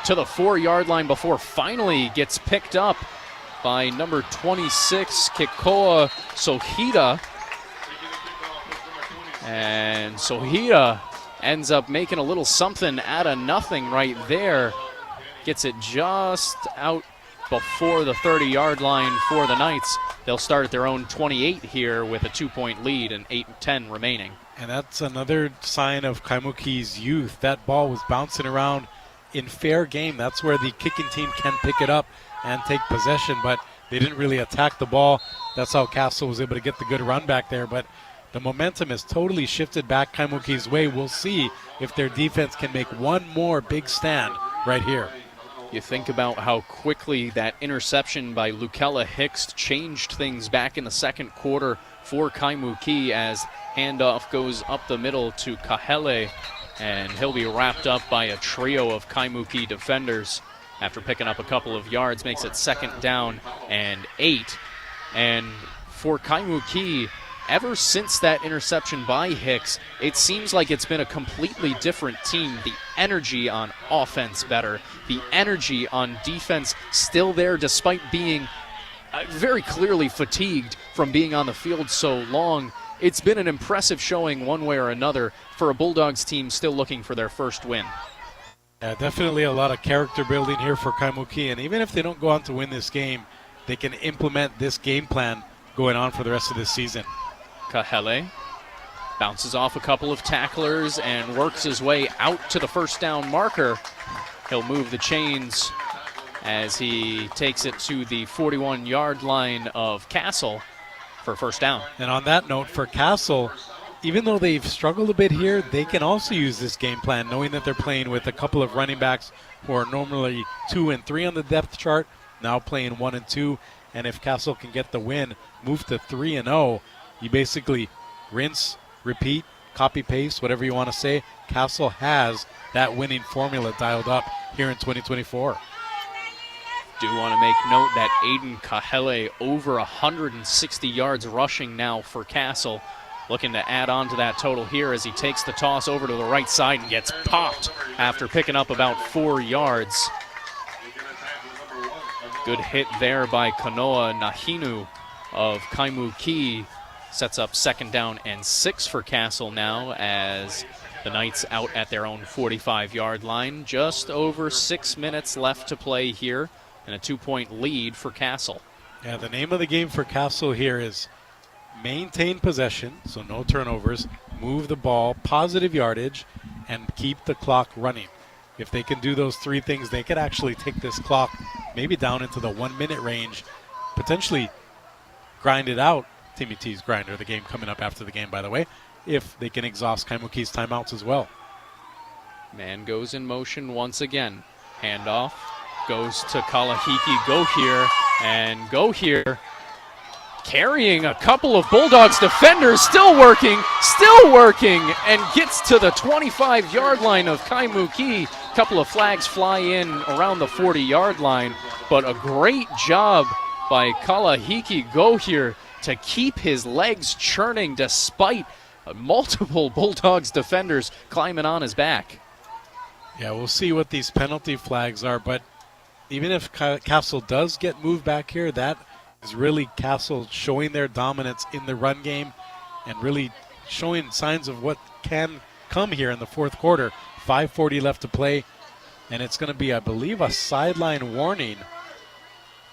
[SPEAKER 2] to the 4-yard line before finally gets picked up by number 26, Kikoa Sohita. And Sohita ends up making a little something out of nothing right there. Gets it just out before the 30-yard line for the Knights. They'll start at their own 28 here with a 2-point lead and 8:10 remaining.
[SPEAKER 1] And that's another sign of Kaimuki's youth. That ball was bouncing around in fair game. That's where the kicking team can pick it up and take possession, but they didn't really attack the ball. That's how Castle was able to get the good run back there, but the momentum has totally shifted back Kaimuki's way. We'll see if their defense can make one more big stand right here.
[SPEAKER 2] You think about how quickly that interception by Lukella Hicks changed things back in the second quarter for Kaimuki as handoff goes up the middle to Kahele, and he'll be wrapped up by a trio of Kaimuki defenders after picking up a couple of yards. Makes it 2nd down and 8. And for Kaimuki, ever since that interception by Hicks, it seems like it's been a completely different team. The energy on offense better, the energy on defense still there despite being very clearly fatigued from being on the field so long. It's been an impressive showing one way or another for a Bulldogs team still looking for their first win.
[SPEAKER 1] Yeah, definitely a lot of character building here for Kaimuki, and even if they don't go on to win this game, they can implement this game plan going on for the rest of this season.
[SPEAKER 2] Kahele bounces off a couple of tacklers and works his way out to the first down marker. He'll move the chains as he takes it to the 41-yard line of Castle for first down.
[SPEAKER 1] And on that note, for Castle, even though they've struggled a bit here, they can also use this game plan, knowing that they're playing with a couple of running backs who are normally 2 and 3 on the depth chart, now playing 1 and 2. And if Castle can get the win, move to 3 and 0, you basically rinse, repeat, copy, paste, whatever you want to say. Castle has that winning formula dialed up here in 2024.
[SPEAKER 2] Do want to make note that Aiden Kahele over 160 yards rushing now for Castle. Looking to add on to that total here as he takes the toss over to the right side and gets popped after picking up about 4 yards. Good hit there by Kanoa Nahinu of Kaimuki. Sets up second down and 6 for Castle now as the Knights out at their own 45-yard line. Just over 6 minutes left to play here and a 2-point lead for Castle.
[SPEAKER 1] Yeah, the name of the game for Castle here is maintain possession, so no turnovers, move the ball, positive yardage, and keep the clock running. If they can do those 3 things, they could actually take this clock maybe down into the 1-minute range, potentially grind it out. Timmy T's grinder, the game coming up after the game, by the way, if they can exhaust Kaimuki's timeouts as well.
[SPEAKER 2] Man goes in motion once again. Handoff goes to Kalahiki. Go here and go here. Carrying a couple of Bulldogs defenders, still working, and gets to the 25-yard line of Kaimuki. A couple of flags fly in around the 40-yard line, but a great job by Kalahiki Go here to keep his legs churning despite multiple Bulldogs defenders climbing on his back.
[SPEAKER 1] Yeah, we'll see what these penalty flags are, but even if Castle does get moved back here, that is really Castle showing their dominance in the run game and really showing signs of what can come here in the fourth quarter. 5:40 left to play, and it's going to be, I believe, a sideline warning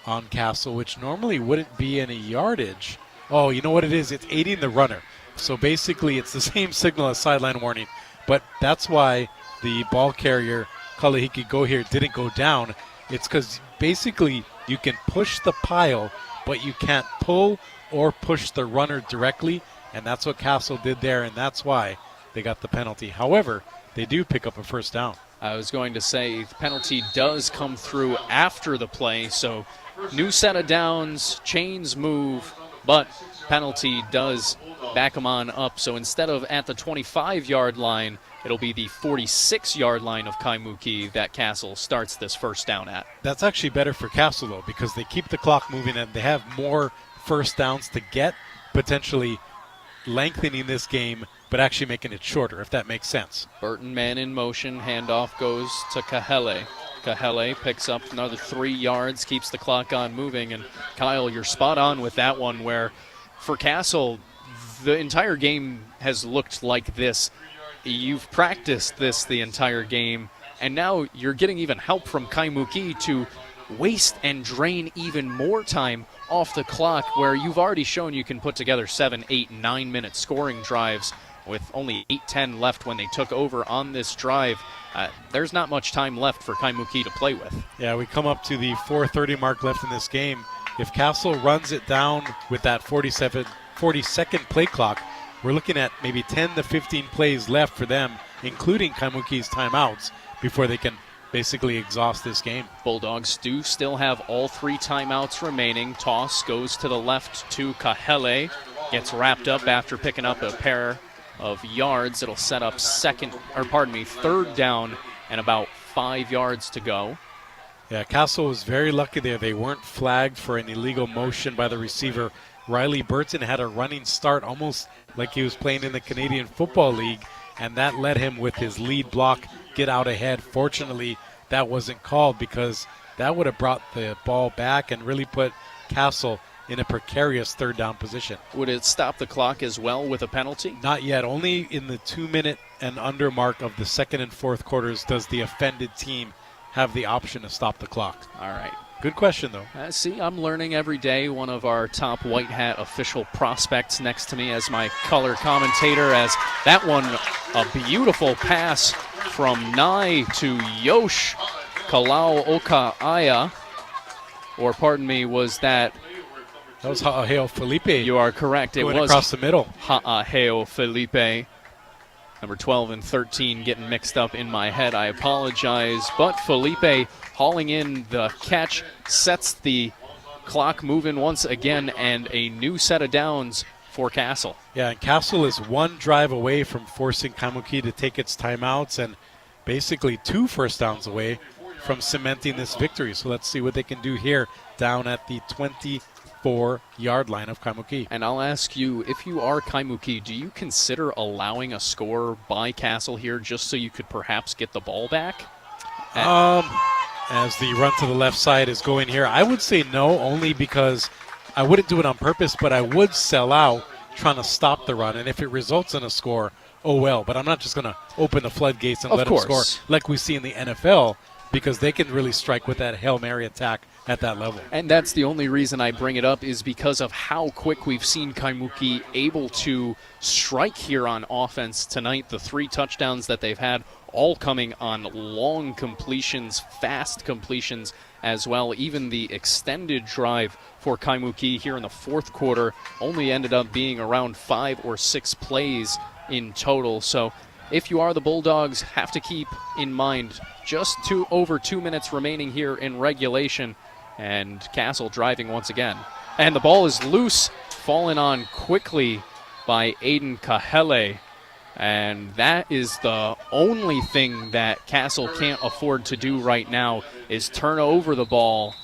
[SPEAKER 1] on Castle, which normally wouldn't be any yardage. Oh, you know what it is? It's aiding the runner. So basically it's the same signal as sideline warning, but that's why the ball carrier, Kalahiki Go here, didn't go down. It's because basically you can push the pile, but you can't pull or push the runner directly, and that's what Castle did there, and that's why they got the penalty. However, they do pick up a first down.
[SPEAKER 2] I was going to say the penalty does come through after the play, so new set of downs, chains move, but penalty does back them on up. So instead of at the 25-yard line, it'll be the 46-yard line of Kaimuki that Castle starts this first down at.
[SPEAKER 1] That's actually better for Castle, though, because they keep the clock moving and they have more first downs to get, potentially lengthening this game, but actually making it shorter, if that makes sense.
[SPEAKER 2] Burton man in motion. Handoff goes to Kahele. Kahele picks up another 3 yards, keeps the clock on moving. And Kyle, you're spot on with that one, where for Castle, the entire game has looked like this. You've practiced this the entire game, and now you're getting even help from Kaimuki to waste and drain even more time off the clock, where you've already shown you can put together 7, 8, 9-minute scoring drives with only 8-10 left when they took over on this drive. There's not much time left for Kaimuki to play with.
[SPEAKER 1] Yeah, we come up to the 4:30 mark left in this game. If Castle runs it down with that 40-second play clock, we're looking at maybe 10 to 15 plays left for them, including Kaimuki's timeouts, before they can basically exhaust this game.
[SPEAKER 2] Bulldogs do still have all 3 timeouts remaining. Toss goes to the left to Kahele. Gets wrapped up after picking up a pair of yards. It'll set up third down and about 5 yards to go.
[SPEAKER 1] Yeah, Castle was very lucky there. They weren't flagged for an illegal motion by the receiver. Riley Burton had a running start almost like he was playing in the Canadian Football League, and that let him, with his lead block, get out ahead. Fortunately, that wasn't called, because that would have brought the ball back and really put Castle in a precarious third down position.
[SPEAKER 2] Would it stop the clock as well with a penalty?
[SPEAKER 1] Not yet. Only in the 2-minute and under mark of the second and fourth quarters does the offended team have the option to stop the clock.
[SPEAKER 2] All right.
[SPEAKER 1] Good question, though.
[SPEAKER 2] See, I'm learning every day. One of our top white hat official prospects next to me as my color commentator, as that one, a beautiful pass from Nye to Yosh Kalau Oka'aya. Or, pardon me, was that...
[SPEAKER 1] That was Ha'aheo Felipe.
[SPEAKER 2] You are correct. It was
[SPEAKER 1] across the middle.
[SPEAKER 2] Ha'aheo Felipe. Number 12 and 13 getting mixed up in my head. I apologize. But Felipe hauling in the catch sets the clock moving once again, and a new set of downs for Castle.
[SPEAKER 1] Yeah, and Castle is one drive away from forcing Kaimuki to take its timeouts and basically 2 first downs away from cementing this victory. So let's see what they can do here down at the 24-yard line of Kaimuki.
[SPEAKER 2] And I'll ask you, if you are Kaimuki, do you consider allowing a score by Castle here just so you could perhaps get the ball back?
[SPEAKER 1] As the run to the left side is going here, I would say no, only because I wouldn't do it on purpose, but I would sell out trying to stop the run. And if it results in a score, oh well. But I'm not just going to open the floodgates and let them score like we see in the NFL, because they can really strike with that Hail Mary attack at that level.
[SPEAKER 2] And that's the only reason I bring it up, is because of how quick we've seen Kaimuki able to strike here on offense tonight. The 3 touchdowns that they've had, all coming on long completions, fast completions as well. Even the extended drive for Kaimuki here in the fourth quarter only ended up being around 5 or 6 plays in total. So if you are the Bulldogs, have to keep in mind just over 2 minutes remaining here in regulation, and Castle driving once again. And the ball is loose, fallen on quickly by Aiden Kahele. And that is the only thing that Castle can't afford to do right now, is turn over the ball,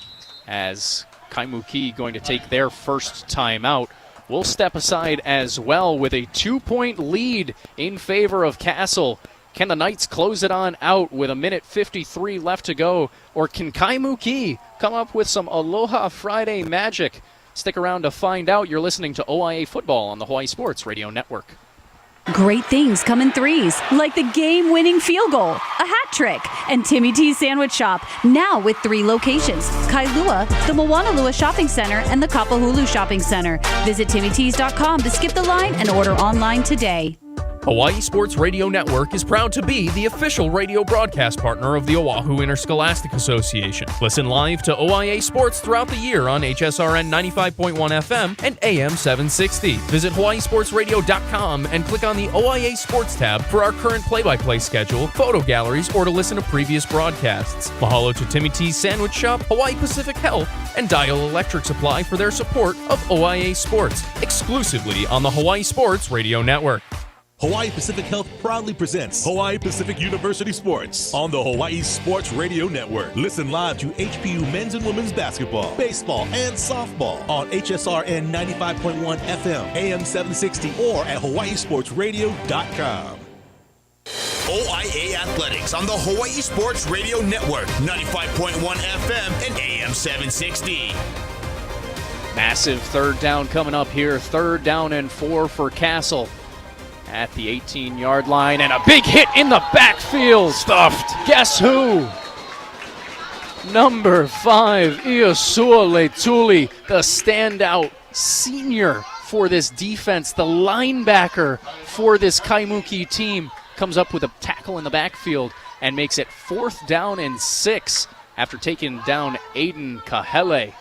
[SPEAKER 2] as Kaimuki going to take their first timeout. We'll step aside as well with a 2-point lead in favor of Castle. Can the Knights close it on out with 1:53 left to go? Or can Kaimuki come up with some Aloha Friday magic? Stick around to find out. You're listening to OIA Football on the Hawaii Sports Radio Network.
[SPEAKER 3] Great things come in threes, like the game-winning field goal, a hat trick, and Timmy T's Sandwich Shop, now with 3 locations: Kailua, the Moanalua Shopping Center, and the Kapahulu Shopping Center. Visit TimmyT's.com to skip the line and order online today.
[SPEAKER 11] Hawaii Sports Radio Network is proud to be the official radio broadcast partner of the Oahu Interscholastic Association. Listen live to OIA Sports throughout the year on HSRN 95.1 FM and AM 760. Visit hawaiisportsradio.com and click on the OIA Sports tab for our current play-by-play schedule, photo galleries, or to listen to previous broadcasts. Mahalo to Timmy T's Sandwich Shop, Hawaii Pacific Health, and Dial Electric Supply for their support of OIA Sports, exclusively on the Hawaii Sports Radio Network.
[SPEAKER 17] Hawaii Pacific Health proudly presents Hawaii Pacific University Sports on the Hawaii Sports Radio Network. Listen live to HPU men's and women's basketball, baseball, and softball on HSRN 95.1 FM, AM 760, or at hawaiisportsradio.com.
[SPEAKER 10] OIA Athletics on the Hawaii Sports Radio Network, 95.1 FM and AM 760.
[SPEAKER 2] Massive third down coming up here. 3rd down and 4 for Castle at the 18-yard line, and a big hit in the backfield.
[SPEAKER 1] Stuffed.
[SPEAKER 2] Guess who? Number 5, Iosua Leituli, the standout senior for this defense, the linebacker for this Kaimuki team, comes up with a tackle in the backfield and makes it 4th down and 6 after taking down Aiden Kahele.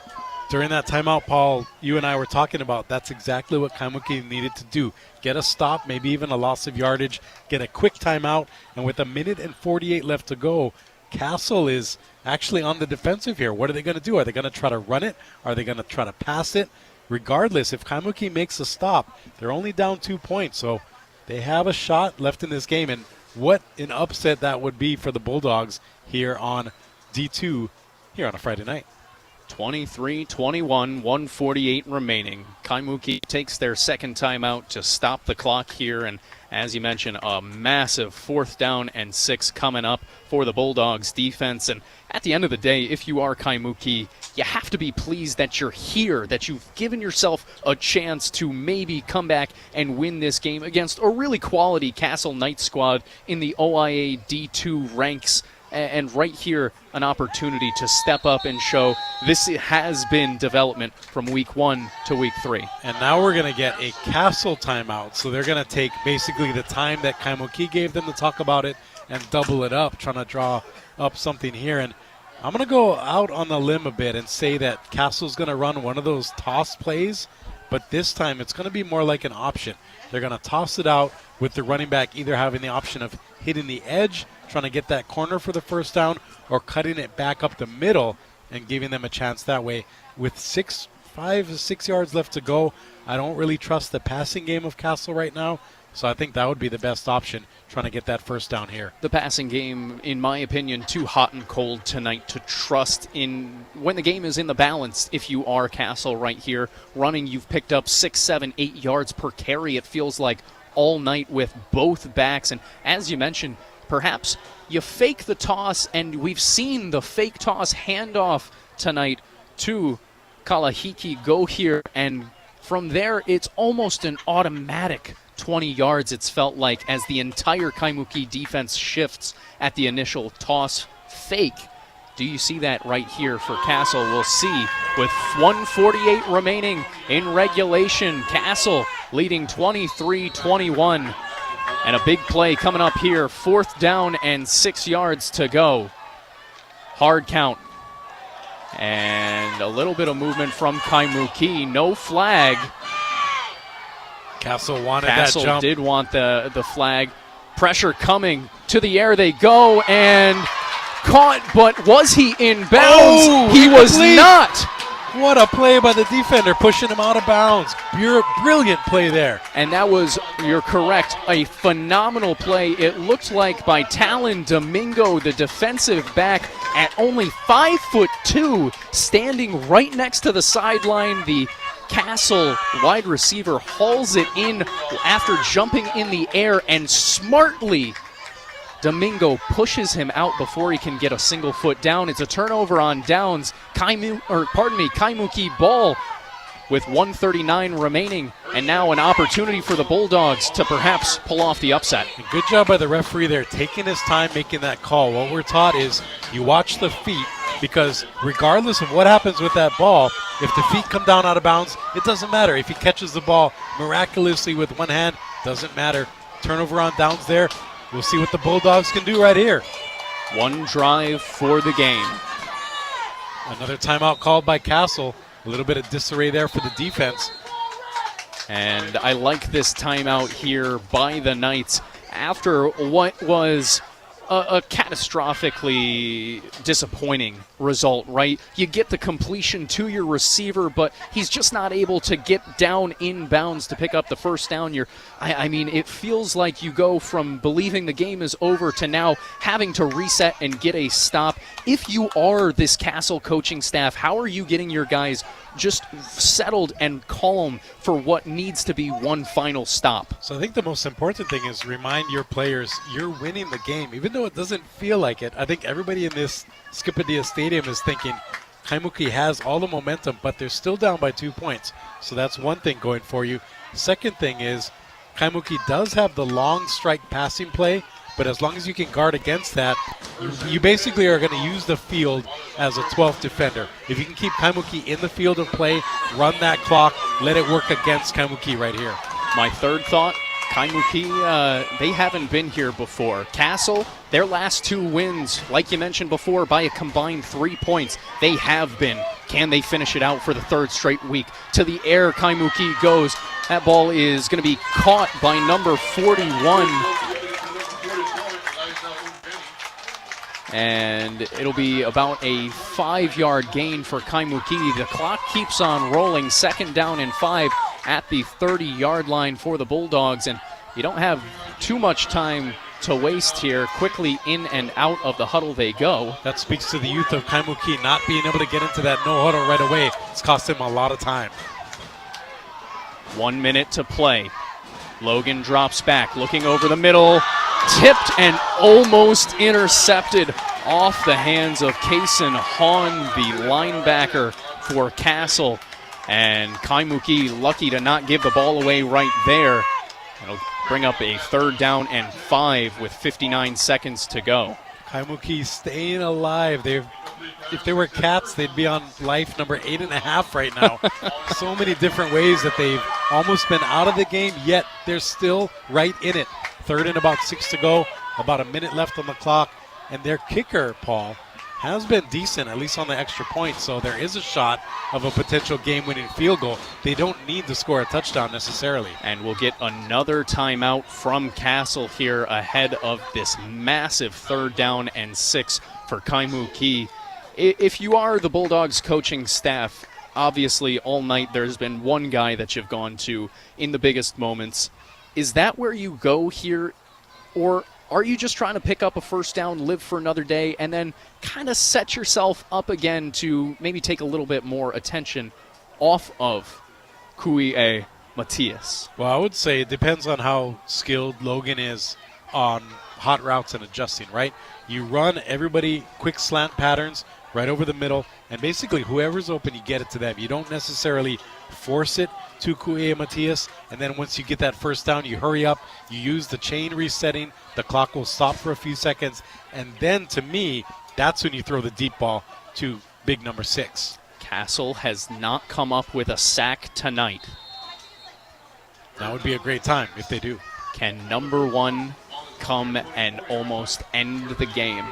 [SPEAKER 1] During that timeout, Paul, you and I were talking about that's exactly what Kaimuki needed to do. Get a stop, maybe even a loss of yardage, get a quick timeout, and with 1:48 left to go, Castle is actually on the defensive here. What are they going to do? Are they going to try to run it? Are they going to try to pass it? Regardless, if Kaimuki makes a stop, they're only down 2 points, so they have a shot left in this game, and what an upset that would be for the Bulldogs here on D2 here on a Friday night.
[SPEAKER 2] 23-21, 1:48 remaining. Kaimuki takes their second timeout to stop the clock here, and as you mentioned, a massive 4th down and 6 coming up for the Bulldogs defense. And at the end of the day, if you are Kaimuki, you have to be pleased that you're here, that you've given yourself a chance to maybe come back and win this game against a really quality Castle Knights squad in the OIA D2 ranks. And right here, an opportunity to step up and show this has been development from week 1 to week 3.
[SPEAKER 1] And now we're going to get a Castle timeout. So they're going to take basically the time that Kaimuki gave them to talk about it and double it up, trying to draw up something here. And I'm going to go out on the limb a bit and say that Castle's going to run one of those toss plays, but this time it's going to be more like an option. They're going to toss it out with the running back either having the option of hitting the edge, trying to get that corner for the first down, or cutting it back up the middle and giving them a chance that way. With 5 to 6 yards left to go, I don't really trust the passing game of Castle right now, so I think that would be the best option, trying to get that first down here.
[SPEAKER 2] The passing game, in my opinion, too hot and cold tonight to trust in when the game is in the balance. If you are Castle right here, running, you've picked up 6, 7, 8 yards per carry, it feels like, all night with both backs. And as you mentioned, perhaps you fake the toss, and we've seen the fake toss handoff tonight to Kalahiki go here, and from there it's almost an automatic 20 yards, it's felt like, as the entire Kaimuki defense shifts at the initial toss fake. Do you see that right here for Castle? We'll see. With 1:48 remaining in regulation, Castle leading 23-21. And a big play coming up here, 4th down and 6 yards to go. Hard count. And a little bit of movement from Kaimuki. No flag.
[SPEAKER 1] Castle wanted that jump.
[SPEAKER 2] Castle did want the flag. Pressure coming. To the air they go, and caught, but was he in bounds?
[SPEAKER 1] Oh,
[SPEAKER 2] he was not.
[SPEAKER 1] What a play by the defender, pushing him out of bounds. Brilliant play there.
[SPEAKER 2] And that was, you're correct, a phenomenal play. It looked like by Talon Domingo, the defensive back, at only 5'2", standing right next to the sideline. The Castle wide receiver hauls it in after jumping in the air, and smartly Domingo pushes him out before he can get a single foot down. It's a turnover on downs. Kaimuki ball with 1:39 remaining, and now an opportunity for the Bulldogs to perhaps pull off the upset.
[SPEAKER 1] And good job by the referee there, taking his time making that call. What we're taught is you watch the feet, because regardless of what happens with that ball, if the feet come down out of bounds, it doesn't matter. If he catches the ball miraculously with one hand, doesn't matter. Turnover on downs there. We'll see what the Bulldogs can do right here.
[SPEAKER 2] One drive for the game.
[SPEAKER 1] Another timeout called by Castle. A little bit of disarray there for the defense.
[SPEAKER 2] And I like this timeout here by the Knights after what was a catastrophically disappointing result, right? You get the completion to your receiver, but he's just not able to get down in bounds to pick up the first down. I mean, it feels like you go from believing the game is over to now having to reset and get a stop. If you are this Castle coaching staff, how are you getting your guys just settled and calm for what needs to be one final stop?
[SPEAKER 1] So I think the most important thing is remind your players you're winning the game. Even though it doesn't feel like it, I think everybody in this Skipadia Stadium is thinking Kaimuki has all the momentum, but they're still down by 2 points. So that's one thing going for you. Second thing is Kaimuki does have the long strike passing play, but as long as you can guard against that, you basically are going to use the field as a 12th defender. If you can keep Kaimuki in the field of play, run that clock, let it work against Kaimuki right here.
[SPEAKER 2] My third thought, Kaimuki, they haven't been here before. Castle, their last 2 wins, like you mentioned before, by a combined 3 points. They have been. Can they finish it out for the 3rd straight week? To the air, Kaimuki goes. That ball is going to be caught by number 41. And it'll be about a 5-yard gain for Kaimuki. The clock keeps on rolling. 2nd down and 5 at the 30-yard line for the Bulldogs. And you don't have too much time to waste here. Quickly in and out of the huddle they go.
[SPEAKER 1] That speaks to the youth of Kaimuki not being able to get into that no huddle right away. It's cost him a lot of time.
[SPEAKER 2] 1 minute to play. Logan drops back, looking over the middle, tipped and almost intercepted off the hands of Kason Hahn, the linebacker for Castle. And Kaimuki lucky to not give the ball away right there. It'll bring up a 3rd down and 5 with 59 seconds to go.
[SPEAKER 1] Kaimuki staying alive. If they were cats, they'd be on life number 8.5 right now. So many different ways that they've almost been out of the game, yet they're still right in it. 3rd and about 6 to go, about a minute left on the clock. And their kicker, Paul, has been decent, at least on the extra point. So there is a shot of a potential game-winning field goal. They don't need to score a touchdown necessarily.
[SPEAKER 2] And we'll get another timeout from Castle here ahead of this massive 3rd down and 6 for Kaimuki. If you are the Bulldogs coaching staff, obviously all night there's been one guy that you've gone to in the biggest moments. Is that where you go here, or are you just trying to pick up a 1st down, live for another day, and then kind of set yourself up again to maybe take a little bit more attention off of Kui'e Matias?
[SPEAKER 1] Well, I would say it depends on how skilled Logan is on hot routes and adjusting, right? You run everybody quick slant patterns right over the middle, and basically whoever's open, you get it to them. You don't necessarily force it to Kui'e Matias, and then once you get that 1st down, you hurry up, you use the chain resetting, the clock will stop for a few seconds, and then to me, that's when you throw the deep ball to big number 6.
[SPEAKER 2] Castle has not come up with a sack tonight.
[SPEAKER 1] That would be a great time if they do.
[SPEAKER 2] Can number 1 come and almost end the game?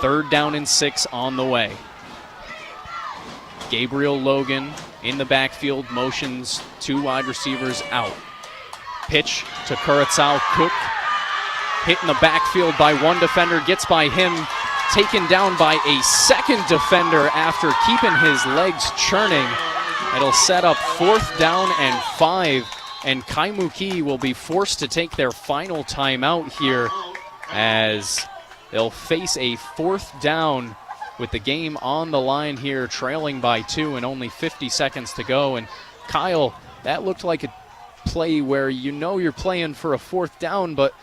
[SPEAKER 2] 3rd down and 6 on the way. Gabriel Logan in the backfield, motions 2 wide receivers out. Pitch to Kurosawa Cook. Hit in the backfield by 1 defender, gets by him, taken down by a 2nd defender after keeping his legs churning. It'll set up 4th down and 5, and Kaimuki will be forced to take their final timeout here as they'll face a 4th down with the game on the line here, trailing by 2 and only 50 seconds to go. And Kyle, that looked like a play where you know you're playing for a 4th down, but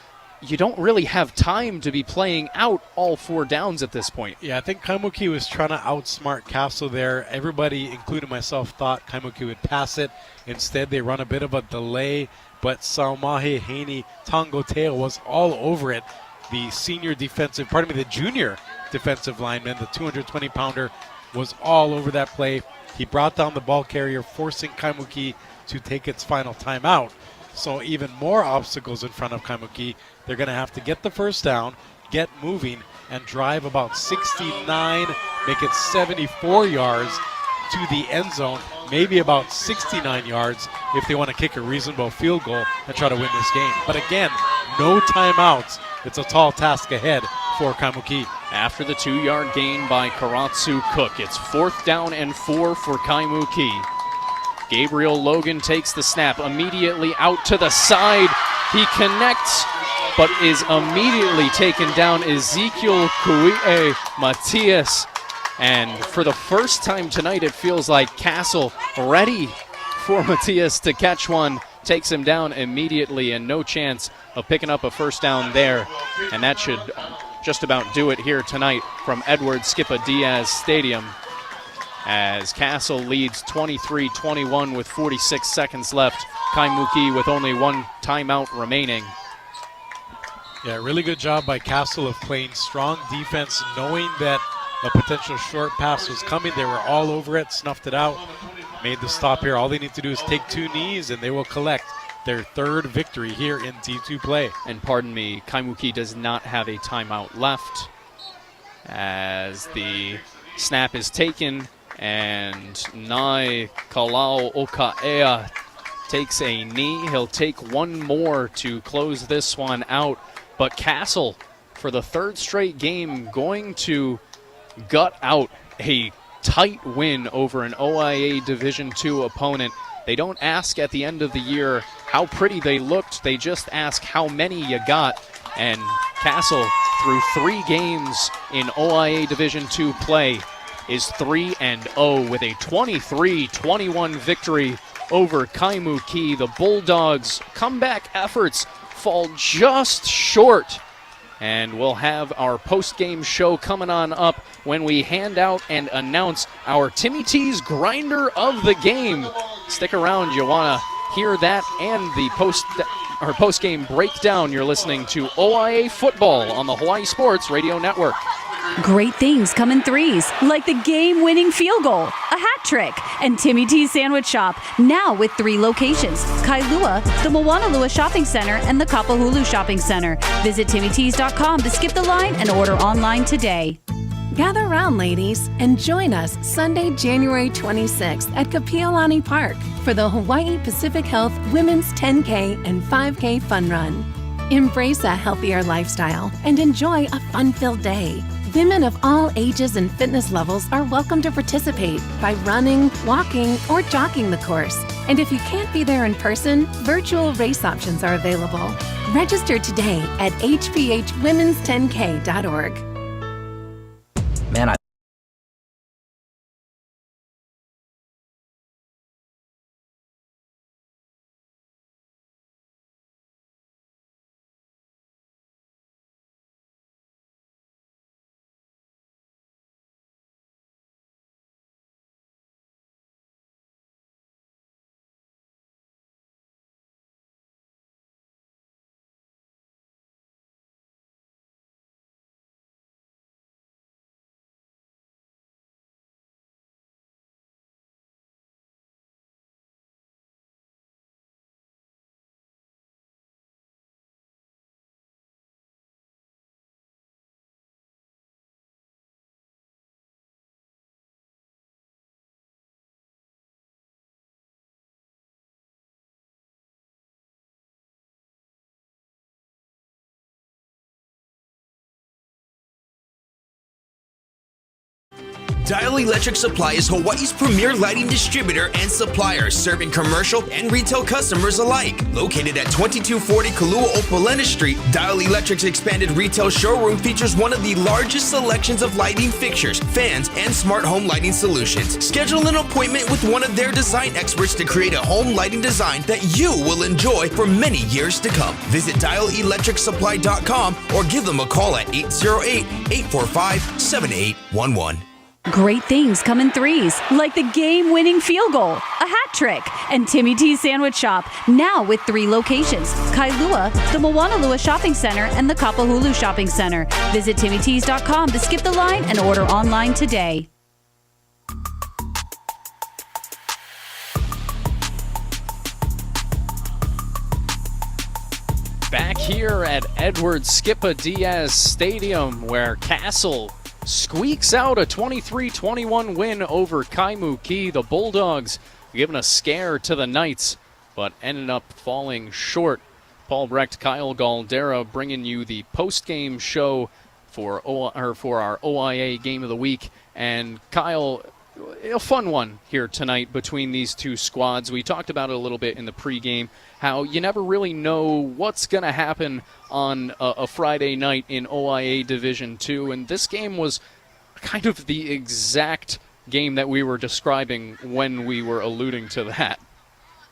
[SPEAKER 2] you don't really have time to be playing out all 4 downs at this point.
[SPEAKER 1] Yeah, I think Kaimuki was trying to outsmart Castle there. Everybody, including myself, thought Kaimuki would pass it. Instead, they run a bit of a delay, but Saumahe Haney Tangoteo was all over it. The junior defensive lineman, the 220-pounder, was all over that play. He brought down the ball carrier, forcing Kaimuki to take its final timeout. So even more obstacles in front of Kaimuki. They're going to have to get the 1st down, get moving, and drive about 69, make it 74 yards to the end zone, maybe about 69 yards if they want to kick a reasonable field goal and try to win this game. But again, no timeouts. It's a tall task ahead for Kaimuki.
[SPEAKER 2] After the 2-yard gain by Kurosawa Cook, it's 4th down and 4 for Kaimuki. Gabriel Logan takes the snap, immediately out to the side. He connects, but is immediately taken down. Ezekiel Kui'e Matias. And for the first time tonight, it feels like Castle ready for Matias to catch one. Takes him down immediately, and no chance of picking up a 1st down there. And that should just about do it here tonight from Edward Skippa Diaz Stadium, as Castle leads 23-21 with 46 seconds left. Kaimuki with only 1 timeout remaining.
[SPEAKER 1] Yeah, really good job by Castle of playing strong defense, knowing that a potential short pass was coming. They were all over it, snuffed it out, made the stop here. All they need to do is take 2 knees, and they will collect their 3rd victory here in D2 play.
[SPEAKER 2] And pardon me, Kaimuki does not have a timeout left as the snap is taken, and Nai Kalau Okaea takes a knee. He'll take 1 more to close this one out. But Castle, for the 3rd straight game, going to gut out a tight win over an OIA Division II opponent. They don't ask at the end of the year how pretty they looked. They just ask how many you got. And Castle, through 3 games in OIA Division II play, is 3-0 with a 23-21 victory over Kaimuki. The Bulldogs' comeback efforts fall just short. And we'll have our post-game show coming on up when we hand out and announce our Timmy T's Grinder of the Game. Stick around, you want to hear that and the post-game breakdown. You're listening to OIA Football on the Hawaii Sports Radio Network.
[SPEAKER 3] Great things come in threes, like the game-winning field goal, a hat trick, and Timmy T's Sandwich Shop, now with 3 locations: Kailua, the Moanalua Shopping Center, and the Kapahulu Shopping Center. Visit TimmyT's.com to skip the line and order online today.
[SPEAKER 8] Gather around, ladies, and join us Sunday, January 26th at Kapiolani Park for the Hawaii Pacific Health Women's 10K and 5K Fun Run. Embrace a healthier lifestyle and enjoy a fun-filled day. Women of all ages and fitness levels are welcome to participate by running, walking, or jogging the course. And if you can't be there in person, virtual race options are available. Register today at hphwomen's10k.org.
[SPEAKER 22] Man,
[SPEAKER 10] Dial Electric Supply is Hawaii's premier lighting distributor and supplier, serving commercial and retail customers alike. Located at 2240 Kalua Opalena Street, Dial Electric's expanded retail showroom features one of the largest selections of lighting fixtures, fans, and smart home lighting solutions. Schedule an appointment with one of their design experts to create a home lighting design that you will enjoy for many years to come. Visit dialelectricsupply.com or give them a call at 808-845-7811.
[SPEAKER 3] Great things come in threes, like the game-winning field goal, a hat trick, and Timmy T's Sandwich Shop, now with 3 locations: Kailua, the Moanalua Shopping Center, and the Kapahulu Shopping Center. Visit TimmyT's.com to skip the line and order online today.
[SPEAKER 2] Back here at Edward Skippa Diaz Stadium, where Castle squeaks out a 23-21 win over Kaimuki. The Bulldogs giving a scare to the Knights, but ended up falling short. Paul Brecht, Kyle Galdera bringing you the post-game show for our OIA Game of the Week. And Kyle, a fun one here tonight between these two squads. We talked about it a little bit in the pregame, how you never really know what's going to happen on a Friday night in OIA Division II, and this game was kind of the exact game that we were describing when we were alluding to that.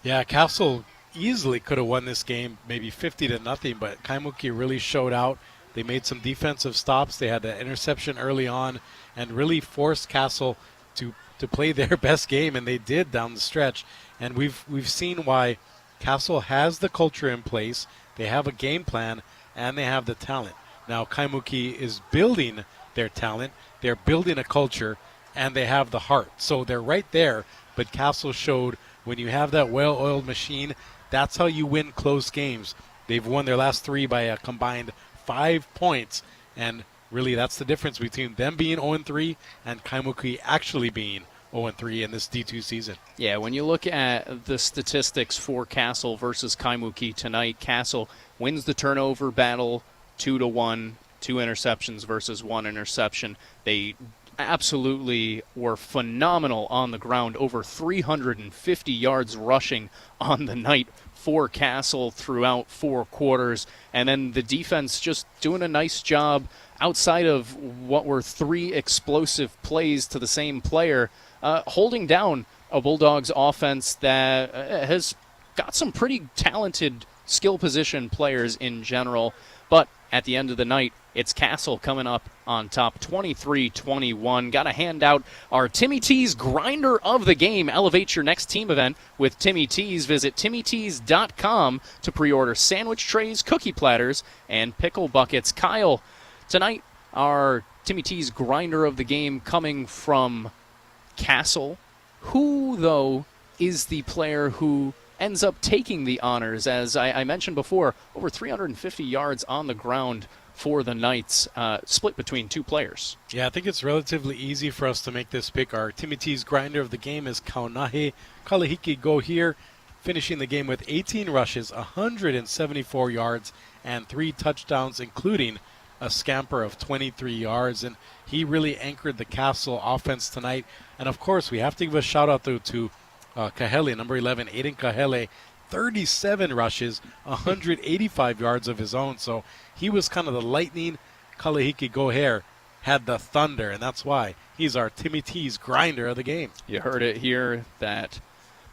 [SPEAKER 1] Yeah, Castle easily could have won this game, maybe 50-0, but Kaimuki really showed out. They made some defensive stops. They had an interception early on and really forced Castle to play their best game, and they did down the stretch. And we've seen why Castle has the culture in place. They have a game plan, and they have the talent. Now Kaimuki is building their talent. They're building a culture, and they have the heart. So they're right there, but Castle showed when you have that well-oiled machine, that's how you win close games. They've won their last 3 by a combined 5 points, and really that's the difference between them being 0-3 and Kaimuki actually being 0-3 in this D2 season.
[SPEAKER 2] Yeah, when you look at the statistics for Castle versus Kaimuki tonight, Castle wins the turnover battle 2-1, 2 interceptions versus 1 interception. They absolutely were phenomenal on the ground, over 350 yards rushing on the night for Castle throughout 4 quarters. And then the defense just doing a nice job outside of what were 3 explosive plays to the same player, holding down a Bulldogs offense that has got some pretty talented skill position players in general. But at the end of the night, it's Castle coming up on top 23-21. Got to hand out our Timmy T's Grinder of the Game. Elevate your next team event with Timmy T's. Visit TimmyT's.com to pre-order sandwich trays, cookie platters, and pickle buckets. Kyle, tonight our Timmy T's Grinder of the Game coming from Castle. Who, though, is the player who ends up taking the honors? As I mentioned before, over 350 yards on the ground for the Knights, split between 2 players.
[SPEAKER 1] Yeah, I think it's relatively easy for us to make this pick. Our Timmy T's Grinder of the Game is Kaunahe Kalahiki Go here, finishing the game with 18 rushes, 174 yards, and 3 touchdowns, including a scamper of 23 yards. And he really anchored the Castle offense tonight. And, of course, we have to give a shout-out, though, to Kahele, number 11, Aiden Kahele, 37 rushes, 185 yards of his own. So he was kind of the lightning. Kalahiki Goher had the thunder, and that's why he's our Timmy T's Grinder of the Game.
[SPEAKER 2] You heard it here, that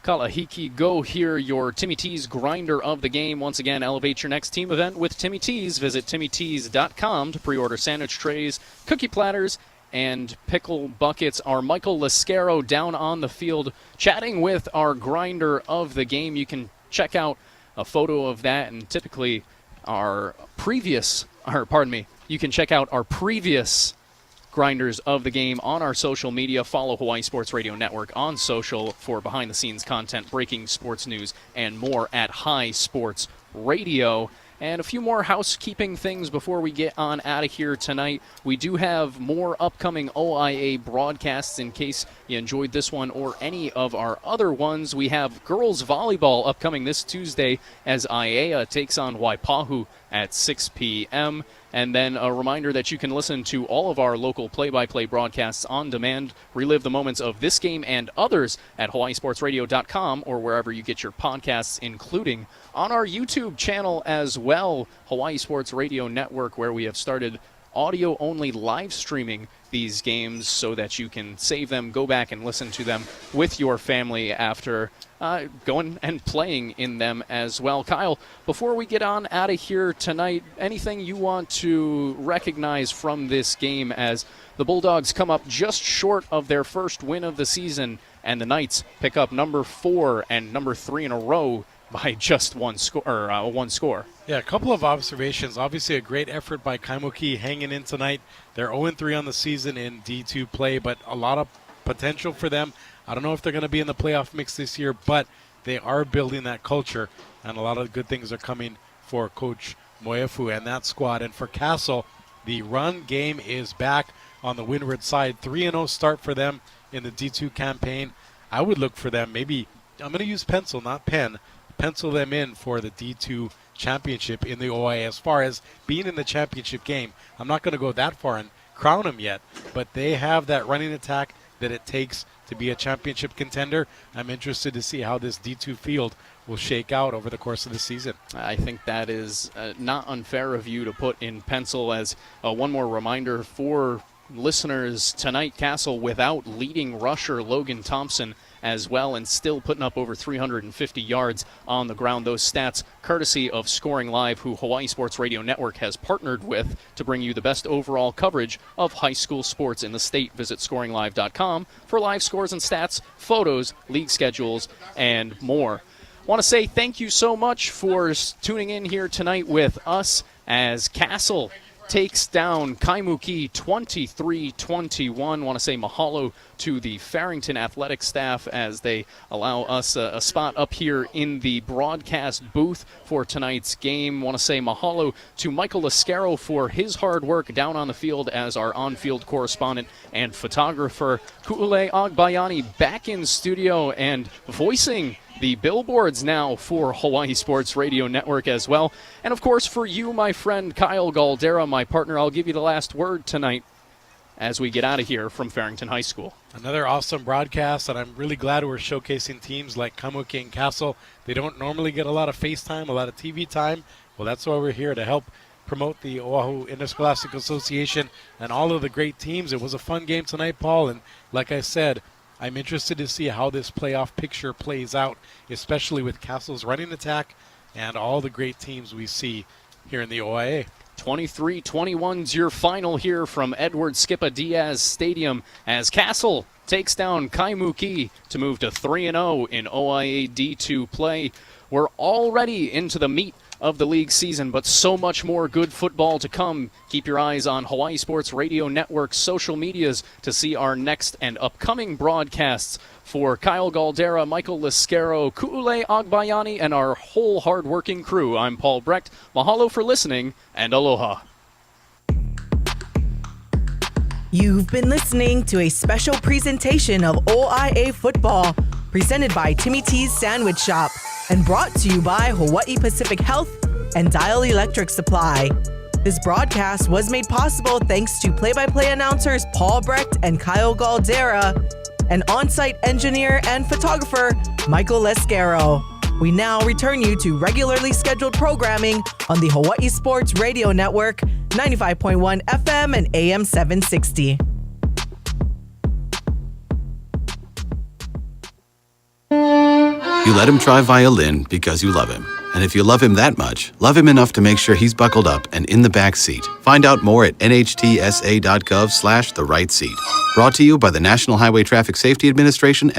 [SPEAKER 2] Kalahiki Go here, your Timmy T's Grinder of the Game. Once again, elevate your next team event with Timmy T's. Visit TimmyT's.com to pre-order sandwich trays, cookie platters, and pickle buckets. Our Michael Lascaro down on the field chatting with our Grinder of the Game. You can check out a photo of that, and typically you can check out our previous Grinders of the Game on our social media. Follow Hawaii Sports Radio Network on social for behind-the-scenes content, breaking sports news, and more at High Sports Radio. And a few more housekeeping things before we get on out of here tonight. We do have more upcoming OIA broadcasts in case you enjoyed this one or any of our other ones. We have girls volleyball upcoming this Tuesday as IAEA takes on Waipahu at 6 p.m. And then a reminder that you can listen to all of our local play-by-play broadcasts on demand. Relive the moments of this game and others at hawaiisportsradio.com or wherever you get your podcasts, including on our YouTube channel as well, Hawaii Sports Radio Network, where we have started audio-only live streaming these games so that you can save them, go back and listen to them with your family after going and playing in them as well. Kyle, before we get on out of here tonight, anything you want to recognize from this game as the Bulldogs come up just short of their first win of the season and the Knights pick up number 4 and number 3 in a row by just one score.
[SPEAKER 1] Yeah, a couple of observations. Obviously, a great effort by Kaimuki hanging in tonight. They're 0-3 on the season in D2 play, but a lot of potential for them. I don't know if they're going to be in the playoff mix this year, but they are building that culture, and a lot of good things are coming for Coach Moefu and that squad. And for Castle, the run game is back on the windward side. 3-0 start for them in the D2 campaign. I would look for them. Maybe I'm going to use pencil, not pen. Pencil them in for the D2 championship in the OIA. As far as being in the championship game, I'm not going to go that far and crown them yet, but they have that running attack that it takes to be a championship contender. I'm interested to see how this D2 field will shake out over the course of the season.
[SPEAKER 2] I think that is not unfair of you to put in pencil. As one more reminder for listeners tonight, Castle without leading rusher Logan Thompson as well, and still putting up over 350 yards on the ground. Those stats courtesy of Scoring Live, who Hawaii Sports Radio Network has partnered with to bring you the best overall coverage of high school sports in the state. Visit scoringlive.com for live scores and stats, photos, league schedules, and more. Want to say thank you so much for tuning in here tonight with us as Castle takes down Kaimuki 23-21. Want to say mahalo to the Farrington athletic staff as they allow us a spot up here in the broadcast booth for tonight's game. Want to say mahalo to Michael Lascaro for his hard work down on the field as our on-field correspondent and photographer. Ku'ule Agbayani back in studio and voicing the billboards now for Hawaii Sports Radio Network as well. And, of course, for you, my friend Kyle Galdera, my partner, I'll give you the last word tonight as we get out of here from Farrington High School.
[SPEAKER 1] Another awesome broadcast, and I'm really glad we're showcasing teams like Kaimuki and Castle. They don't normally get a lot of face time, a lot of TV time. Well, that's why we're here, to help promote the Oahu Interscholastic Association and all of the great teams. It was a fun game tonight, Paul, and like I said, I'm interested to see how this playoff picture plays out, especially with Castle's running attack and all the great teams we see here in the OIA.
[SPEAKER 2] 23-21's your final here from Edward Skippa Diaz Stadium as Castle takes down Kaimuki to move to 3-0 in OIA D2 play. We're already into the meat of the league season, but so much more good football to come. Keep your eyes on Hawaii Sports Radio Network's social medias to see our next and upcoming broadcasts. For Kyle Galdera, Michael Lascaro, Ku'ule Agbayani, and our whole hard-working crew, I'm Paul Brecht. Mahalo for listening, and aloha.
[SPEAKER 4] You've been listening to a special presentation of OIA football, presented by Timmy T's Sandwich Shop, and brought to you by Hawaii Pacific Health and Dial Electric Supply. This broadcast was made possible thanks to play-by-play announcers Paul Brecht and Kyle Galdera, and on-site engineer and photographer Michael Lascaro. We now return you to regularly scheduled programming on the Hawaii Sports Radio Network, 95.1 FM and AM 760.
[SPEAKER 12] You let him try violin because you love him. And if you love him that much, love him enough to make sure he's buckled up and in the back seat. Find out more at nhtsa.gov/the right seat. Brought to you by the National Highway Traffic Safety Administration and